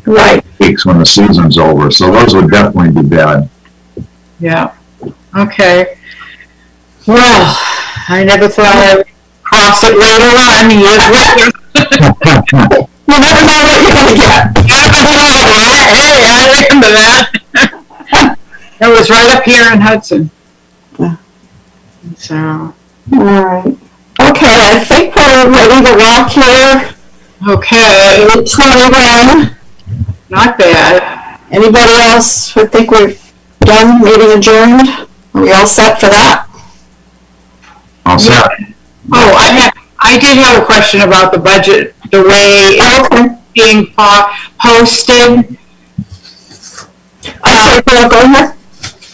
Right. Weeks when the season's over. So those would definitely be bad. Yeah. Okay. Well, I never thought I would cross it later on. You never know what you're going to get. Hey, I remember that. It was right up here in Hudson. So. All right. Okay, I think we're ready to walk here. Okay. 21. Not bad. Anybody else? I think we're done. Meeting adjourned. Are we all set for that? All set. Oh, I did have a question about the budget, the way it's being posted. Go ahead.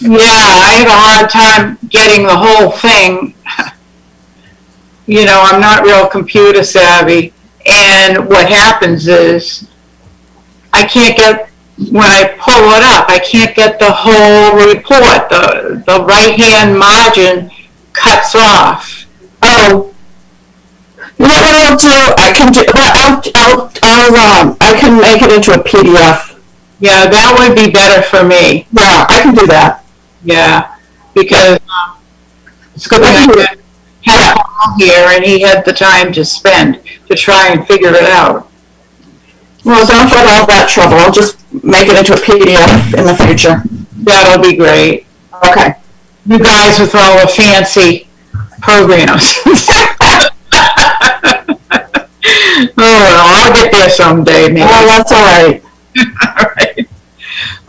Yeah, I have a hard time getting the whole thing. I'm not real computer savvy. And what happens is, when I pull it up, I can't get the whole report. The right-hand margin cuts off. Oh. You know what I'll do? I can make it into a PDF. Yeah, that would be better for me. Yeah, I can do that. Yeah, because it's good that I had Paul here and he had the time to spend to try and figure it out. Well, don't get all that trouble. I'll just make it into a PDF in the future. That'll be great. Okay. You guys with all the fancy programs. Oh, well, I'll get there someday, maybe. Oh, that's all right. All right.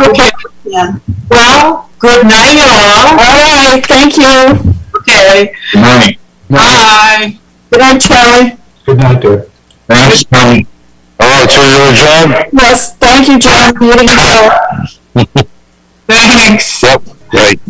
Okay. Yeah. Well, good night, all. All right. Thank you. Okay. Good night. Bye. Good night, Charlie. Good night, dear. Thanks, Tony. All right, so you're adjourned? Yes. Thank you, John. Meeting adjourned. Thanks. Yep, great.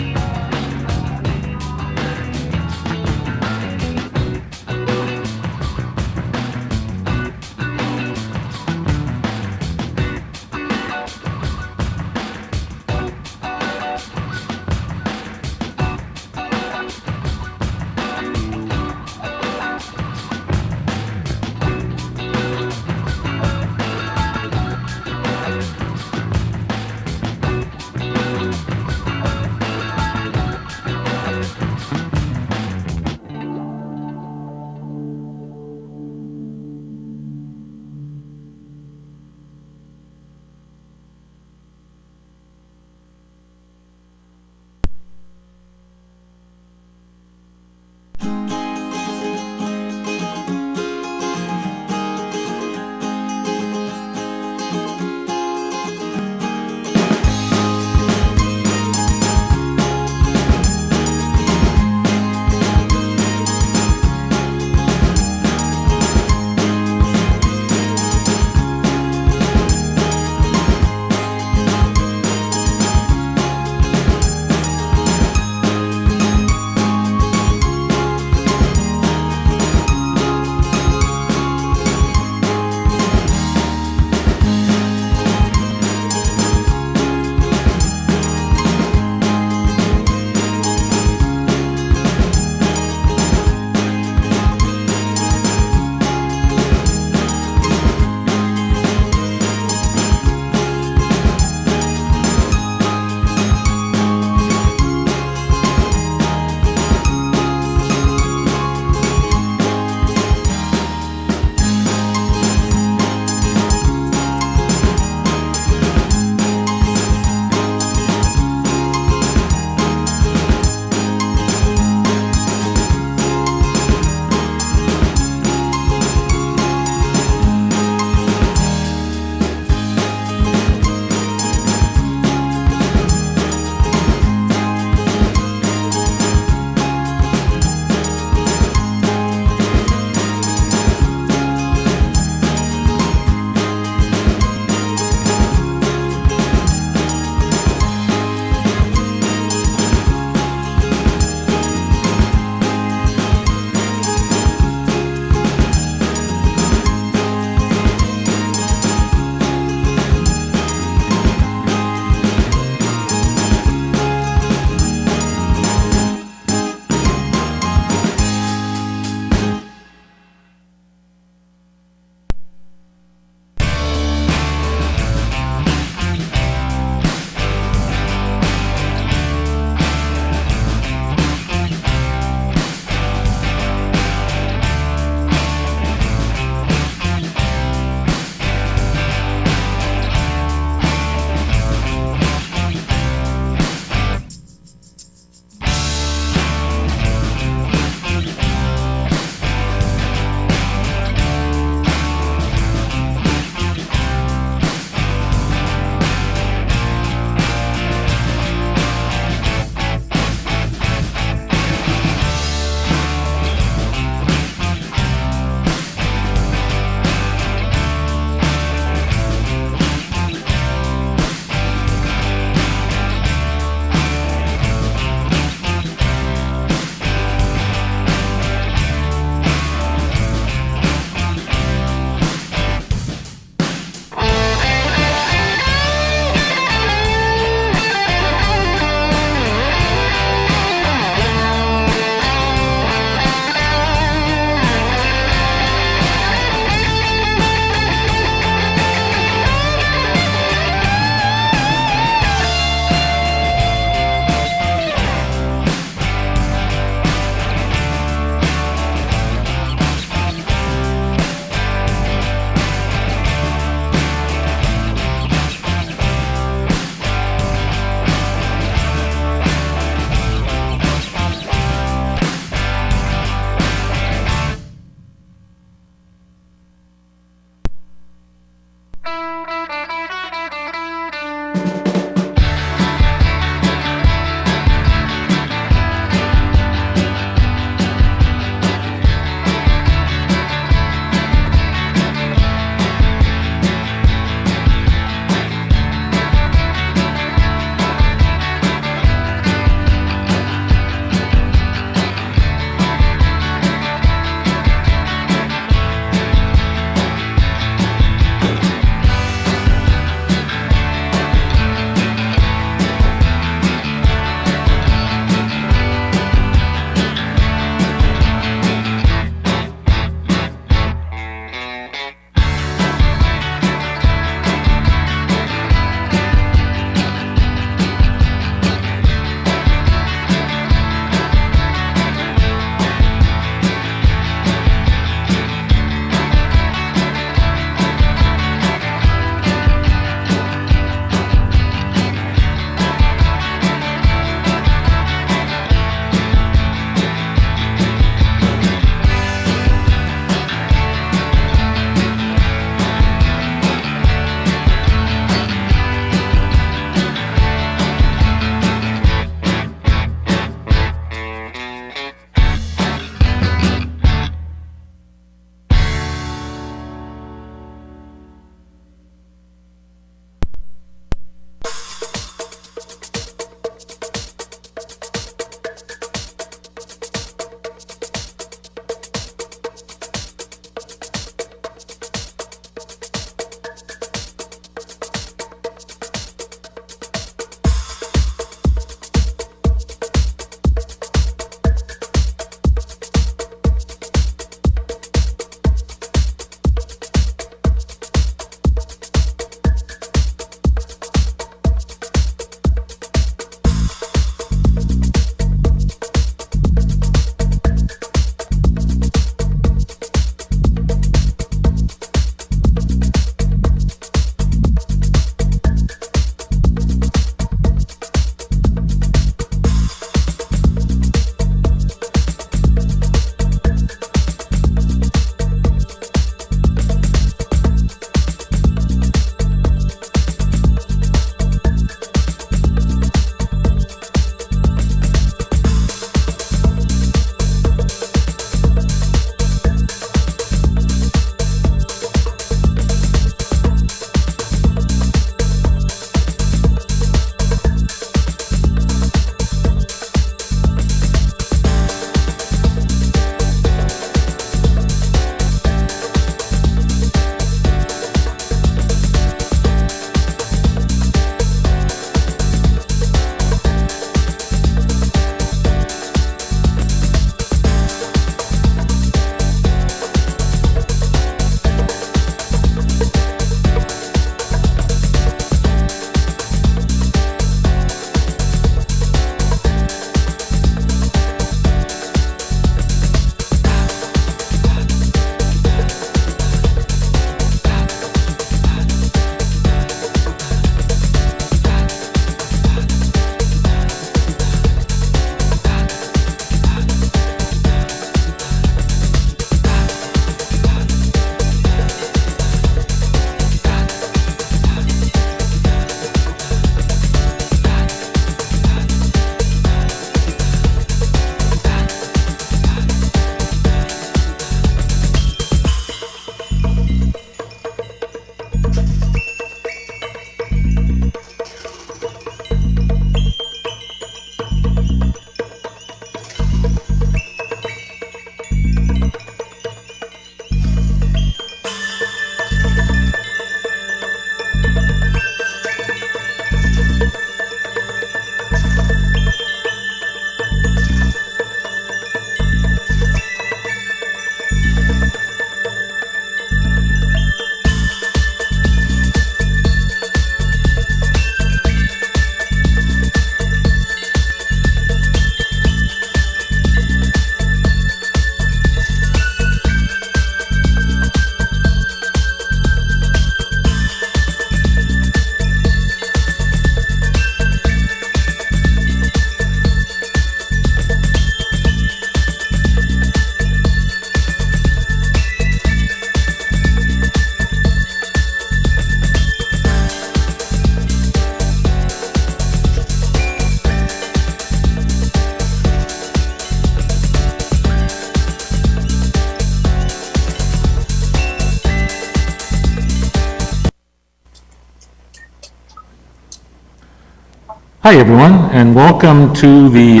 Hi, everyone, and welcome to the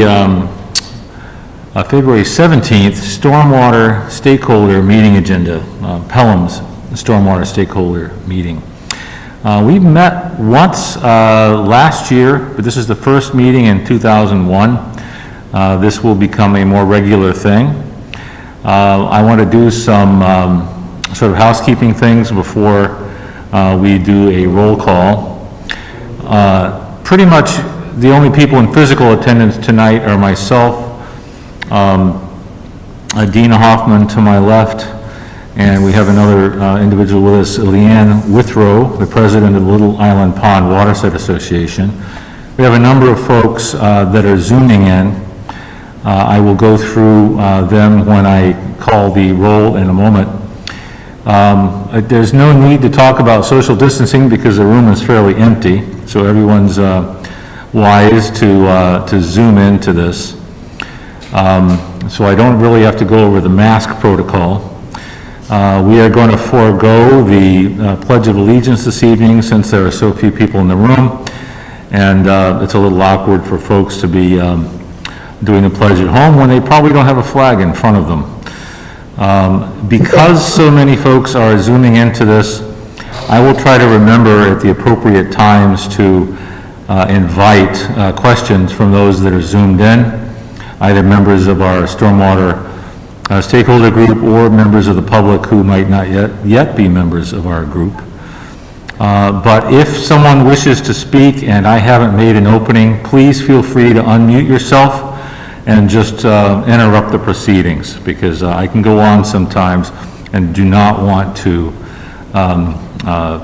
February 17th Stormwater Stakeholder Meeting Agenda, Pelham's Stormwater Stakeholder Meeting. We met once last year, but this is the first meeting in 2001. This will become a more regular thing. I want to do some sort of housekeeping things before we do a roll call. Pretty much the only people in physical attendance tonight are myself, Dina Hoffman to my left, and we have another individual with us, Leanne Withrow, the president of the Little Island Pond Watershed Association. We have a number of folks that are Zooming in. I will go through them when I call the roll in a moment. There's no need to talk about social distancing because the room is fairly empty, so everyone's wise to zoom into this. So I don't really have to go over the mask protocol. We are going to forego the Pledge of Allegiance this evening since there are so few people in the room, and it's a little awkward for folks to be doing the pledge at home when they probably don't have a flag in front of them. Because so many folks are zooming into this, I will try to remember at the appropriate times to invite questions from those that are zoomed in, either members of our stormwater stakeholder group or members of the public who might not yet be members of our group. But if someone wishes to speak and I haven't made an opening, please feel free to unmute yourself and just interrupt the proceedings, because I can go on sometimes and do not want to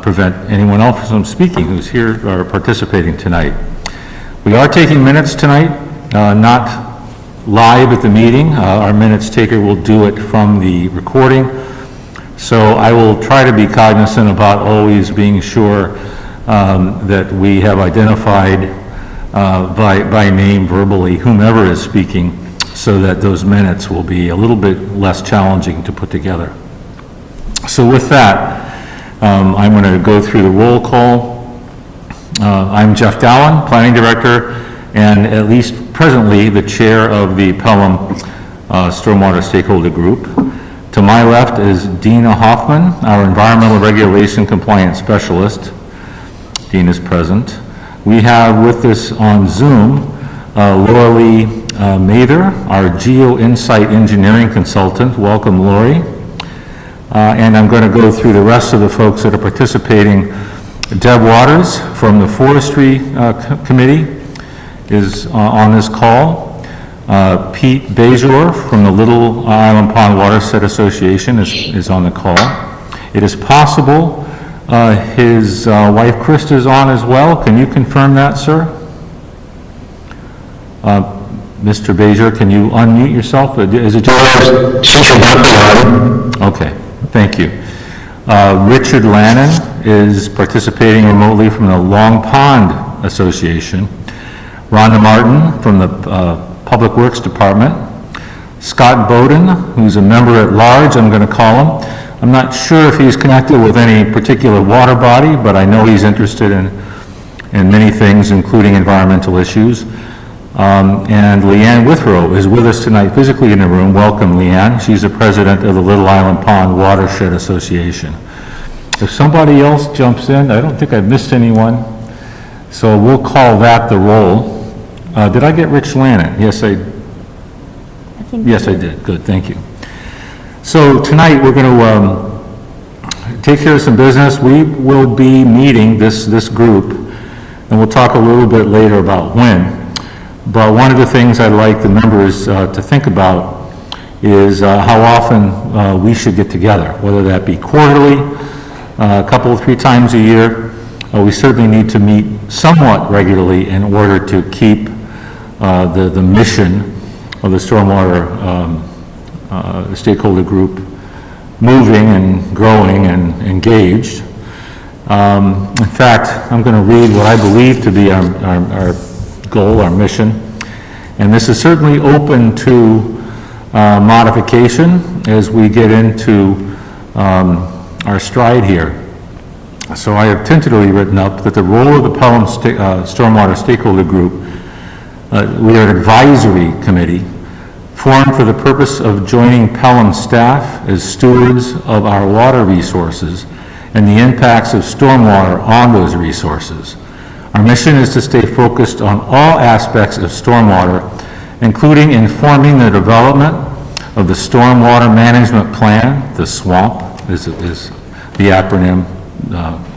prevent anyone else from speaking who's here or participating tonight. We are taking minutes tonight, not live at the meeting. Our minutes taker will do it from the recording. So I will try to be cognizant about always being sure that we have identified by name verbally whomever is speaking, so that those minutes will be a little bit less challenging to put together. So with that, I'm going to go through the roll call. I'm Jeff Dallin, Planning Director, and at least presently the chair of the Pelham Stormwater Stakeholder Group. To my left is Dina Hoffman, our Environmental Regulation Compliance Specialist. Dina's present. We have with us on Zoom Lori Mather, our Geo Insight Engineering Consultant. Welcome, Lori. And I'm going to go through the rest of the folks that are participating. Deb Waters from the Forestry Committee is on this call. Pete Bejor from the Little Island Pond Watershed Association is on the call. It is possible his wife Krista is on as well. Can you confirm that, sir? Mr. Bejor, can you unmute yourself? Is it just... She should not be on. Okay, thank you. Richard Lannon is participating remotely from the Long Pond Association. Rhonda Martin from the Public Works Department. Scott Bowden, who's a member at large, I'm going to call him. I'm not sure if he's connected with any particular water body, but I know he's interested in many things, including environmental issues. And Leanne Withrow is with us tonight physically in the room. Welcome, Leanne. She's the president of the Little Island Pond Watershed Association. If somebody else jumps in, I don't think I've missed anyone, so we'll call that the roll. Did I get Rich Lannon? Yes, I did. Good, thank you. So tonight we're going to take care of some business. We will be meeting this group, and we'll talk a little bit later about when. But one of the things I'd like the members to think about is how often we should get together, whether that be quarterly, a couple, 3 times a year. We certainly need to meet somewhat regularly in order to keep the mission of the stormwater stakeholder group moving and growing and engaged. In fact, I'm going to read what I believe to be our goal, our mission, and this is certainly open to modification as we get into our stride here. So I have tentatively written up that the role of the Pelham Stormwater Stakeholder Group, we are an advisory committee formed for the purpose of joining Pelham staff as stewards of our water resources and the impacts of stormwater on those resources. Our mission is to stay focused on all aspects of stormwater, including informing the development of the Stormwater Management Plan, the SWAMP is the acronym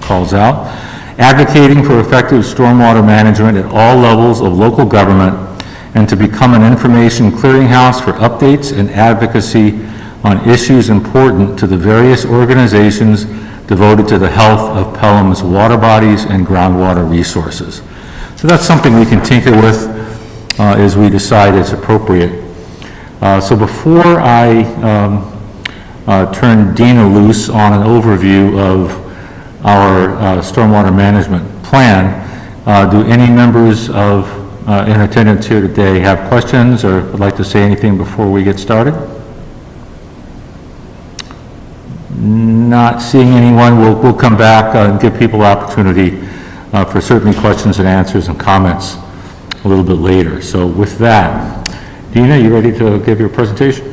calls out, advocating for effective stormwater management at all levels of local government, and to become an information clearinghouse for updates and advocacy on issues important to the various organizations devoted to the health of Pelham's water bodies and groundwater resources. So that's something we can tinker with as we decide it's appropriate. So before I turn Dina loose on an overview of our stormwater management plan, do any members of in attendance here today have questions or would like to say anything before we get started? Not seeing anyone, we'll come back and give people opportunity for certainly questions and answers and comments a little bit later. So with that, Dina, you ready to give your presentation?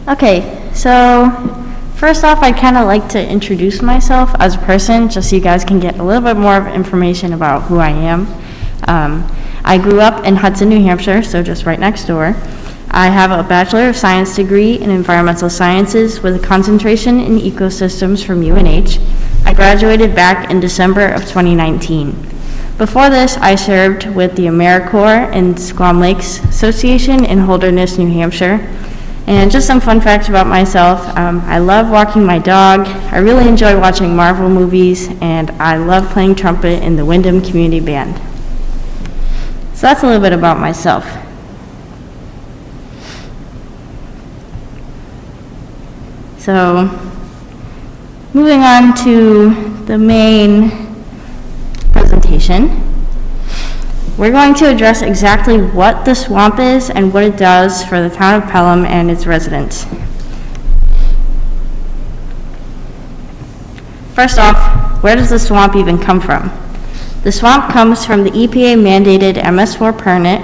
Okay, so first off, I'd kind of like to introduce myself as a person, just so you guys can get a little bit more of information about who I am. I grew up in Hudson, New Hampshire, so just right next door. I have a Bachelor of Science degree in Environmental Sciences with a concentration in ecosystems from UNH. I graduated back in December of 2019. Before this, I served with the AmeriCorps and Squam Lakes Association in Holderness, New Hampshire. And just some fun facts about myself. I love walking my dog. I really enjoy watching Marvel movies, and I love playing trumpet in the Wyndham Community Band. So that's a little bit about myself. So, moving on to the main presentation. We're going to address exactly what the swamp is and what it does for the town of Pelham and its residents. First off, where does the swamp even come from? The swamp comes from the EPA mandated MS4 permit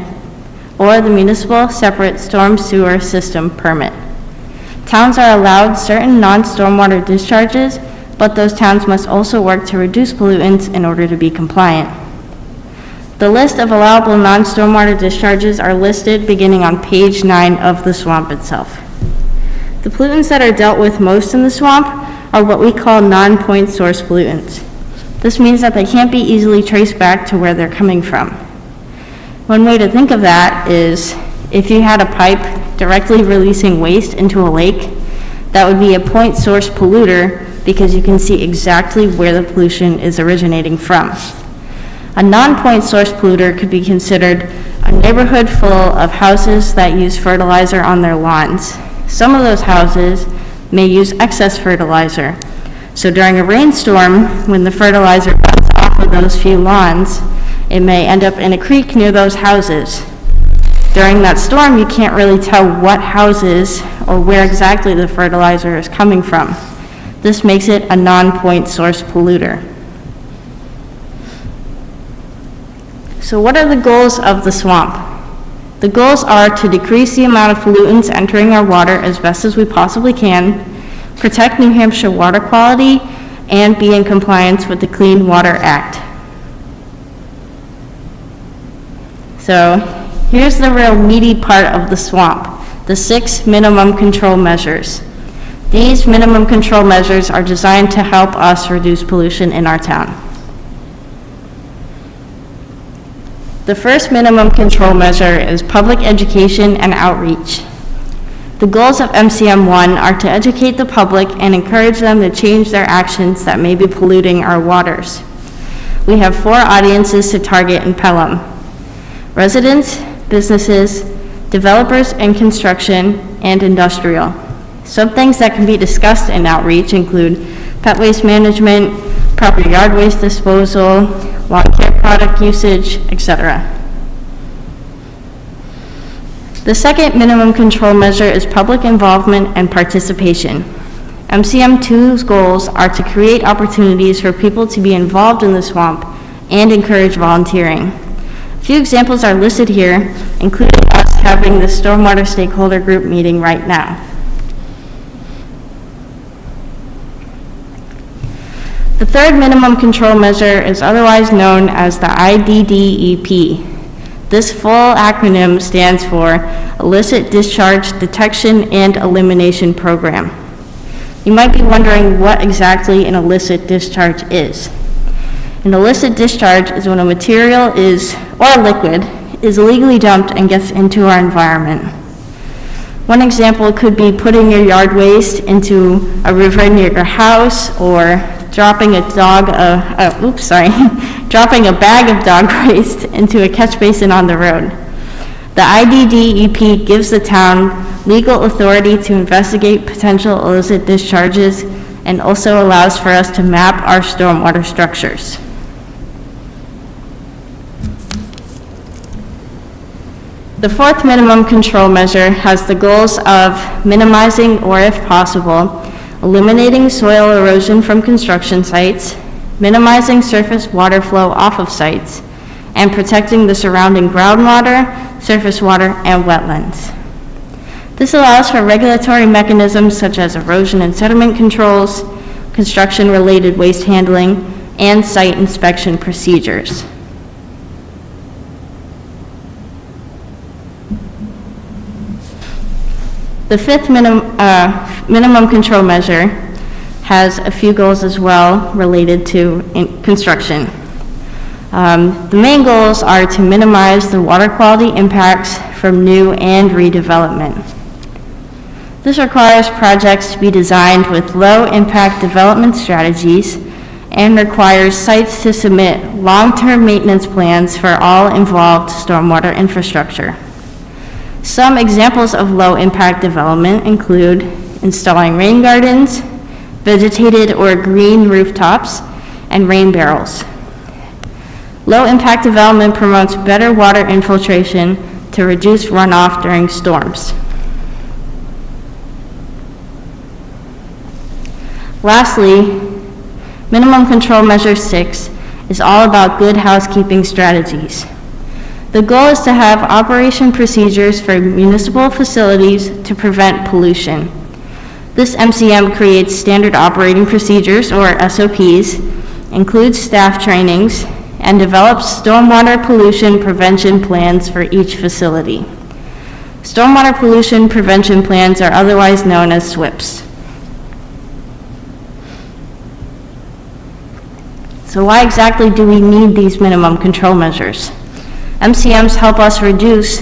or the Municipal Separate Storm Sewer System permit. Towns are allowed certain non-stormwater discharges, but those towns must also work to reduce pollutants in order to be compliant. The list of allowable non-stormwater discharges are listed beginning on page 9 of the swamp itself. The pollutants that are dealt with most in the swamp are what we call non-point source pollutants. This means that they can't be easily traced back to where they're coming from. One way to think of that is if you had a pipe directly releasing waste into a lake, that would be a point source polluter because you can see exactly where the pollution is originating from. A non-point source polluter could be considered a neighborhood full of houses that use fertilizer on their lawns. Some of those houses may use excess fertilizer. So during a rainstorm, when the fertilizer runs off of those few lawns, it may end up in a creek near those houses. During that storm, you can't really tell what houses or where exactly the fertilizer is coming from. This makes it a non-point source polluter. So what are the goals of the swamp? The goals are to decrease the amount of pollutants entering our water as best as we possibly can, protect New Hampshire water quality, and be in compliance with the Clean Water Act. So here's the real meaty part of the swamp, the 6 minimum control measures. These minimum control measures are designed to help us reduce pollution in our town. The first minimum control measure is public education and outreach. The goals of MCM1 are to educate the public and encourage them to change their actions that may be polluting our waters. We have 4 audiences to target in Pelham: residents, businesses, developers and construction, and industrial. Some things that can be discussed in outreach include pet waste management, proper yard waste disposal, lawn care product usage, etc. The second minimum control measure is public involvement and participation. MCM2's goals are to create opportunities for people to be involved in the swamp and encourage volunteering. A few examples are listed here, including us having the Stormwater Stakeholder Group meeting right now. The third minimum control measure is otherwise known as the IDDEP. This full acronym stands for Illicit Discharge Detection and Elimination Program. You might be wondering what exactly an illicit discharge is. An illicit discharge is when a material or a liquid is illegally dumped and gets into our environment. One example could be putting your yard waste into a river near your house, or dropping a bag of dog waste into a catch basin on the road. The IDDEP gives the town legal authority to investigate potential illicit discharges and also allows for us to map our stormwater structures. The fourth minimum control measure has the goals of minimizing, or if possible, eliminating soil erosion from construction sites, minimizing surface water flow off of sites, and protecting the surrounding groundwater, surface water, and wetlands. This allows for regulatory mechanisms such as erosion and sediment controls, construction-related waste handling, and site inspection procedures. The fifth minimum control measure has a few goals as well related to construction. The main goals are to minimize the water quality impacts from new and redevelopment. This requires projects to be designed with low-impact development strategies and requires sites to submit long-term maintenance plans for all involved stormwater infrastructure. Some examples of low-impact development include installing rain gardens, vegetated or green rooftops, and rain barrels. Low-impact development promotes better water infiltration to reduce runoff during storms. Lastly, minimum control measure 6 is all about good housekeeping strategies. The goal is to have operation procedures for municipal facilities to prevent pollution. This MCM creates standard operating procedures, or SOPs, includes staff trainings, and develops stormwater pollution prevention plans for each facility. Stormwater pollution prevention plans are otherwise known as SWIPs. So why exactly do we need these minimum control measures? MCMs help us reduce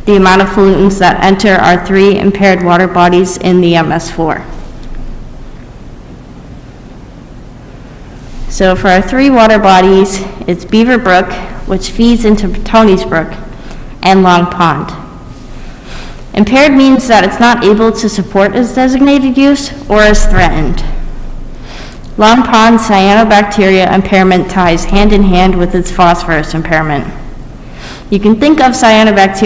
the amount of pollutants that enter our 3 impaired water bodies in the MS4. So for our 3 water bodies, it's Beaver Brook, which feeds into Tony's Brook, and Long Pond. Impaired means that it's not able to support its designated use or is threatened. Long Pond cyanobacteria impairment ties hand in hand with its phosphorus impairment. You can think of cyanobacteria